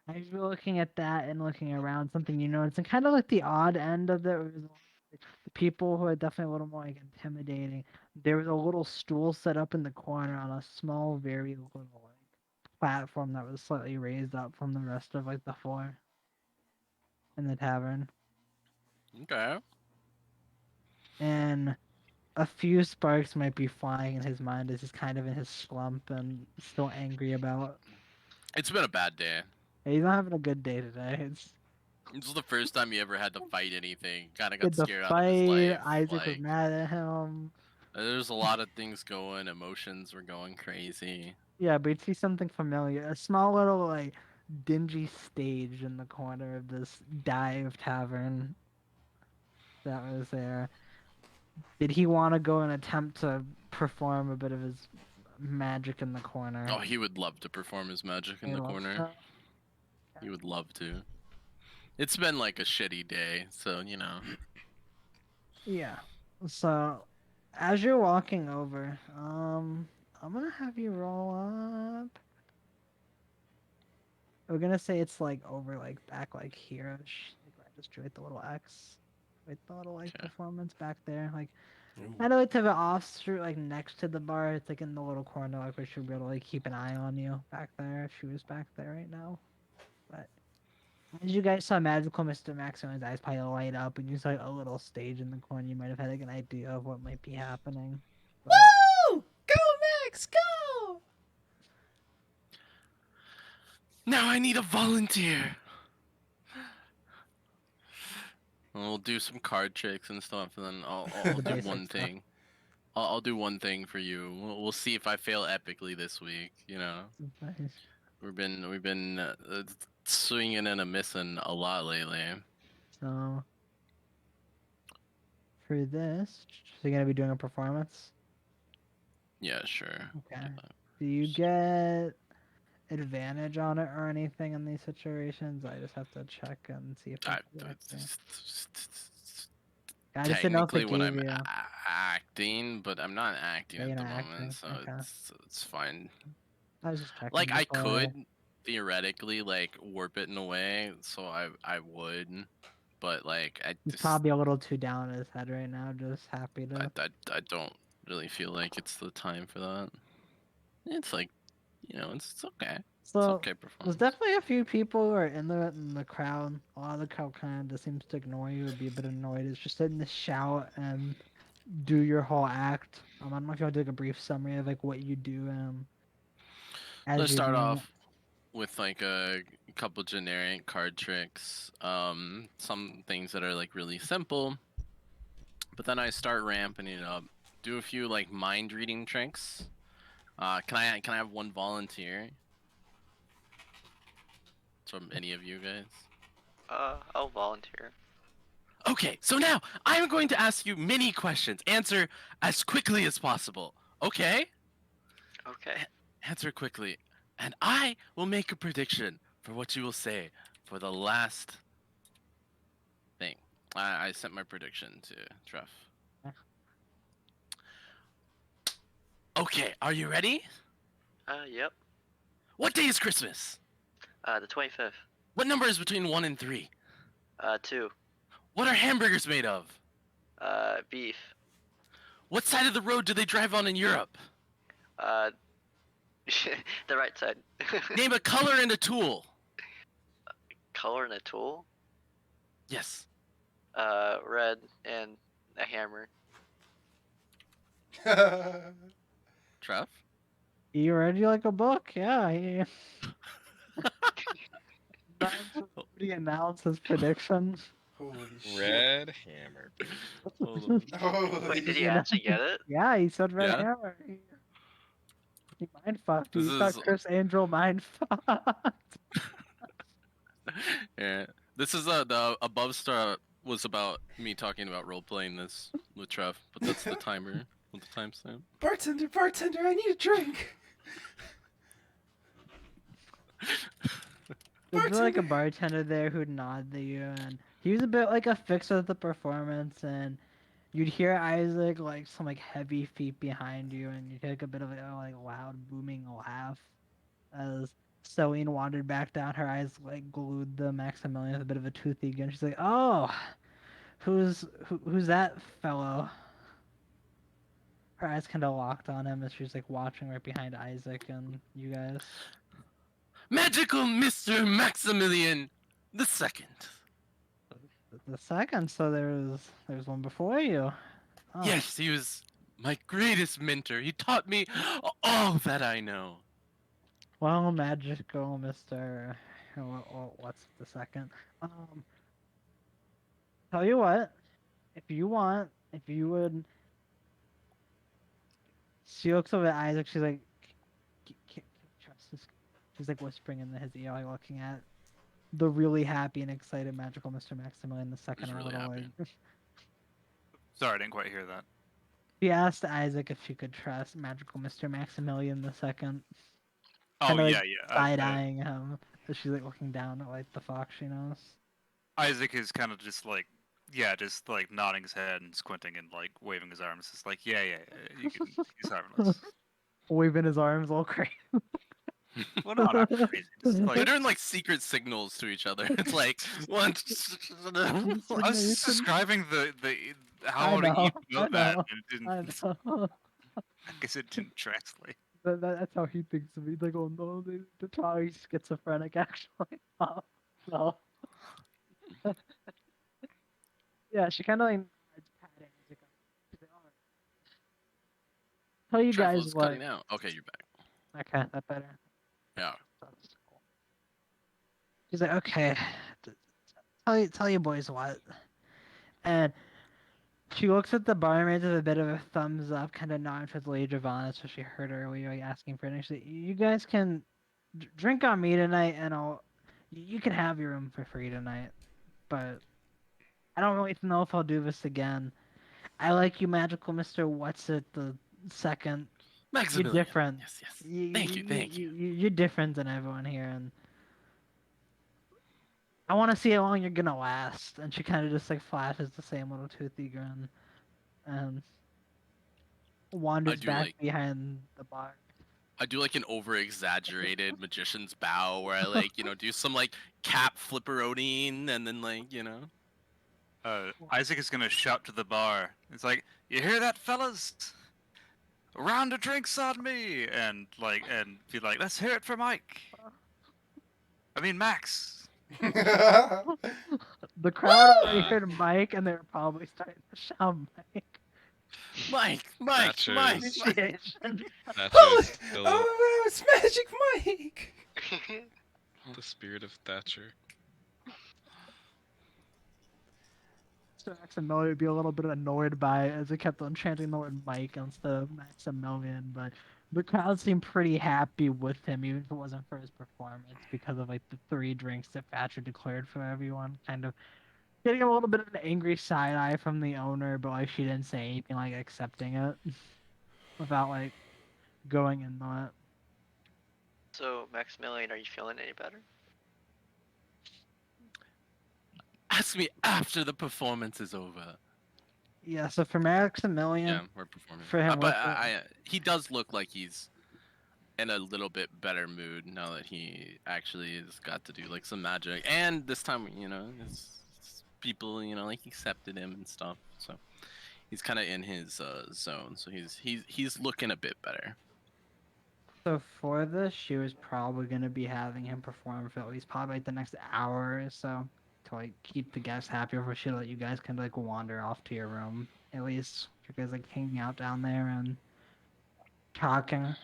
Speaker 1: as you were looking at that and looking around, something you noticed, and kind of like the odd end of it was like, the people who are definitely a little more like intimidating. There was a little stool set up in the corner on a small, very little like platform that was slightly raised up from the rest of like the floor in the tavern.
Speaker 2: Okay.
Speaker 1: And a few sparks might be flying in his mind as he's kind of in his slump and still angry about.
Speaker 2: It's been a bad day.
Speaker 1: He's not having a good day today. It's
Speaker 2: This is the first time he ever had to fight anything. Kind of got
Speaker 1: did the
Speaker 2: scared out of his
Speaker 1: fight.
Speaker 2: life.
Speaker 1: Isaac was
Speaker 2: Like,
Speaker 1: mad at him.
Speaker 2: there's a lot of things going. Emotions were going crazy.
Speaker 1: Yeah, but you see something familiar. A small little like dingy stage in the corner of this dive tavern that was there. Did he want to go and attempt to perform a bit of his magic in the corner?
Speaker 2: Oh, he would love to perform his magic in
Speaker 1: He
Speaker 2: the
Speaker 1: loves
Speaker 2: corner.
Speaker 1: to.
Speaker 2: He would love to. It's been like a shitty day, so you know.
Speaker 1: Yeah. So, as you're walking over, I'm gonna have you roll up. We're gonna say it's like over, like back, like here-ish. Like I just drew it the little X, with the little like
Speaker 2: Okay.
Speaker 1: performance back there. Like
Speaker 3: Ooh.
Speaker 1: kind of like to the offshoot, like next to the bar. It's like in the little corner, like where she'll be able to like keep an eye on you back there if she was back there right now. But as you guys saw magical Mr. Maximum's eyes probably light up, and you saw a little stage in the corner. You might have had like an idea of what might be happening. But
Speaker 7: Woo! Go Max, go!
Speaker 2: Now I need a volunteer. We'll do some card tricks and stuff, and then I'll
Speaker 1: The
Speaker 2: do
Speaker 1: basic
Speaker 2: one
Speaker 1: stuff.
Speaker 2: thing. I'll do one thing for you. We'll see if I fail epically this week. You know,
Speaker 1: Nice.
Speaker 2: we've been swinging and a missing a lot lately.
Speaker 1: So for this, so you're gonna be doing a performance.
Speaker 2: Yeah, sure.
Speaker 1: Okay. Do you get advantage on it or anything in these situations? I just have to check and see if
Speaker 2: I,
Speaker 1: that's correct. I just didn't know if
Speaker 2: technically
Speaker 1: it
Speaker 2: when
Speaker 1: gave
Speaker 2: I'm
Speaker 1: you.
Speaker 2: acting, but I'm not acting
Speaker 1: Yeah,
Speaker 2: at
Speaker 1: you're
Speaker 2: the
Speaker 1: not
Speaker 2: moment,
Speaker 1: acting.
Speaker 2: so
Speaker 1: Okay.
Speaker 2: it's fine.
Speaker 1: I was just checking.
Speaker 2: Like I
Speaker 1: before
Speaker 2: could theoretically like warp it in a way, so I would, but like I
Speaker 1: He's
Speaker 2: just
Speaker 1: probably a little too down in his head right now, just happy to.
Speaker 2: I don't really feel like it's the time for that. It's like, you know, it's okay. It's
Speaker 1: So
Speaker 2: okay
Speaker 1: there's
Speaker 2: performance.
Speaker 1: definitely a few people who are in the crowd. A lot of the crowd kind of just seems to ignore you or be a bit annoyed. It's just sitting to shout and do your whole act. I don't know if you want to do like a brief summary of like what you do as
Speaker 2: Let's
Speaker 1: you're
Speaker 2: start
Speaker 1: doing it.
Speaker 2: off with like a couple generic card tricks. Some things that are like really simple, but then I start ramping it up. Do a few like mind reading tricks. Can I have one volunteer from any of you guys?
Speaker 5: I'll volunteer.
Speaker 2: Okay, so now I'm going to ask you many questions. Answer as quickly as possible. Okay?
Speaker 5: Okay.
Speaker 2: Answer quickly. And I will make a prediction for what you will say for the last thing. I sent my prediction to Treff. Okay, are you ready?
Speaker 5: Yep.
Speaker 2: What day is Christmas?
Speaker 5: The 25th.
Speaker 2: What number is between 1 and 3?
Speaker 5: 2.
Speaker 2: What are hamburgers made of?
Speaker 5: Beef.
Speaker 2: What side of the road do they drive on in Europe?
Speaker 5: The right side.
Speaker 2: Name a color and a tool.
Speaker 5: Color and a tool.
Speaker 2: Yes.
Speaker 5: Red and a hammer.
Speaker 2: Treff?
Speaker 1: You read you like a book? Yeah. He... Somebody announced his prediction.
Speaker 3: Holy shit.
Speaker 6: Red hammer.
Speaker 2: Hold on.
Speaker 3: Holy
Speaker 5: Wait, did he
Speaker 1: You know?
Speaker 5: actually get it?
Speaker 1: Yeah, he said red
Speaker 2: Yeah?
Speaker 1: hammer. He mind fucked you.
Speaker 2: This
Speaker 1: You thought
Speaker 2: is
Speaker 1: Chris Angel mind fucked.
Speaker 2: yeah. This is the above star was about me talking about role playing this with Trev, but that's the timer. with the timestamp.
Speaker 3: Bartender, bartender, I need a drink.
Speaker 1: There's like a
Speaker 3: Bartender.
Speaker 1: bartender there who'd nod to you, and he was a bit like a fix with the performance, and you'd hear Isaac like some like heavy feet behind you, and you'd hear like a bit of a like loud booming laugh as Celine wandered back down. Her eyes like glued to Maximilian with a bit of a toothy grin. She's like, "Oh, who's that fellow?" Her eyes kind of locked on him as she's like watching right behind Isaac and you guys.
Speaker 2: Magical Mr. Maximilian the Second.
Speaker 1: The second, so there's one before you. Oh.
Speaker 2: Yes, he was my greatest mentor. He taught me all that I know.
Speaker 1: Well, magical Mr. What's the second? Tell you what, if you want, if you would, she looks over at Isaac. She's like, "Can you trust this?" She's like whispering in his ear, like looking at the really happy and excited magical Mr. Maximilian the second.
Speaker 2: He's
Speaker 1: A
Speaker 2: really
Speaker 1: little
Speaker 2: happy.
Speaker 1: like.
Speaker 4: Sorry, I didn't quite hear that.
Speaker 1: She asked Isaac if she could trust magical Mr. Maximilian the second.
Speaker 4: Oh
Speaker 1: Kinda,
Speaker 4: yeah,
Speaker 1: like,
Speaker 4: yeah.
Speaker 1: side-eyeing him as she's like looking down at like the fox she knows.
Speaker 4: Isaac is kind of just like, yeah, just like nodding his head and squinting and like waving his arms. It's like, yeah, you can. He's harmless.
Speaker 1: Waving his arms all crazy.
Speaker 4: Well, no, not crazy. Just
Speaker 2: They're
Speaker 4: like
Speaker 2: doing like secret signals to each other. It's like one.
Speaker 4: I was just describing the how
Speaker 1: I
Speaker 4: to
Speaker 1: know,
Speaker 4: emote that, and it
Speaker 1: I
Speaker 4: didn't.
Speaker 1: know.
Speaker 4: I guess it didn't translate.
Speaker 1: That's how he thinks of me. He's like, oh no, they're probably schizophrenic actually. Oh, no. Yeah, she kind of like nods, patting Isaac on. She's like, all right. Tell you guys
Speaker 2: Trifle's
Speaker 1: what.
Speaker 2: cutting out. Okay, you're back.
Speaker 1: Okay, that better.
Speaker 2: Yeah.
Speaker 1: That's cool. She's like, okay, tell you boys what. And she looks at the barmaid with a bit of a thumbs up, kind of nodding towards Lady Giovanna, so she heard her earlier like, asking for it. And she's like, you guys can drink on me tonight, and you can have your room for free tonight. But I don't really know if I'll do this again. I like you, magical Mister. What's it the second?
Speaker 2: Maximilian.
Speaker 1: You're different.
Speaker 2: Yes, yes. Thank you.
Speaker 1: You're different than everyone here, and I want to see how long you're gonna last. And she kind of just like flashes the same little toothy grin, and wanders
Speaker 2: do
Speaker 1: back
Speaker 2: like-
Speaker 1: behind the bar.
Speaker 2: I do like an over-exaggerated magician's bow where I like, do some like cap flipperoning and then like,
Speaker 4: Isaac is gonna shout to the bar. It's like, you hear that, fellas? A round of drinks on me, and be like, let's hear it for Mike. I mean Max.
Speaker 1: The crowd already heard Mike, and they were probably starting to shout Mike.
Speaker 2: Mike.
Speaker 1: Initiation.
Speaker 6: Thatcher's still
Speaker 3: Oh, it's Magic Mike.
Speaker 6: the spirit of Thatcher.
Speaker 1: So Maximilian would be a little bit annoyed by it as it kept on chanting the word Mike instead of Maximilian, but the crowd seemed pretty happy with him, even if it wasn't for his performance, because of like the 3 drinks that Thatcher declared for everyone, kind of getting a little bit of an angry side eye from the owner, but like she didn't say anything, like accepting it without like going into it.
Speaker 5: So, Maximilian, are you feeling any better?
Speaker 2: Ask me after the performance is over.
Speaker 1: Yeah, so for Maximilian,
Speaker 2: Yeah, we're performing.
Speaker 1: for him,
Speaker 2: But he does look like he's in a little bit better mood now that he actually has got to do like some magic, and this time, it's people, like accepted him and stuff. So he's kind of in his zone. So he's looking a bit better.
Speaker 1: so for this, she was probably gonna be having him perform for at least probably like the next hour or so to like keep the guests happy before she let you guys kind of like wander off to your room. At least you guys like hanging out down there and talking.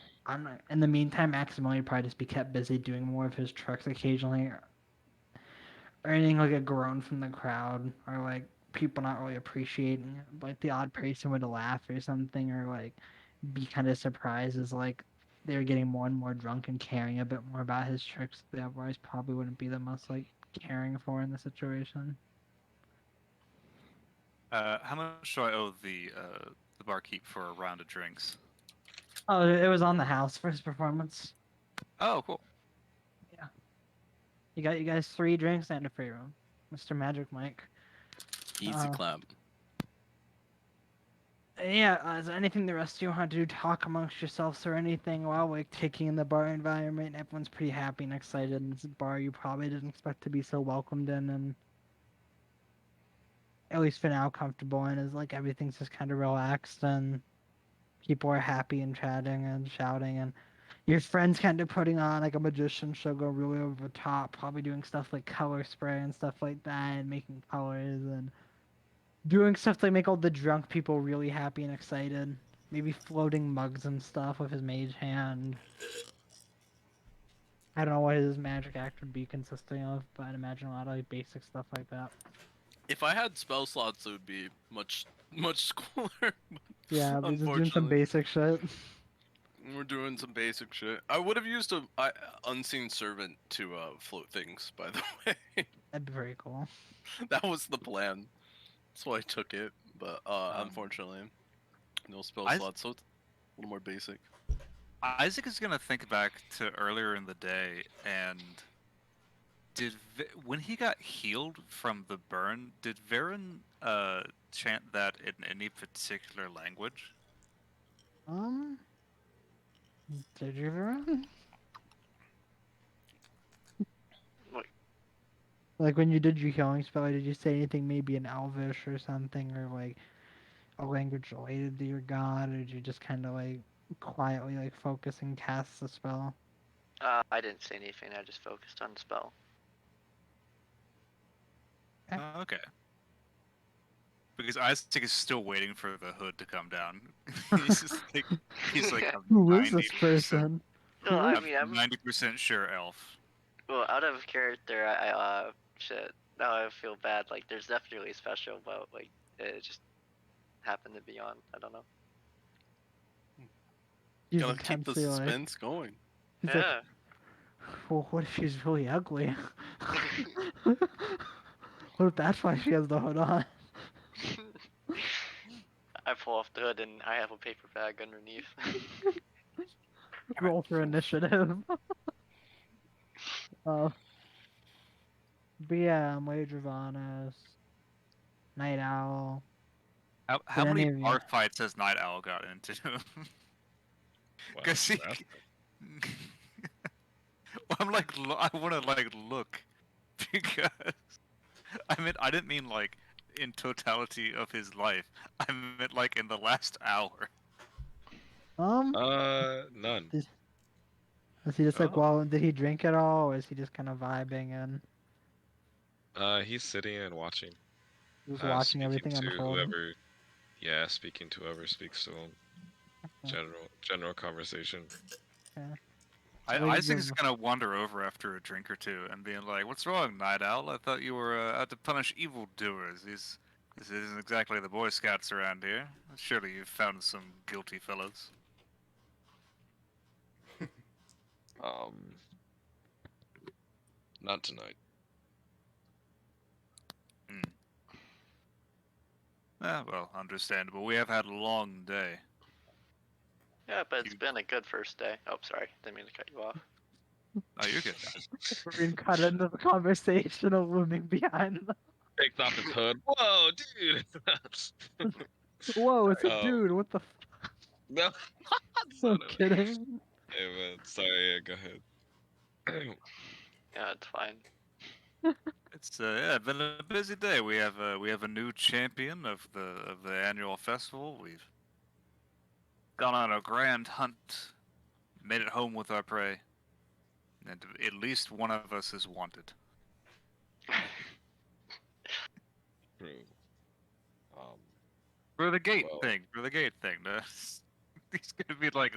Speaker 1: In the meantime, Maximilian would probably just be kept busy doing more of his tricks occasionally, earning like a groan from the crowd, or like people not really appreciating it. Like the odd person would laugh or something, or like be kind of surprised as like they're getting more and more drunk and caring a bit more about his tricks that otherwise probably wouldn't be the most like caring for in the situation.
Speaker 4: How much do I owe the the barkeep for a round of drinks?
Speaker 1: Oh, it was on the house for his performance.
Speaker 4: Oh, cool.
Speaker 1: Yeah. You got you guys 3 drinks and a free room, Mr. Magic Mike.
Speaker 2: Easy clap.
Speaker 1: Yeah, is there anything the rest of you want to do? Talk amongst yourselves or anything while like taking in the bar environment? Everyone's pretty happy and excited in this bar you probably didn't expect to be so welcomed in, and at least for now comfortable in, is like everything's just kind of relaxed and people are happy and chatting and shouting, and your friends kind of putting on like a magician show, go really over the top, probably doing stuff like color spray and stuff like that, and making colors and doing stuff to make all the drunk people really happy and excited. Maybe floating mugs and stuff with his mage hand. I don't know what his magic act would be consisting of, but I'd imagine a lot of like basic stuff like that.
Speaker 2: If I had spell slots, it would be much cooler.
Speaker 1: Yeah, we're just doing some
Speaker 2: Unfortunately,
Speaker 1: basic shit.
Speaker 2: we're doing some basic shit. I would have used a unseen servant to float things. By the way,
Speaker 1: That'd be very cool.
Speaker 2: that was the plan. That's why I took it. But
Speaker 4: Um,
Speaker 2: unfortunately, no spell
Speaker 4: I-
Speaker 2: slots, so it's a little more basic.
Speaker 4: Isaac is gonna think back to earlier in the day, and when he got healed from the burn, did Varen chant that in any particular language?
Speaker 1: Did you ever?
Speaker 5: Wait,
Speaker 1: Like when you did your healing spell, did you say anything maybe in Elvish or something, or like a language related to your god, or did you just kind of like quietly like focus and cast the spell?
Speaker 5: I didn't say anything. I just focused on the spell.
Speaker 4: Okay. Because Isaac is still waiting for the hood to come down. he's like a
Speaker 1: Who is this
Speaker 4: 90%,
Speaker 1: person?
Speaker 5: Well, I
Speaker 4: I'm
Speaker 5: mean, I'm
Speaker 4: 90% sure elf.
Speaker 5: well out of character. Shit. Now I feel bad. Like, there's definitely a special, but like it just happened to be on. I don't know.
Speaker 1: He's
Speaker 2: Gotta keep the
Speaker 1: intensely like,
Speaker 2: suspense going.
Speaker 1: he's like,
Speaker 5: Yeah.
Speaker 1: well, what if she's really ugly? What if that's why she has the hood on?
Speaker 5: I pull off the hood and I have a paper bag underneath.
Speaker 1: Roll for initiative. uh, but yeah, Wade Dravanas, Night Owl.
Speaker 4: How
Speaker 1: Did any
Speaker 4: many
Speaker 1: of you?
Speaker 4: bar fights has Night Owl got into?
Speaker 6: Wow,
Speaker 4: Because he,
Speaker 6: that's-
Speaker 4: I'm like, I want to like look because I didn't mean like in totality of his life. I meant like in the last hour.
Speaker 6: None.
Speaker 1: Did, was he just like,
Speaker 4: Oh.
Speaker 1: well, did he drink at all, or is he just kind of vibing and
Speaker 6: He's sitting and watching.
Speaker 1: just watching
Speaker 6: Speaking
Speaker 1: everything
Speaker 6: to
Speaker 1: unfold?
Speaker 6: whoever. Yeah, speaking to whoever speaks to him.
Speaker 1: Okay.
Speaker 6: General conversation.
Speaker 1: Okay.
Speaker 4: Isaac is gonna wander over after a drink or two and being like, "What's wrong, Night Owl? I thought you were out to punish evildoers. This isn't exactly the Boy Scouts around here. Surely you've found some guilty fellows."
Speaker 6: Um, not tonight.
Speaker 4: Well, understandable. We have had a long day.
Speaker 5: Yeah, but it's
Speaker 4: You-
Speaker 5: been a good first day. Oh, sorry. Didn't mean to cut you off.
Speaker 4: Oh, you're good.
Speaker 1: We're being cut into the conversation of looming behind them.
Speaker 6: Takes off his hood. Whoa, dude!
Speaker 1: Whoa, it's a
Speaker 6: Oh.
Speaker 1: dude. What the?
Speaker 6: No,
Speaker 1: So
Speaker 6: son of a-
Speaker 1: kidding.
Speaker 6: Hey man, sorry. Yeah, go ahead.
Speaker 5: Yeah, it's fine.
Speaker 4: It's been a busy day. We have a new champion of the annual festival. We've gone on a grand hunt, made it home with our prey, and at least one of us is wanted.
Speaker 6: True.
Speaker 4: For the gate
Speaker 6: Well-
Speaker 4: thing. For the gate thing. He's gonna be like,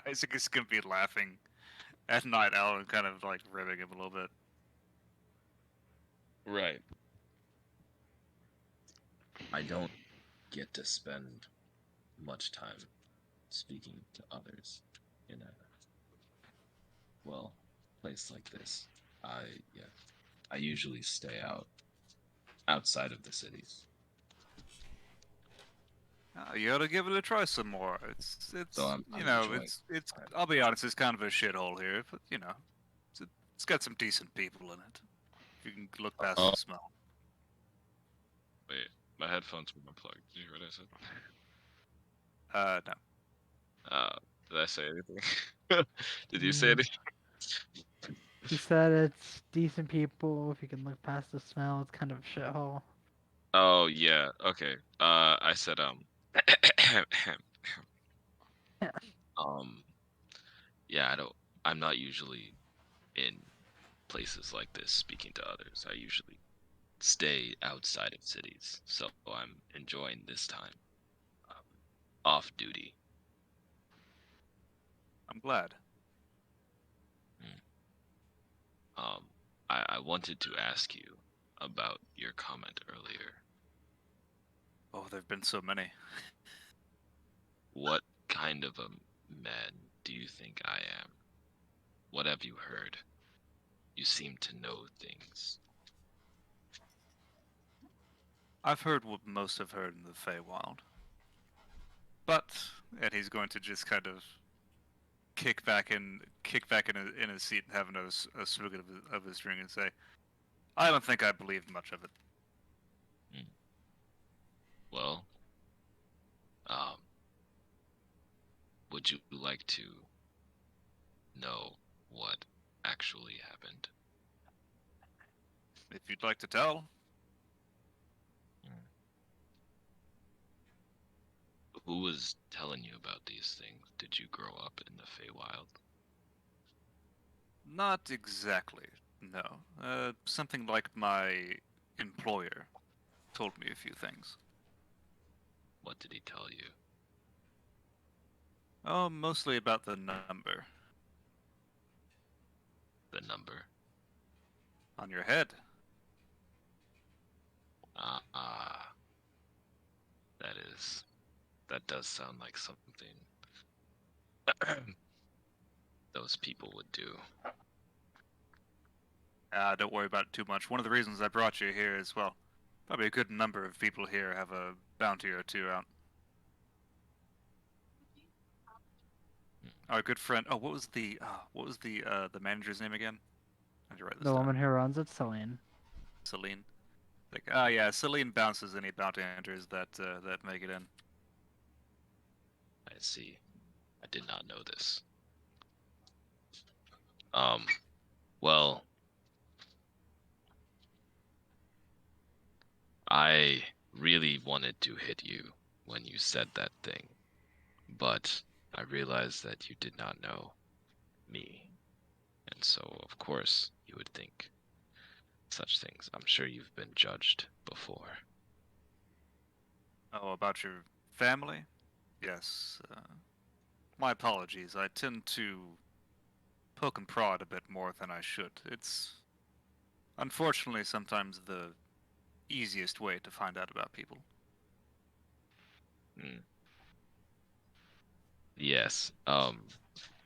Speaker 4: Isaac is gonna be laughing at Night Owl and kind of like ribbing him a little bit.
Speaker 6: Right.
Speaker 8: I don't get to spend much time speaking to others in a place like this. I usually stay outside of the cities.
Speaker 4: You ought to give it a try some more. It's
Speaker 8: So I'm
Speaker 4: you know
Speaker 8: enjoying
Speaker 4: it's
Speaker 8: time.
Speaker 4: I'll be honest, it's kind of a shithole here, but you know it's got some decent people in it. If you can look past
Speaker 8: Oh,
Speaker 4: the smell.
Speaker 6: Wait, my headphones were unplugged. Did you hear what I said?
Speaker 4: No.
Speaker 6: Did I say anything? Did you say
Speaker 1: Mm.
Speaker 6: anything?
Speaker 1: He said it's decent people. If you can look past the smell, it's kind of a shithole.
Speaker 6: Oh yeah. Okay. I said um yeah, I'm not usually in places like this speaking to others. I usually stay outside of cities, so I'm enjoying this time um, off duty.
Speaker 4: I'm glad.
Speaker 6: Mm. I wanted to ask you about your comment earlier.
Speaker 4: Oh, there've been so many.
Speaker 6: What kind of a man do you think I am? What have you heard? You seem to know things.
Speaker 4: I've heard what most have heard in the Feywild. But and he's going to just kind of kick back in his seat and have a swig of his drink and say, I don't think I believed much of it.
Speaker 6: Hmm. Well, um, would you like to know what actually happened?
Speaker 4: If you'd like to tell.
Speaker 6: Hmm. Who was telling you about these things? Did you grow up in the Feywild?
Speaker 4: Not exactly, no. Something like my employer told me a few things.
Speaker 6: What did he tell you?
Speaker 4: Oh, mostly about the number
Speaker 6: The number?
Speaker 4: on your head.
Speaker 6: Ah, that does sound like something those people would do.
Speaker 4: Don't worry about it too much. One of the reasons I brought you here is, well, probably a good number of people here have a bounty or two out. Our good friend. Oh, what was the manager's name again? I had to write this
Speaker 1: The
Speaker 4: down.
Speaker 1: woman who runs it, Celine.
Speaker 4: Celine. Like, oh yeah, Celine bounces any bounty hunters that make it in.
Speaker 6: I see. I did not know this. Um, well, I really wanted to hit you when you said that thing, but I realized that you did not know me. And so, of course, you would think such things. I'm sure you've been judged before.
Speaker 4: Oh, about your family? Yes. My apologies. I tend to poke and prod a bit more than I should. It's unfortunately sometimes the easiest way to find out about people.
Speaker 6: Mm. Yes.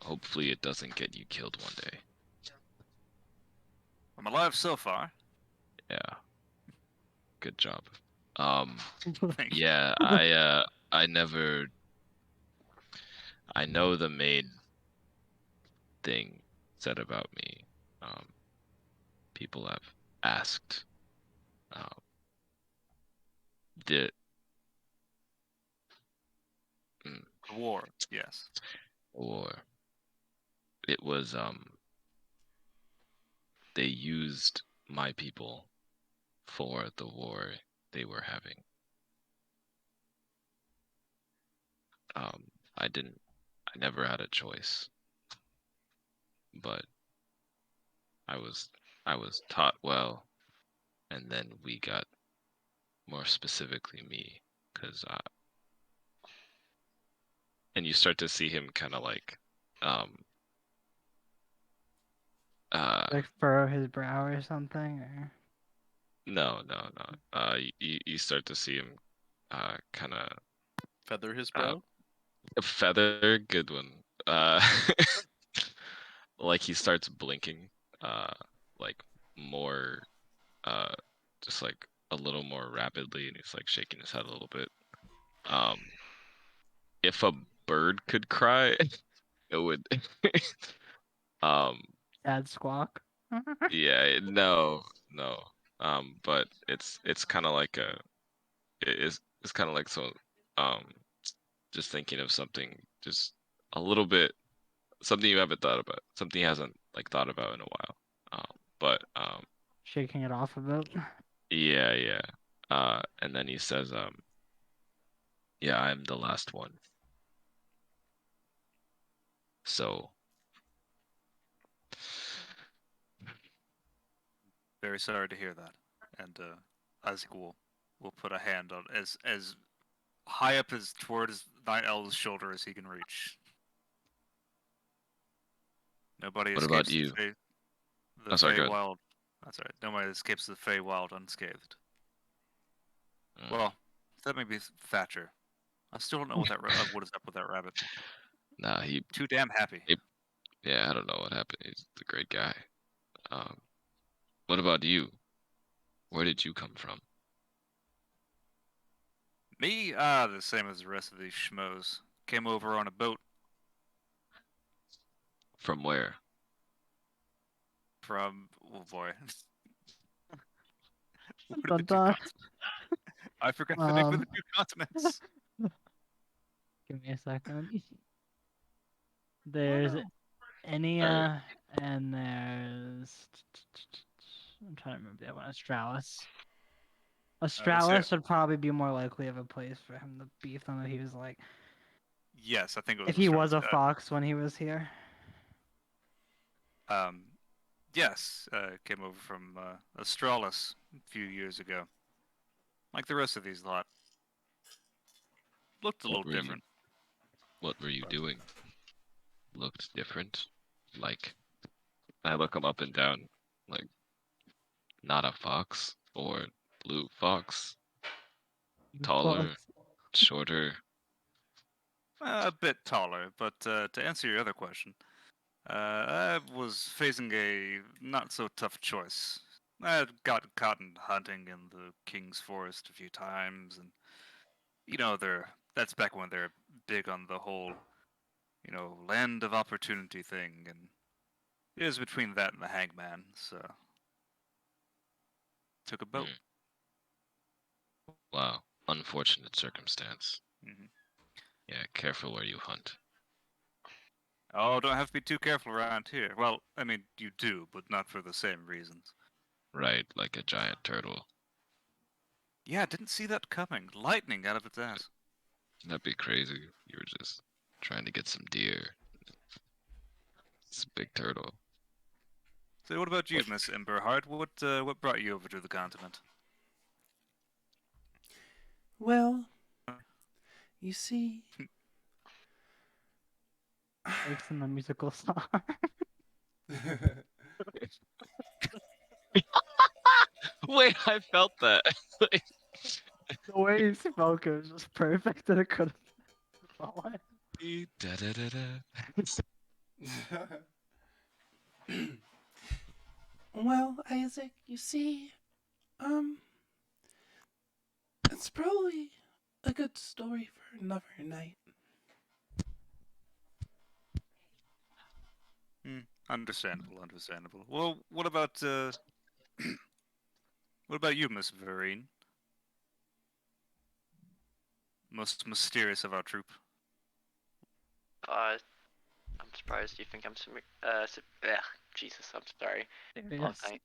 Speaker 6: Hopefully it doesn't get you killed one day.
Speaker 4: I'm alive so far.
Speaker 6: Yeah. Good job. Um,
Speaker 4: Thank you.
Speaker 6: yeah, I never I know the main thing said about me. Um, people have asked um did mm,
Speaker 4: The war, yes.
Speaker 6: or it was they used my people for the war they were having. Um, I didn't I never had a choice, but I was taught well, and then we got more specifically me, because and you start to see him kind of like um uh
Speaker 1: Like furrow his brow or something. Or...
Speaker 6: no you start to see him kind of
Speaker 2: Feather his
Speaker 6: uh
Speaker 2: brow.
Speaker 6: feather, good one, like he starts blinking uh like more just like a little more rapidly, and he's like shaking his head a little bit. um if a bird could cry, it would. um.
Speaker 1: Sad squawk.
Speaker 6: Yeah. No. No. But it's kind of like it's kind of like so. Um. Just thinking of something just a little bit something you haven't thought about, something he hasn't like thought about in a while. But
Speaker 1: Shaking it off a bit.
Speaker 6: yeah, yeah. And then he says, yeah, I'm the last one. So
Speaker 4: Very sorry to hear that. And Isaac will put a hand on as high up as towards Night Owl's shoulder as he can reach. Nobody
Speaker 6: what about
Speaker 4: escapes
Speaker 6: you?
Speaker 4: the
Speaker 6: Oh, sorry, go ahead.
Speaker 4: Feywild. That's right. Nobody escapes the Feywild unscathed.
Speaker 6: Mm.
Speaker 4: Well, that may be Thatcher. I still don't know what what is up with that rabbit.
Speaker 6: Nah,
Speaker 4: Too damn happy.
Speaker 6: yeah, I don't know what happened. He's a great guy. Um, what about you? Where did you come from?
Speaker 4: Me? The same as the rest of these schmoes. Came over on a boat
Speaker 6: From where?
Speaker 4: from. Oh boy. What are
Speaker 1: Dun,
Speaker 4: the two
Speaker 1: dun.
Speaker 4: continents? I forgot the name of the
Speaker 1: Um,
Speaker 4: two continents.
Speaker 1: Give me a second. There's
Speaker 4: no.
Speaker 6: Alright.
Speaker 1: Enya, and there's. I'm trying to remember the other one. Astralis. Astralis would probably be more likely of a place for him to beef than he was like.
Speaker 4: Yes, I think it was
Speaker 1: If he was a
Speaker 4: Australia.
Speaker 1: fox when he was here.
Speaker 4: Yes, came over from Australis a few years ago. Like the rest of these lot. Looked a
Speaker 6: What
Speaker 4: little
Speaker 6: were you
Speaker 4: different.
Speaker 6: what were you
Speaker 4: But-
Speaker 6: doing? Looked different? Like I look him up and down, like not a fox or blue fox, taller,
Speaker 1: Fox.
Speaker 6: shorter.
Speaker 4: A bit taller, but to answer your other question, I was facing a not so tough choice. I had got caught in hunting in the King's Forest a few times, and that's back when they're big on the whole, land of opportunity thing, and it was between that and the Hangman, so took a boat.
Speaker 6: Wow, unfortunate circumstance.
Speaker 4: Hmm.
Speaker 6: Yeah, careful where you hunt.
Speaker 4: Oh, don't have to be too careful around here. Well, I mean, you do, but not for the same reasons.
Speaker 6: Right, like a giant turtle.
Speaker 4: Yeah, didn't see that coming. Lightning out of its ass.
Speaker 6: That'd be crazy. You were just trying to get some deer. It's a big turtle.
Speaker 4: So, what about you, Miss Emberheart? What brought you over to the continent?
Speaker 3: Well, you see,
Speaker 1: Breaks in the musical song.
Speaker 6: Wait, I felt that.
Speaker 1: The way he spoke it was just perfect and it couldn't follow it.
Speaker 3: well, Isaac, you see, it's probably a good story for another night.
Speaker 4: Understandable, understandable. Well, what about what about you, Miss Vereen? Most mysterious of our troop.
Speaker 5: I'm surprised you think I'm Jesus, I'm sorry. Long
Speaker 1: Serious.
Speaker 5: night.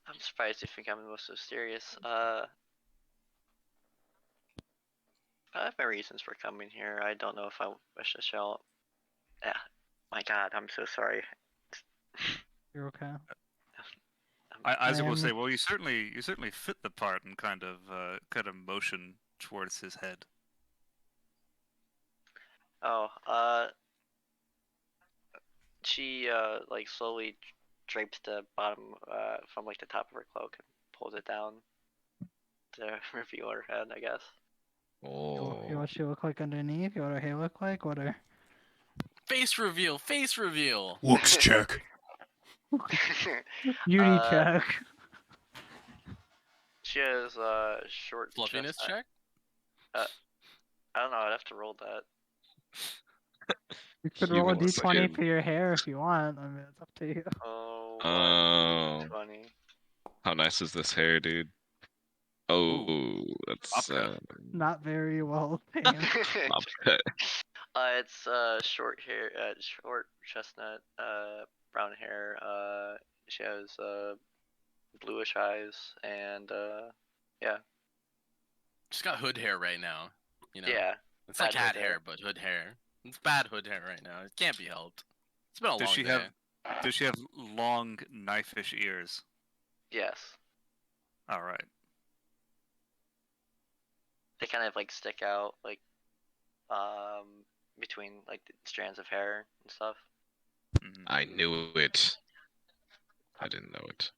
Speaker 5: I'm surprised you think I'm the most mysterious. I have my reasons for coming here. I don't know if I wish to shall. Yeah. My God, I'm so sorry.
Speaker 1: You're okay.
Speaker 4: Isaac will
Speaker 1: am-
Speaker 4: say, "Well, you certainly fit the part," and kind of motion towards his head.
Speaker 5: Oh, she like slowly drapes the bottom from like the top of her cloak and pulls it down to reveal her head, I guess.
Speaker 1: What she look like underneath? What her hair look like? What her
Speaker 2: Face reveal. Face reveal.
Speaker 3: Looks check.
Speaker 1: beauty check?
Speaker 5: She has short
Speaker 2: Fluffiness
Speaker 5: chest.
Speaker 2: check.
Speaker 5: I don't know. I'd have to roll that.
Speaker 1: You could roll a
Speaker 6: Human
Speaker 1: d20
Speaker 6: skin.
Speaker 1: for your hair if you want. I mean, it's up to you.
Speaker 5: Oh,
Speaker 6: Oh,
Speaker 5: 20.
Speaker 6: how nice is this hair, dude?
Speaker 4: Ooh,
Speaker 6: Oh, that's
Speaker 4: Opka.
Speaker 1: Not very well tamed.
Speaker 6: okay.
Speaker 5: It's short hair, short chestnut, brown hair. She has bluish eyes, and yeah,
Speaker 2: She's got hood hair right now. You know.
Speaker 5: yeah.
Speaker 2: It's like
Speaker 5: bad hood
Speaker 2: cat hair, but hood hair. It's bad hood hair right now. It can't be helped. It's been a
Speaker 4: Does
Speaker 2: long
Speaker 4: she
Speaker 2: day.
Speaker 4: have? Does she have long knife-ish ears?
Speaker 5: Yes,
Speaker 4: All right.
Speaker 5: they kind of like stick out, like between like the strands of hair and stuff.
Speaker 4: Mhm.
Speaker 6: I knew it. I didn't know it.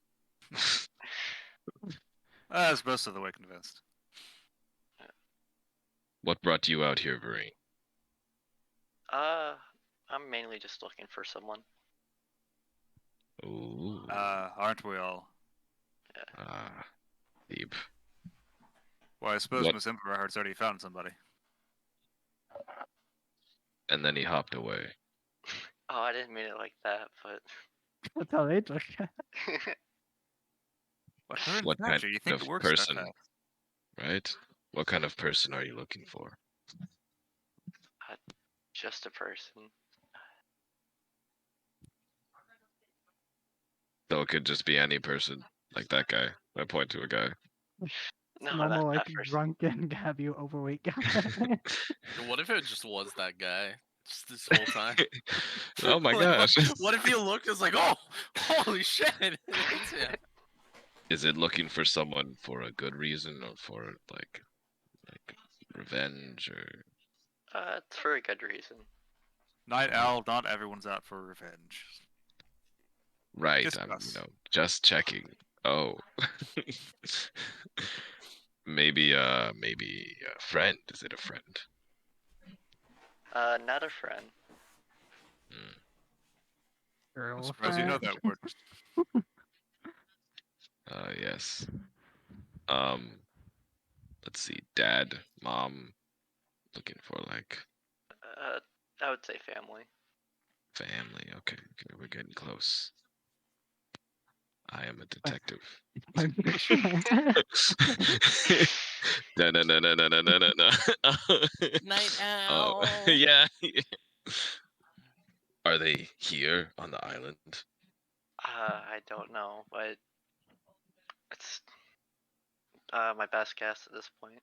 Speaker 4: I was most of the way convinced.
Speaker 6: What brought you out here, Vereen?
Speaker 5: I'm mainly just looking for someone.
Speaker 6: Ooh.
Speaker 4: Aren't we all?
Speaker 6: Ah, deep.
Speaker 4: Well, I suppose
Speaker 6: What?
Speaker 4: Miss Emberheart's already found somebody.
Speaker 6: And then he hopped away.
Speaker 5: Oh, I didn't mean it like that, but
Speaker 1: That's how they took it.
Speaker 4: What her and
Speaker 6: What kind
Speaker 4: Thatcher? You think
Speaker 6: of
Speaker 4: it works that
Speaker 6: person,
Speaker 4: fast?
Speaker 6: right? What kind of person are you looking for?
Speaker 5: just a person.
Speaker 6: So it could just be any person, like that guy. I point to a guy.
Speaker 5: No,
Speaker 1: Normal,
Speaker 5: not
Speaker 1: like,
Speaker 5: that person.
Speaker 1: drunken, have you overweight guy.
Speaker 2: What if it just was that guy? Just this whole time.
Speaker 6: Oh my
Speaker 2: Like,
Speaker 6: gosh.
Speaker 2: What if he looked as like, oh, holy shit, it's him.
Speaker 6: Is it looking for someone for a good reason or for like revenge or
Speaker 5: It's for a good reason.
Speaker 4: Night Owl, not everyone's out for revenge.
Speaker 6: right?
Speaker 4: Just
Speaker 6: I'm
Speaker 4: us.
Speaker 6: just checking. Oh. maybe a friend. Is it a friend?
Speaker 5: Not a friend.
Speaker 4: I'm surprised you know
Speaker 1: Girlfriend.
Speaker 4: that word.
Speaker 6: Yes. Let's see. Dad, mom, looking for like
Speaker 5: I would say family.
Speaker 6: family. Okay, we're getting close. I am a detective.
Speaker 1: I'm picturing it.
Speaker 6: No, no, no, no, no, no, no, no, no.
Speaker 2: Night
Speaker 6: Oh,
Speaker 2: owl.
Speaker 6: yeah. Are they here on the island?
Speaker 5: I don't know, but it's my best guess at this point.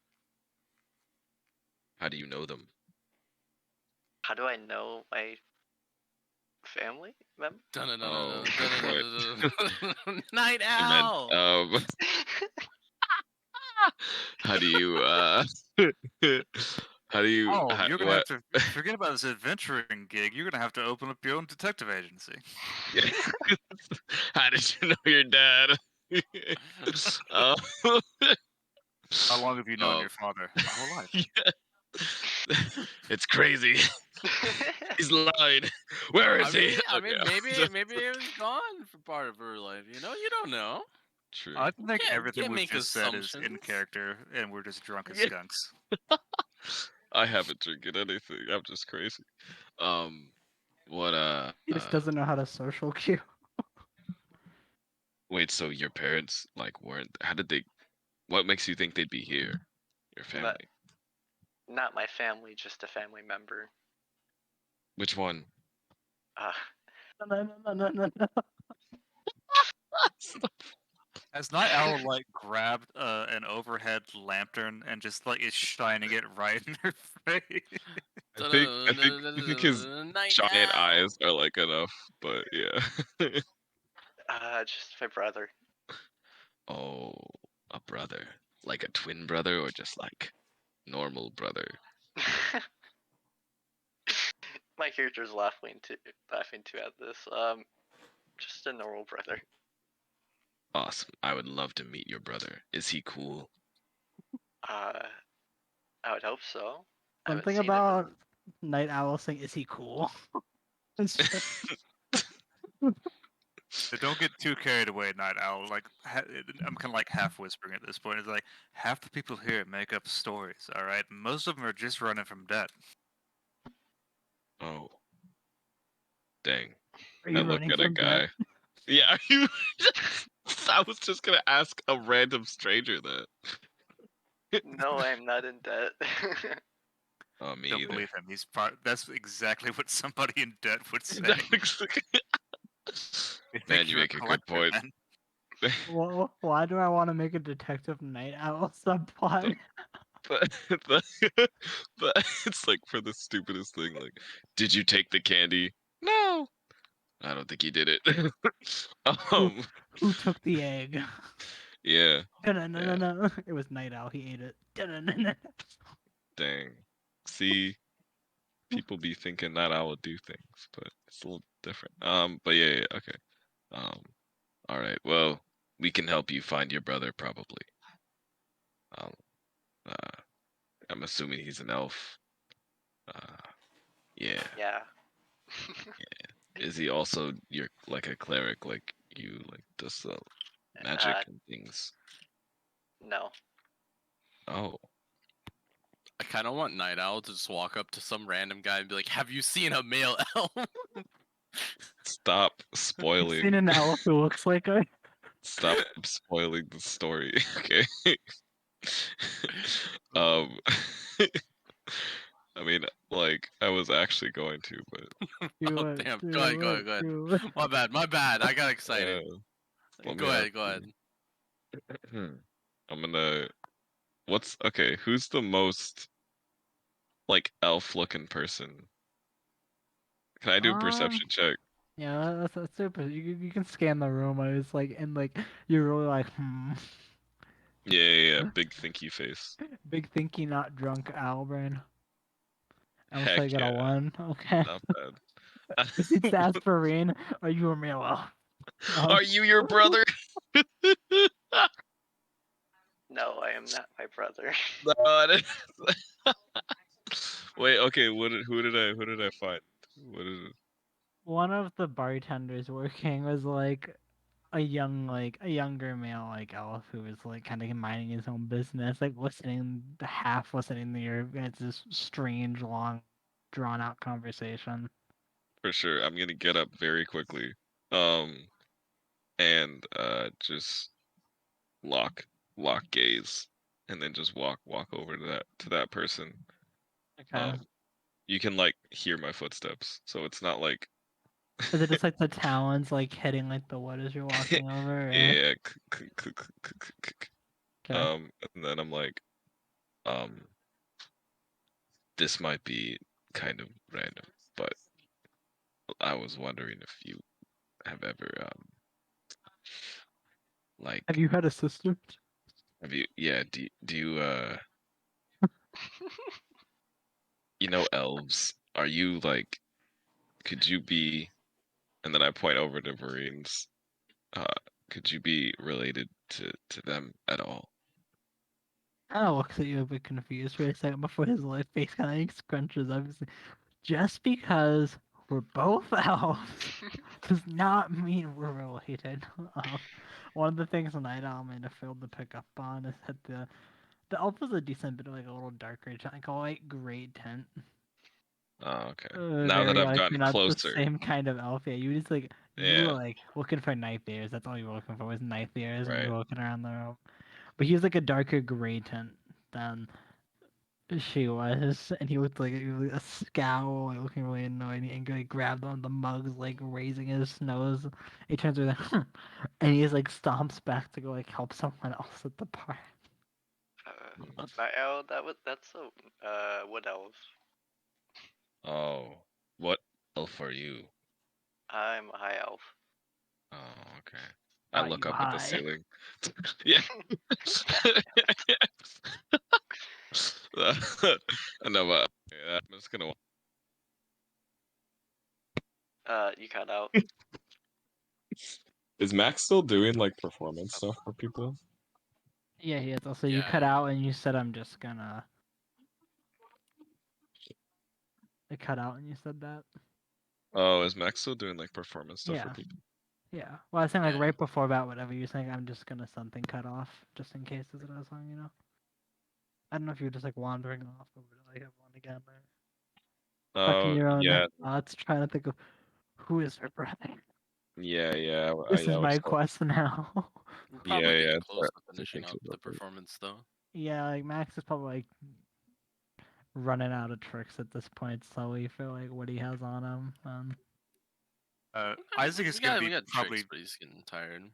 Speaker 6: How do you know them?
Speaker 5: How do I know my family member?
Speaker 6: Oh,
Speaker 2: Night
Speaker 6: I meant,
Speaker 2: owl.
Speaker 6: how do you, how do you,
Speaker 4: Oh, you're gonna have
Speaker 6: what?
Speaker 4: to forget about this adventuring gig. You're gonna have to open up your own detective agency.
Speaker 6: How did you know your dad? uh,
Speaker 4: How long have you known
Speaker 6: um,
Speaker 4: your father? My whole life.
Speaker 6: it's crazy. He's lied. Where is he?
Speaker 2: I
Speaker 6: Okay.
Speaker 2: mean, maybe it was gone for part of her life. You know, you don't know.
Speaker 6: True.
Speaker 4: I think everything
Speaker 2: Can't
Speaker 4: we've
Speaker 2: make
Speaker 4: just said is in
Speaker 2: assumptions.
Speaker 4: character, and we're just drunk as
Speaker 6: Yeah.
Speaker 4: skunks.
Speaker 6: I haven't drinking anything. I'm just crazy. What
Speaker 1: He just doesn't know how to social cue.
Speaker 6: wait, so your parents like weren't how did they what makes you think they'd be here? Your family.
Speaker 5: Not my family, just a family member.
Speaker 6: Which one?
Speaker 1: No.
Speaker 4: Has Night Owl like grabbed an overhead lantern and just like is shining it right in her face?
Speaker 6: I think his
Speaker 2: Night
Speaker 6: giant
Speaker 2: owl.
Speaker 6: eyes are like enough, but yeah.
Speaker 5: Just my brother.
Speaker 6: Oh, a brother. Like a twin brother or just like normal brother?
Speaker 5: My character's laughing too at this. Just a normal brother.
Speaker 6: Awesome. I would love to meet your brother. Is he cool?
Speaker 5: I would hope so. I
Speaker 1: One
Speaker 5: haven't
Speaker 1: thing
Speaker 5: seen him.
Speaker 1: about Night Owl saying, is he cool? It's just,
Speaker 4: So don't get too carried away, Night Owl. Like I'm kind of like half whispering at this point. It's like half the people here make up stories. All right, most of them are just running from debt.
Speaker 6: Oh, dang.
Speaker 1: Are
Speaker 6: I
Speaker 1: you
Speaker 6: look
Speaker 1: running
Speaker 6: at a
Speaker 1: from debt?
Speaker 6: guy. Yeah, are you? I was just gonna ask a random stranger that.
Speaker 5: No, I'm not in debt.
Speaker 6: Oh, me
Speaker 4: Don't
Speaker 6: either.
Speaker 4: believe him. That's exactly what somebody in debt would say. They think
Speaker 6: Man, you
Speaker 4: you're a
Speaker 6: make a good
Speaker 4: collector,
Speaker 6: point.
Speaker 4: man.
Speaker 1: Well, why do I want to make a detective night owl subplot?
Speaker 6: But, but, but it's like for the stupidest thing, like, did you take the candy? No, I don't think he did it. um,
Speaker 1: Who took the egg?
Speaker 6: yeah, yeah,
Speaker 1: No. It was night owl. He ate it.
Speaker 6: dang. See, people be thinking that I will do things, but it's a little different. But yeah, okay. Um, all right. Well, we can help you find your brother, probably. Um, uh, I'm assuming he's an elf. Uh, yeah.
Speaker 5: Yeah.
Speaker 6: Is he also your like a cleric, like you, like does the magic and things?
Speaker 5: No.
Speaker 6: Oh,
Speaker 2: I kind of want Night Owl to just walk up to some random guy and be like, "Have you seen a male elf?"
Speaker 6: stop
Speaker 1: You've seen
Speaker 6: spoiling.
Speaker 1: an elf who looks like a.
Speaker 6: Stop spoiling the story. Okay. um, I mean, like I was actually going to, but
Speaker 2: Oh damn! Go ahead, go ahead, go ahead. My bad. I got excited.
Speaker 6: let
Speaker 2: Go
Speaker 6: me ask
Speaker 2: ahead, go ahead.
Speaker 6: you. I'm gonna. What's okay? Who's the most like elf-looking person? Can I do a perception check?
Speaker 1: Yeah, that's super. You can scan the room. I was like, and like you're really like,
Speaker 6: Yeah. Big thinky face.
Speaker 1: big thinky, not drunk owl brain. I will
Speaker 6: Heck
Speaker 1: say you got a
Speaker 6: yeah,
Speaker 1: one. Okay.
Speaker 6: not bad.
Speaker 1: Is it aspirin? Are you a male elf?
Speaker 6: Are you your brother?
Speaker 5: No, I am not my brother.
Speaker 6: No, I didn't- Wait, okay. Who did I find? What is it?
Speaker 1: One of the bartenders working was like a younger male like elf who was like kind of minding his own business, like half listening to your it's this strange, long, drawn out conversation.
Speaker 6: For sure. I'm gonna get up very quickly. Um, and just lock gaze, and then just walk over to that person.
Speaker 1: Okay.
Speaker 6: Um, you can like hear my footsteps, so it's not like
Speaker 1: Is it just like the talons like hitting like the wood as you're walking over? Or...
Speaker 6: yeah.
Speaker 1: Okay.
Speaker 6: And then I'm like, um, this might be kind of random, but I was wondering if you have ever like
Speaker 1: Have you had a sister?
Speaker 6: have you yeah do you you know elves? Are you like could you be and then I point over to Marines. Uh, could you be related to them at all?
Speaker 1: Kind of looks at you a bit confused for a second before his like face kind of scrunches up. He's like, just because we're both elves does not mean we're related. One of the things Night Owl made a failed to pick up on is that the elf is a decent bit of like a little darker, like a light gray tint.
Speaker 6: Oh, okay. Now that
Speaker 1: Very
Speaker 6: I've
Speaker 1: like
Speaker 6: gotten
Speaker 1: you're not the
Speaker 6: closer,
Speaker 1: same kind of elf. Yeah, you just like you were
Speaker 6: yeah,
Speaker 1: like looking for knife ears. That's all you were looking for was knife ears when you
Speaker 6: right,
Speaker 1: were looking around the room. But he was like a darker gray tint than she was, and he looked like a scowl, like looking really annoyed. And he like, grabbed one of the mugs, like raising his nose. He turns around, and he just like stomps back to go like help someone else at the bar.
Speaker 5: My owl, that's a wood elf.
Speaker 6: oh, what elf are you?
Speaker 5: I'm a high elf.
Speaker 6: Oh, okay. I
Speaker 1: Are
Speaker 6: look
Speaker 1: you
Speaker 6: up at the
Speaker 1: high?
Speaker 6: ceiling. Yeah. No, but okay, I'm just gonna.
Speaker 5: You cut out.
Speaker 6: Is Max still doing like performance stuff for people?
Speaker 1: Yeah, he is. Also, you
Speaker 2: Yeah,
Speaker 1: cut out and you said I'm just gonna. I cut out and you said that.
Speaker 6: Oh, is Max still doing like performance stuff for
Speaker 1: Yeah,
Speaker 6: people?
Speaker 1: Yeah. Well, I was saying like
Speaker 2: Yeah.
Speaker 1: right before about whatever you're saying, I'm just gonna something cut off just in case is what I was saying, you know. I don't know if you're just like wandering off or like have one again or stuck in your own
Speaker 6: Yeah,
Speaker 1: thoughts trying to think of who is her brother.
Speaker 6: yeah.
Speaker 1: This is
Speaker 6: I was
Speaker 1: my quest now.
Speaker 2: We're
Speaker 6: Yeah,
Speaker 2: probably
Speaker 6: yeah.
Speaker 2: getting
Speaker 6: It's
Speaker 2: close to
Speaker 6: to
Speaker 2: finishing
Speaker 6: think
Speaker 2: up the
Speaker 6: about that.
Speaker 2: performance, though.
Speaker 1: Yeah, like Max is probably like running out of tricks at this point slowly for like what he has on him.
Speaker 4: Isaac is going to
Speaker 2: We
Speaker 4: be
Speaker 2: got
Speaker 4: probably
Speaker 2: tricks, but he's getting tired.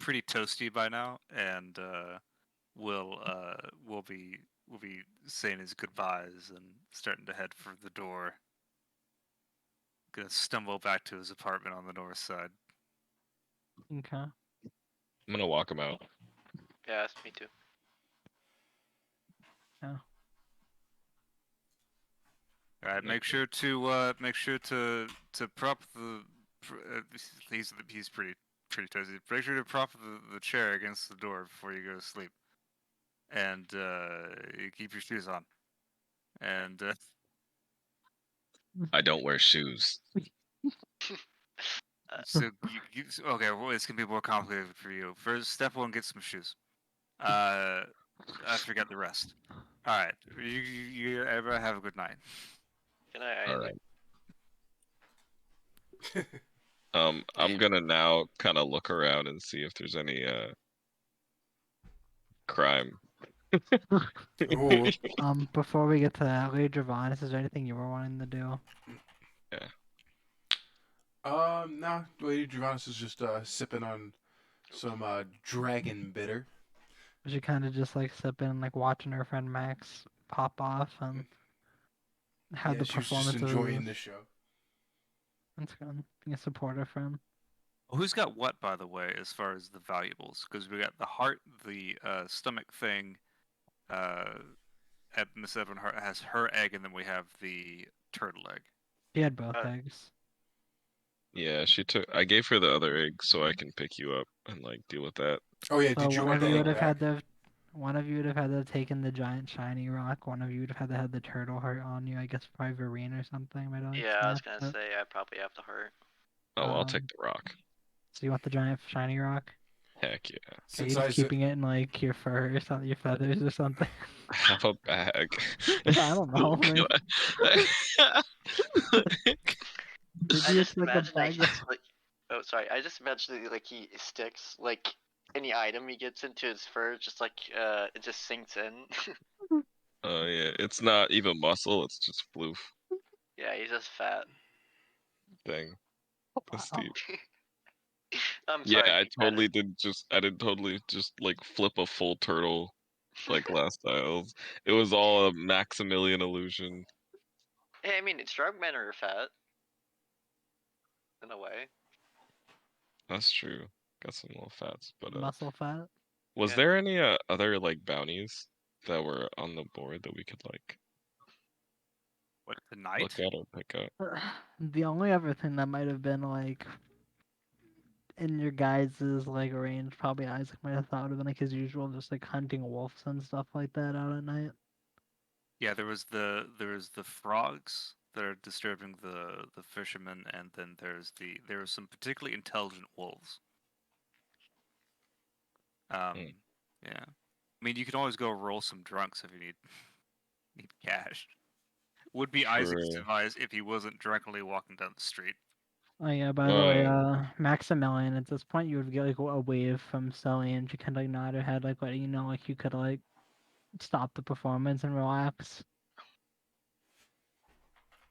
Speaker 4: pretty toasty by now, and will be saying his goodbyes and starting to head for the door. Gonna stumble back to his apartment on the north side.
Speaker 1: Okay.
Speaker 6: I'm gonna walk him out.
Speaker 5: Yeah, that's me too.
Speaker 1: Yeah.
Speaker 4: All right,
Speaker 6: Okay.
Speaker 4: make sure to prop the. He's pretty toasty. Make sure to prop the chair against the door before you go to sleep, and you keep your shoes on. And
Speaker 6: I don't wear shoes.
Speaker 4: so okay, well, it's gonna be more complicated for you. First, step one, get some shoes. I forget the rest. All right, you ever have a good night.
Speaker 5: Good night,
Speaker 6: All
Speaker 5: Isaac.
Speaker 6: right. I'm
Speaker 2: Yeah.
Speaker 6: gonna now kind of look around and see if there's any crime.
Speaker 3: Ooh.
Speaker 1: Before we get to that, Lady Dravanis, is there anything you were wanting to do?
Speaker 6: Yeah.
Speaker 3: Nah, Lady Dravanis is just sipping on some dragon bitter.
Speaker 1: Was she kind of just like sipping, like watching her friend Max pop off and have
Speaker 3: Yeah,
Speaker 1: the
Speaker 3: she was just
Speaker 1: performances?
Speaker 3: enjoying the show.
Speaker 1: That's good. Being a supporter friend.
Speaker 4: Who's got what, by the way, as far as the valuables? Because we got the heart, the stomach thing. Miss Evanhart has her egg, and then we have the turtle egg.
Speaker 1: She had both
Speaker 5: Uh,
Speaker 1: eggs.
Speaker 6: Yeah, she took. I gave her the other egg so I can pick you up and like deal with that.
Speaker 3: Oh yeah,
Speaker 1: So
Speaker 3: did you
Speaker 1: one
Speaker 3: want
Speaker 1: of
Speaker 3: the
Speaker 1: you would
Speaker 3: egg
Speaker 1: have
Speaker 3: back?
Speaker 1: had to. One of you would have had to have taken the giant shiny rock. One of you would have had to have the turtle heart on you. I guess probably Vereen or something. Might have like
Speaker 5: yeah, I was
Speaker 1: snatched
Speaker 5: gonna
Speaker 1: it.
Speaker 5: say I probably have the heart.
Speaker 6: Oh, I'll take
Speaker 1: Um,
Speaker 6: the rock.
Speaker 1: So you want the giant shiny rock?
Speaker 6: Heck yeah.
Speaker 1: Are
Speaker 3: Since
Speaker 1: you just
Speaker 3: Isaac,
Speaker 1: keeping it in like your fur or something, your feathers or something?
Speaker 6: I have a bag.
Speaker 1: I don't know, man.
Speaker 5: I
Speaker 1: Maybe
Speaker 5: just
Speaker 1: it's like a
Speaker 5: imagine that
Speaker 1: bag.
Speaker 5: he's like, oh sorry, I just imagine that, like he sticks like any item he gets into his fur, just like it just sinks in.
Speaker 6: Oh yeah, it's not even muscle. It's just floof
Speaker 5: Yeah, he's just fat.
Speaker 6: thing. That's
Speaker 1: Wow.
Speaker 6: deep.
Speaker 5: I'm
Speaker 6: Yeah,
Speaker 5: sorry,
Speaker 6: I
Speaker 5: Pete Bennett.
Speaker 6: totally did. I did totally just like flip a full turtle like last time. It was all a Maximilian illusion.
Speaker 5: Hey, I mean, strong men are fat in a way.
Speaker 6: That's true. Got some little fats, but
Speaker 1: Muscle fat.
Speaker 6: was
Speaker 5: Yeah.
Speaker 6: there any other like bounties that were on the board that we could like
Speaker 4: What, the
Speaker 6: look
Speaker 4: night?
Speaker 6: at or pick up?
Speaker 1: The only other thing that might have been like in your guys' like range, probably Isaac might have thought would have been like his usual, just like hunting wolves and stuff like that out at night.
Speaker 4: Yeah, there was the frogs that are disturbing the fishermen, and then there was some particularly intelligent wolves.
Speaker 6: Hmm.
Speaker 4: Yeah. I mean, you can always go roll some drunks if you need cash. Would be Isaac's
Speaker 6: True.
Speaker 4: advice if he wasn't drunkenly walking down the street.
Speaker 1: Oh yeah, by the way, Maximilian, at this point you would get like a wave from Sully and she kinda like nod her head like letting you know like you could like stop the performance and relax.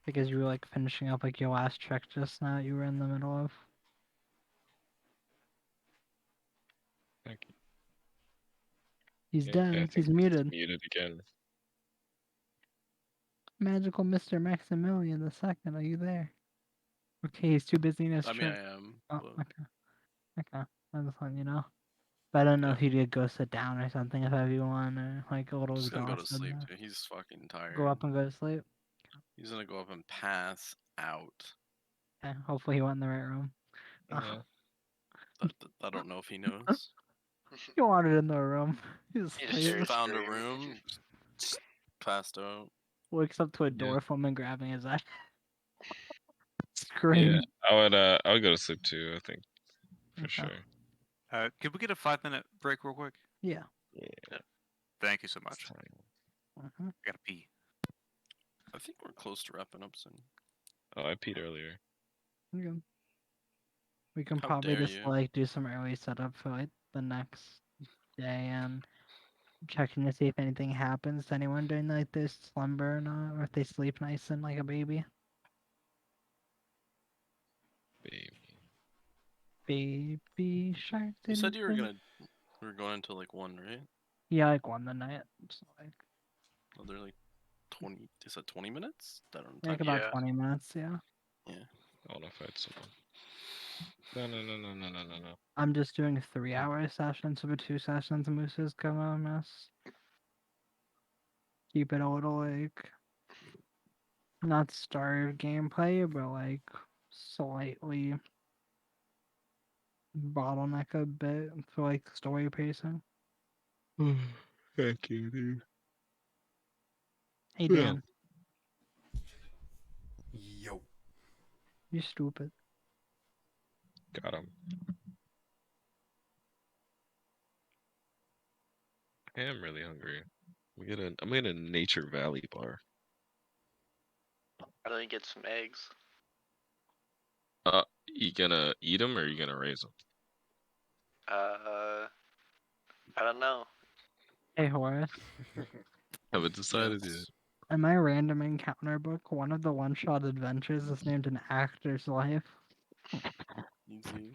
Speaker 1: Because you were like finishing up like your last trick just now you were in the middle of.
Speaker 6: Thank you.
Speaker 1: He's
Speaker 6: Yeah, I
Speaker 1: dead.
Speaker 6: think
Speaker 1: He's
Speaker 6: it's
Speaker 1: muted.
Speaker 6: muted again.
Speaker 1: Magical Mr. Maximilian the second, are you there? Okay, he's too busy in his
Speaker 2: I mean,
Speaker 1: trick.
Speaker 2: I am.
Speaker 1: Oh,
Speaker 2: But
Speaker 1: okay. Okay. I'm just letting you know. But I don't know
Speaker 2: Yeah.
Speaker 1: if he'd go sit down or something if everyone or like a little
Speaker 2: he's gonna go to
Speaker 1: exhausted.
Speaker 2: sleep, dude. He's fucking tired.
Speaker 1: Go up and go to sleep.
Speaker 2: He's gonna go up and pass out.
Speaker 1: Okay, hopefully he went in the right room.
Speaker 6: Yeah.
Speaker 2: I don't know if he knows.
Speaker 1: He wandered in the room. He's
Speaker 5: He
Speaker 2: He
Speaker 5: just
Speaker 2: just
Speaker 5: heard a
Speaker 2: found a
Speaker 5: scream.
Speaker 2: room, just passed out.
Speaker 1: wakes up to a
Speaker 6: Yeah.
Speaker 1: door woman grabbing his eye.
Speaker 6: Yeah.
Speaker 1: Scream.
Speaker 6: I would go to sleep too, I think. for
Speaker 1: Okay.
Speaker 6: sure.
Speaker 4: Could we get a 5-minute break real quick?
Speaker 1: Yeah.
Speaker 6: Yeah.
Speaker 4: Thank you so
Speaker 6: it's
Speaker 4: much.
Speaker 6: fine.
Speaker 1: Mhm.
Speaker 4: I gotta pee.
Speaker 2: I think we're close to wrapping up soon.
Speaker 6: Oh, I peed earlier.
Speaker 1: Okay. We can
Speaker 2: How
Speaker 1: probably
Speaker 2: dare
Speaker 1: just
Speaker 2: you.
Speaker 1: like do some early setup for like the next day and checking to see if anything happens to anyone during like their slumber or not, or if they sleep nice and like a baby.
Speaker 6: Baby.
Speaker 1: Baby shark.
Speaker 2: You said you were
Speaker 1: didn't-
Speaker 2: going until like 1, right?
Speaker 1: Yeah, like one the night. So like
Speaker 2: Oh, they're like 20. Is that 20 minutes? That on
Speaker 1: like
Speaker 2: time?
Speaker 1: about
Speaker 5: Yeah.
Speaker 1: 20 minutes. Yeah.
Speaker 2: Yeah.
Speaker 6: I wanna fight someone. No.
Speaker 1: I'm just doing 3-hour sessions over 2 sessions. Moose's gonna miss. Keep it a little like not starve gameplay, but like slightly bottleneck a bit for like story pacing.
Speaker 6: Thank you, dude.
Speaker 1: Hey
Speaker 6: Yeah.
Speaker 1: Dan,
Speaker 3: Yo.
Speaker 1: you stupid.
Speaker 6: Got him. I am really hungry. I'm getting a Nature Valley bar.
Speaker 5: Why don't you get some eggs?
Speaker 6: You gonna eat them or you gonna raise them?
Speaker 5: I don't know.
Speaker 1: Hey Horace,
Speaker 6: Haven't decided yet.
Speaker 2: Yes.
Speaker 1: in my random encounter book, one of the one-shot adventures is named An Actor's Life.
Speaker 2: Easy.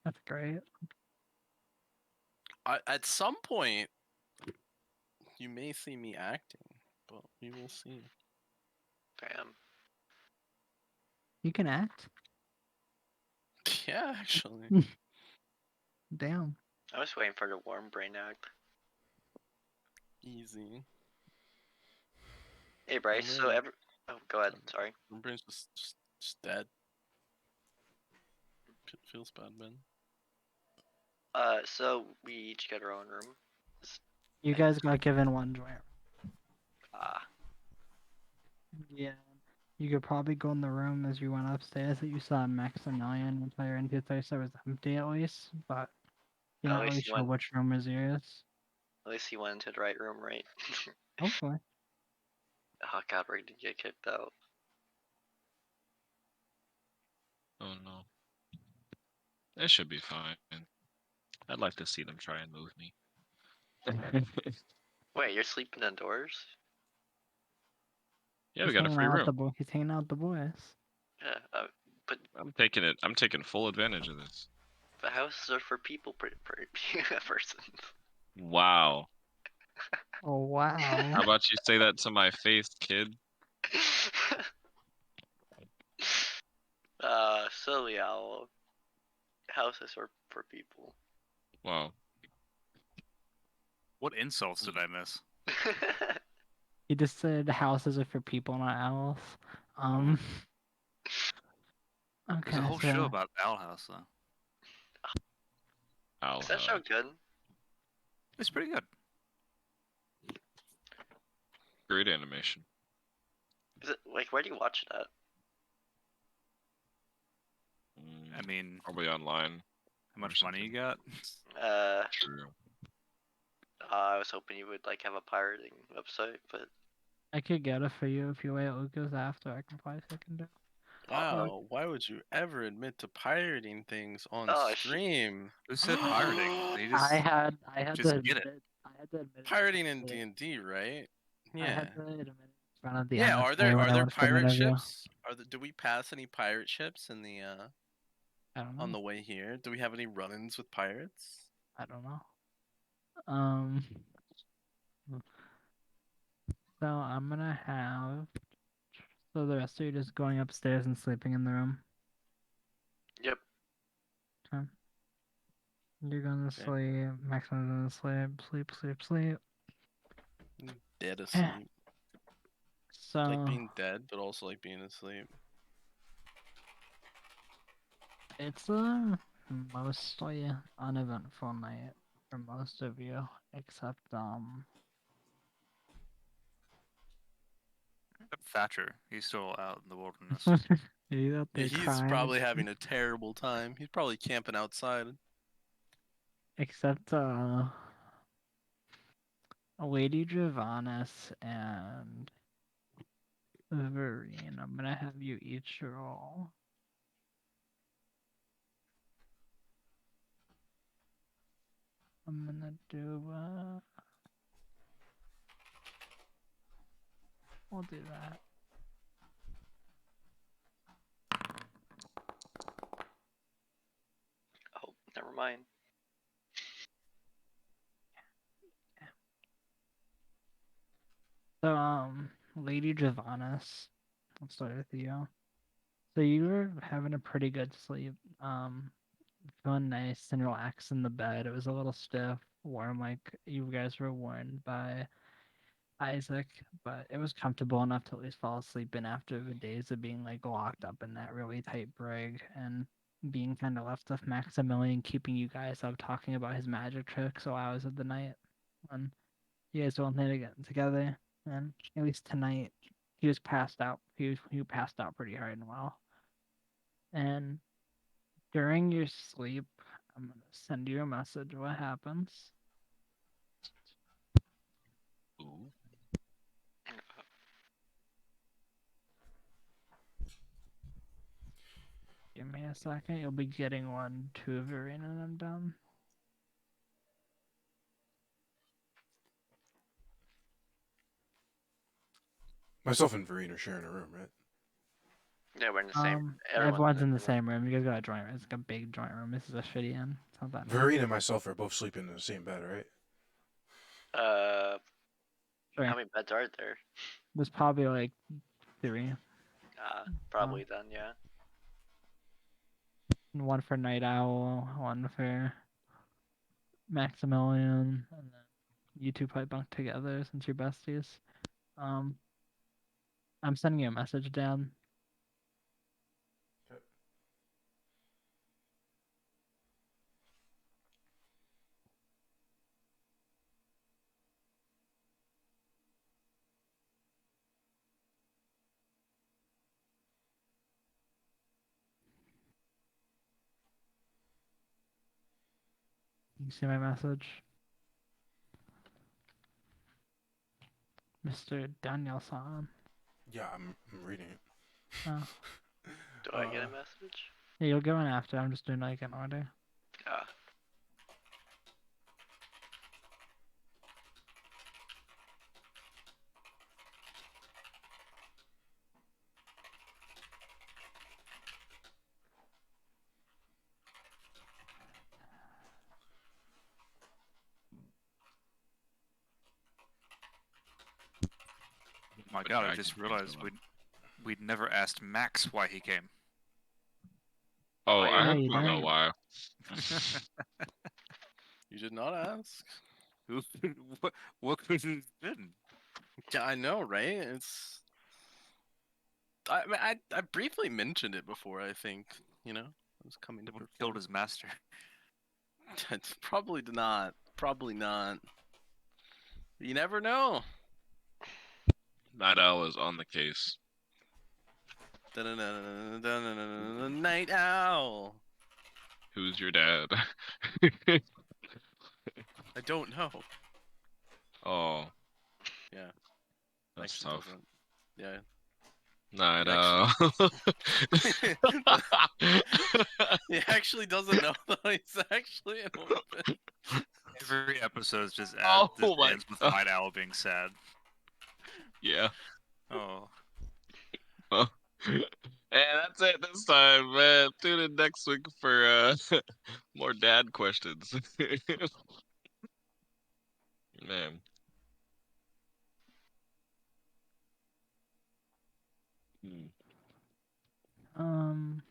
Speaker 1: That's great.
Speaker 2: At some point, you may see me acting, but we will see.
Speaker 5: Damn.
Speaker 1: You can act?
Speaker 2: Yeah, actually.
Speaker 1: Damn.
Speaker 5: I was waiting for the warm brain act.
Speaker 2: Easy.
Speaker 5: Hey Bryce, so
Speaker 2: Warm
Speaker 5: every oh go ahead, sorry.
Speaker 2: My brain's just dead. Feels bad, man.
Speaker 5: So we each get our own room.
Speaker 1: You guys got given one joint.
Speaker 5: Ah,
Speaker 1: Yeah. You could probably go in the room as you went upstairs that you saw Maximilian entire into place that was empty at least, but you're
Speaker 5: at
Speaker 1: not really
Speaker 5: least you
Speaker 1: sure
Speaker 5: went.
Speaker 1: which room is yours.
Speaker 5: At least he went into the right room, right?
Speaker 1: Hopefully.
Speaker 5: Oh God, we're gonna get kicked out.
Speaker 6: Oh no. It should be fine. I'd like to see them try and move me.
Speaker 5: Wait, you're sleeping indoors?
Speaker 6: Yeah, we
Speaker 1: He's
Speaker 6: got a
Speaker 1: hanging
Speaker 6: free
Speaker 1: out with
Speaker 6: room.
Speaker 1: he's hanging out with the boys.
Speaker 5: Yeah, but
Speaker 6: I'm taking full advantage of this.
Speaker 5: the houses are for people, persons.
Speaker 6: Wow.
Speaker 1: Oh wow.
Speaker 6: How about you say that to my face, kid?
Speaker 5: Silly owl. Houses are for people.
Speaker 6: Wow.
Speaker 4: What insults did I miss?
Speaker 1: He just said houses are for people, not owls. Okay,
Speaker 4: There's a whole show
Speaker 1: so
Speaker 4: about Owl House though.
Speaker 5: Is that show good?
Speaker 4: It's pretty good.
Speaker 6: Great animation.
Speaker 5: Is it like where do you watch that?
Speaker 4: I mean,
Speaker 6: Probably online.
Speaker 4: how much money you got?
Speaker 6: True.
Speaker 5: I was hoping you would like have a pirating website, but
Speaker 1: I could get it for you if you wait Lucas after. I can probably second it.
Speaker 2: Wow, why would you ever admit to pirating things on
Speaker 5: Oh, shit.
Speaker 2: stream?
Speaker 4: Who said pirating? They just
Speaker 1: I had
Speaker 4: just
Speaker 1: to
Speaker 4: get
Speaker 1: admit
Speaker 4: it.
Speaker 1: it. I had to admit it.
Speaker 2: Pirating in
Speaker 1: Yeah.
Speaker 2: D&D, right?
Speaker 1: I
Speaker 2: Yeah.
Speaker 1: had to admit it in front of the
Speaker 2: Yeah,
Speaker 1: NSA
Speaker 2: are there
Speaker 1: when I went for an
Speaker 2: pirate
Speaker 1: interview.
Speaker 2: ships? Do we pass any pirate ships in the
Speaker 1: I don't know.
Speaker 2: on the way here? Do we have any run-ins with pirates?
Speaker 1: I don't know. So I'm gonna have. So the rest of you just going upstairs and sleeping in the room.
Speaker 5: yep.
Speaker 1: Okay. You're gonna
Speaker 2: Okay.
Speaker 1: sleep. Maximum's gonna sleep.
Speaker 2: Dead asleep.
Speaker 1: So
Speaker 2: Like being dead, but also like being asleep.
Speaker 1: it's a mostly uneventful night for most of you, except
Speaker 4: Thatcher. He's still out in the wilderness.
Speaker 1: He's out there
Speaker 2: He's
Speaker 1: crying.
Speaker 2: probably having a terrible time. He's probably camping outside.
Speaker 1: Except Lady Dravanis and Vereen. I'm gonna have you each roll. I'm gonna do we'll do that.
Speaker 5: Oh, never mind.
Speaker 1: So Lady Dravanis, let's start with you. So you were having a pretty good sleep. Feeling nice and relaxed in the bed. It was a little stiff, warm, like you guys were warned by Isaac, but it was comfortable enough to at least fall asleep in after the days of being like locked up in that really tight brig and being kind of left with Maximilian keeping you guys up talking about his magic tricks all hours of the night. And you guys don't think to get together. And at least tonight, he was passed out. He passed out pretty hard and well. And during your sleep, I'm gonna send you a message. What happens?
Speaker 6: Ooh.
Speaker 1: Give me a second. You'll be getting one to Verena and I'm done.
Speaker 3: Myself and Vereen are sharing a room, right?
Speaker 5: Yeah, we're in the same.
Speaker 1: Everyone's in the same room. You guys got a joint room. It's like a big joint room. This is a shitty inn. It's not that nice.
Speaker 3: Vereen and myself are both sleeping in the same bed, right?
Speaker 1: Sure.
Speaker 5: How many beds are there?
Speaker 1: There's probably like 3.
Speaker 5: Probably then, yeah.
Speaker 1: One for Night Owl, one for Maximilian, and then you two probably bunk together since you're besties. I'm sending you a message, Dan.
Speaker 3: Okay.
Speaker 1: You see my message? Mr. Danielson.
Speaker 3: Yeah, I'm reading it.
Speaker 1: Oh.
Speaker 5: Do I get a message?
Speaker 1: Yeah, you'll get one after. I'm just doing like an order.
Speaker 4: Oh my god, I just realized we'd never asked Max why he came.
Speaker 6: Oh,
Speaker 5: Oh,
Speaker 6: I
Speaker 5: yeah.
Speaker 6: have
Speaker 1: you
Speaker 6: to know
Speaker 1: don't.
Speaker 6: why.
Speaker 2: You did not ask.
Speaker 4: what could it have been?
Speaker 2: Yeah, I know, right? It's. I mean, I briefly mentioned it before. I think I was coming to.
Speaker 4: Someone killed his master.
Speaker 2: Probably not. Probably not. You never know.
Speaker 6: Night Owl is on the case.
Speaker 2: Night Owl.
Speaker 6: Who's your dad?
Speaker 2: I don't know.
Speaker 6: Oh.
Speaker 2: Yeah.
Speaker 6: That's
Speaker 2: Actually
Speaker 6: tough.
Speaker 2: doesn't. Yeah.
Speaker 6: Night
Speaker 2: Actually-
Speaker 6: Owl.
Speaker 2: He actually doesn't know though. He's actually an orphan.
Speaker 4: Every episode just
Speaker 6: Oh my
Speaker 4: ends with
Speaker 6: God.
Speaker 4: Night Owl being sad.
Speaker 6: Yeah.
Speaker 4: Oh.
Speaker 6: And that's it this time, man. Tune in next week for more dad questions. Man.
Speaker 1: Um.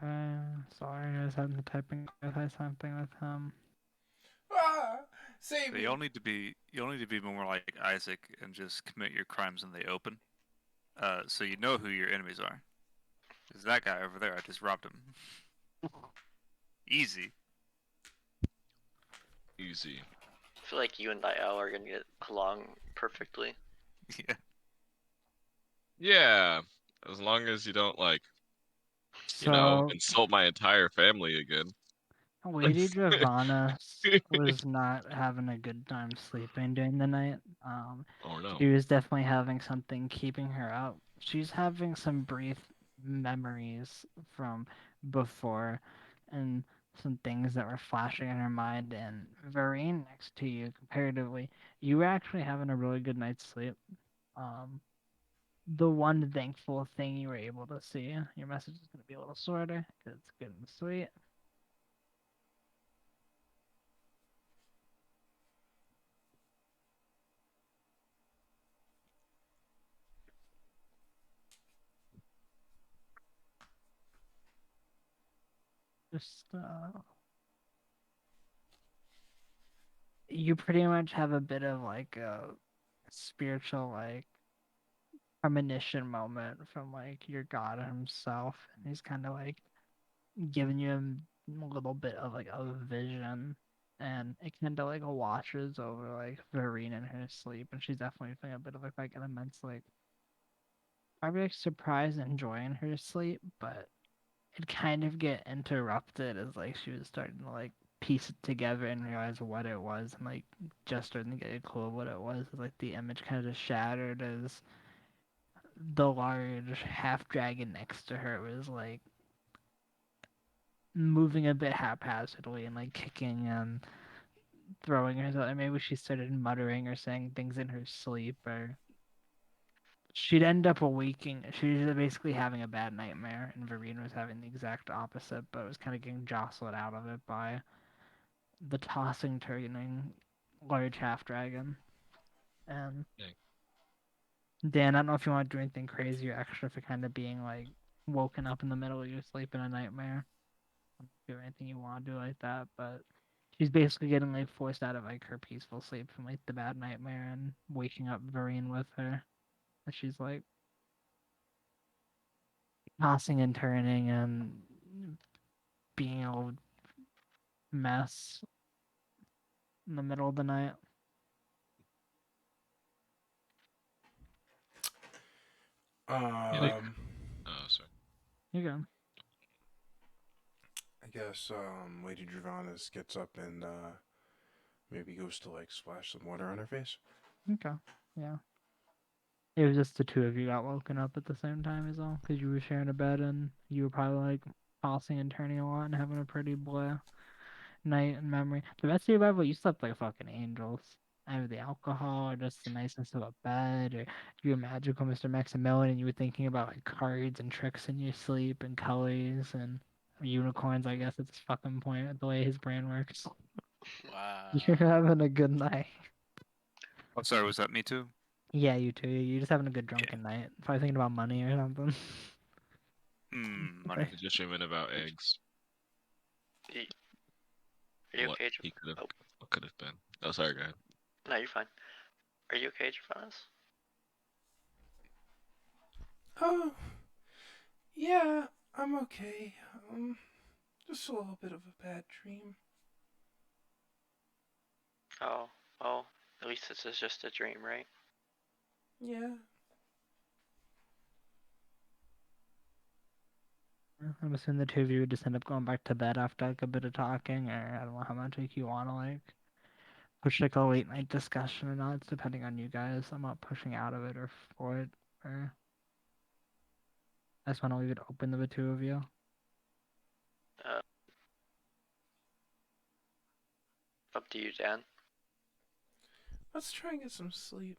Speaker 1: Okay. Sorry, I was having to typing something with him.
Speaker 3: Ah, save me.
Speaker 4: You'll need to be more like Isaac and just commit your crimes in the open. So you know who your enemies are. Is that guy over there? I just robbed him. Easy.
Speaker 6: Easy.
Speaker 5: feel like you and Niall are gonna get along perfectly.
Speaker 4: Yeah.
Speaker 6: Yeah, as long as you don't like,
Speaker 1: So
Speaker 6: insult my entire family again.
Speaker 1: Lady Dravanas was not having a good time sleeping during the night.
Speaker 6: Oh no.
Speaker 1: She was definitely having something keeping her up. She's having some brief memories from before and some things that were flashing in her mind. And Vereen, next to you, comparatively, you were actually having a really good night's sleep. Um, the one thankful thing you were able to see, your message is going to be a little shorter because it's good and sweet. Just you pretty much have a bit of like a spiritual like premonition moment from like your god himself, and he's kind of like giving you a little bit of like a vision, and it kind of like washes over like Vereen in her sleep, and she's definitely feeling a bit of like an immense like probably like surprise and joy in her sleep, but it kind of get interrupted as like she was starting to like piece it together and realize what it was, and like just starting to get a clue of what it was. Like the image kind of just shattered as the large half dragon next to her was like moving a bit haphazardly and like kicking and throwing herself. And maybe she started muttering or saying things in her sleep, or she'd end up awaking. She was basically having a bad nightmare, and Vereen was having the exact opposite, but was kind of getting jostled out of it by the tossing, turning large half dragon. And
Speaker 6: Dang.
Speaker 1: Dan, I don't know if you want to do anything crazy or extra for kind of being like woken up in the middle of your sleep in a nightmare. Do anything you want to do like that, but she's basically getting like forced out of like her peaceful sleep from like the bad nightmare and waking up Vereen with her. And she's like tossing and turning and being a old mess in the middle of the night.
Speaker 6: Yeah.
Speaker 3: Um,
Speaker 6: Oh, sorry.
Speaker 1: You go.
Speaker 3: I guess Lady Dravanas gets up and maybe goes to like splash some water on her face.
Speaker 1: Okay. Yeah. It was just the two of you got woken up at the same time, is all, because you were sharing a bed and you were probably like tossing and turning a lot and having a pretty blah night in memory. The best thing about it, you slept like fucking angels. Either the alcohol or just the niceness of a bed, or you were magical Mr. Maximilian and you were thinking about like cards and tricks in your sleep and colors and unicorns, I guess at this fucking point, the way his brain works.
Speaker 2: Wow.
Speaker 1: You're having a good night.
Speaker 4: Oh, sorry, was that me too?
Speaker 1: Yeah, you too. You're just having a good drunken night. Probably thinking about money or something.
Speaker 4: Money.
Speaker 6: Just dreaming about eggs.
Speaker 5: Are you
Speaker 6: What
Speaker 5: okay,
Speaker 6: he could have,
Speaker 5: Oh,
Speaker 6: what could have been. Oh, sorry, go ahead.
Speaker 5: no, you're fine. Are you okay, Javanas?
Speaker 3: Oh, yeah, I'm okay. Just a little bit of a bad dream.
Speaker 5: Oh, well, at least this is just a dream, right?
Speaker 3: Yeah.
Speaker 1: I'm assuming the two of you would just end up going back to bed after like a bit of talking, or I don't know how much like you want to like push like a late night discussion or not. It's depending on you guys. I'm not pushing out of it or for it, or I just want to leave it open to the two of you.
Speaker 5: Uh, Up to you, Dan.
Speaker 3: Let's try and get some sleep.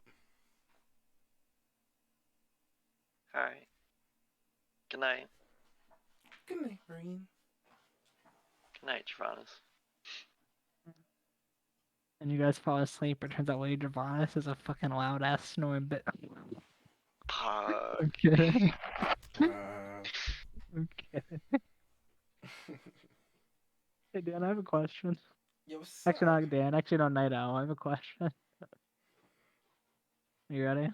Speaker 5: Alright. Good night.
Speaker 3: Good night, Breen.
Speaker 5: Good night, Javanas.
Speaker 1: And you guys fall asleep. It turns out Lady Dravanis is a fucking loud ass snoring bit. I'm kidding.
Speaker 3: Uh,
Speaker 1: I'm kidding. Hey Dan, I have a question.
Speaker 3: Yo, what's
Speaker 1: Actually,
Speaker 3: up?
Speaker 1: not Dan. Actually, no, Night Owl. I have a question. You ready?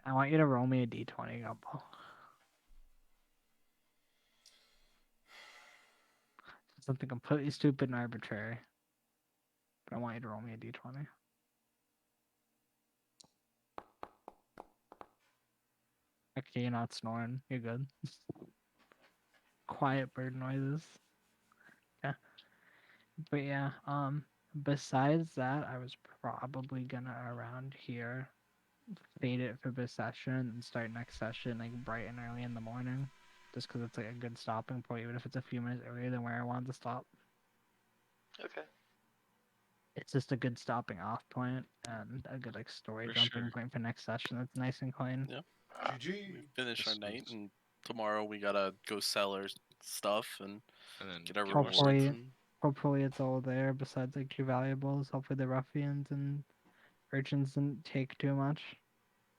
Speaker 1: I want you to roll me a d20, Gumball. something completely stupid and arbitrary. But I want you to roll me a d20. Okay, you're not snoring. You're good. Quiet bird noises. Yeah. But yeah, besides that, I was probably gonna around here fade it for this session and start next session like bright and early in the morning. Just because it's like a good stopping point, even if it's a few minutes earlier than where I wanted to stop.
Speaker 5: Okay.
Speaker 1: It's just a good stopping off point and a good like story
Speaker 6: For
Speaker 1: jumping
Speaker 6: sure.
Speaker 1: point for next session. That's nice and clean.
Speaker 2: Yeah.
Speaker 3: GG.
Speaker 2: We finish our
Speaker 6: This
Speaker 2: night,
Speaker 6: was-
Speaker 2: and tomorrow we gotta go sell our stuff and
Speaker 6: And then
Speaker 2: get our
Speaker 6: get more
Speaker 2: rewards.
Speaker 1: Hopefully-
Speaker 6: stuff.
Speaker 2: And
Speaker 1: Hopefully it's all there besides like your valuables. Hopefully the ruffians and urchins didn't take too much.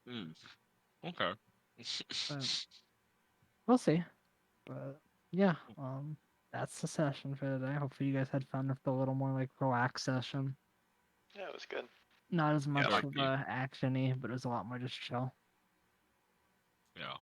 Speaker 6: Okay.
Speaker 1: But we'll see. But yeah, that's the session for today. Hopefully you guys had fun with the little more like relaxed session.
Speaker 5: Yeah, it was good.
Speaker 1: Not as much
Speaker 6: like
Speaker 1: of
Speaker 6: me.
Speaker 1: actiony, but it was a lot more just chill.
Speaker 6: Yeah.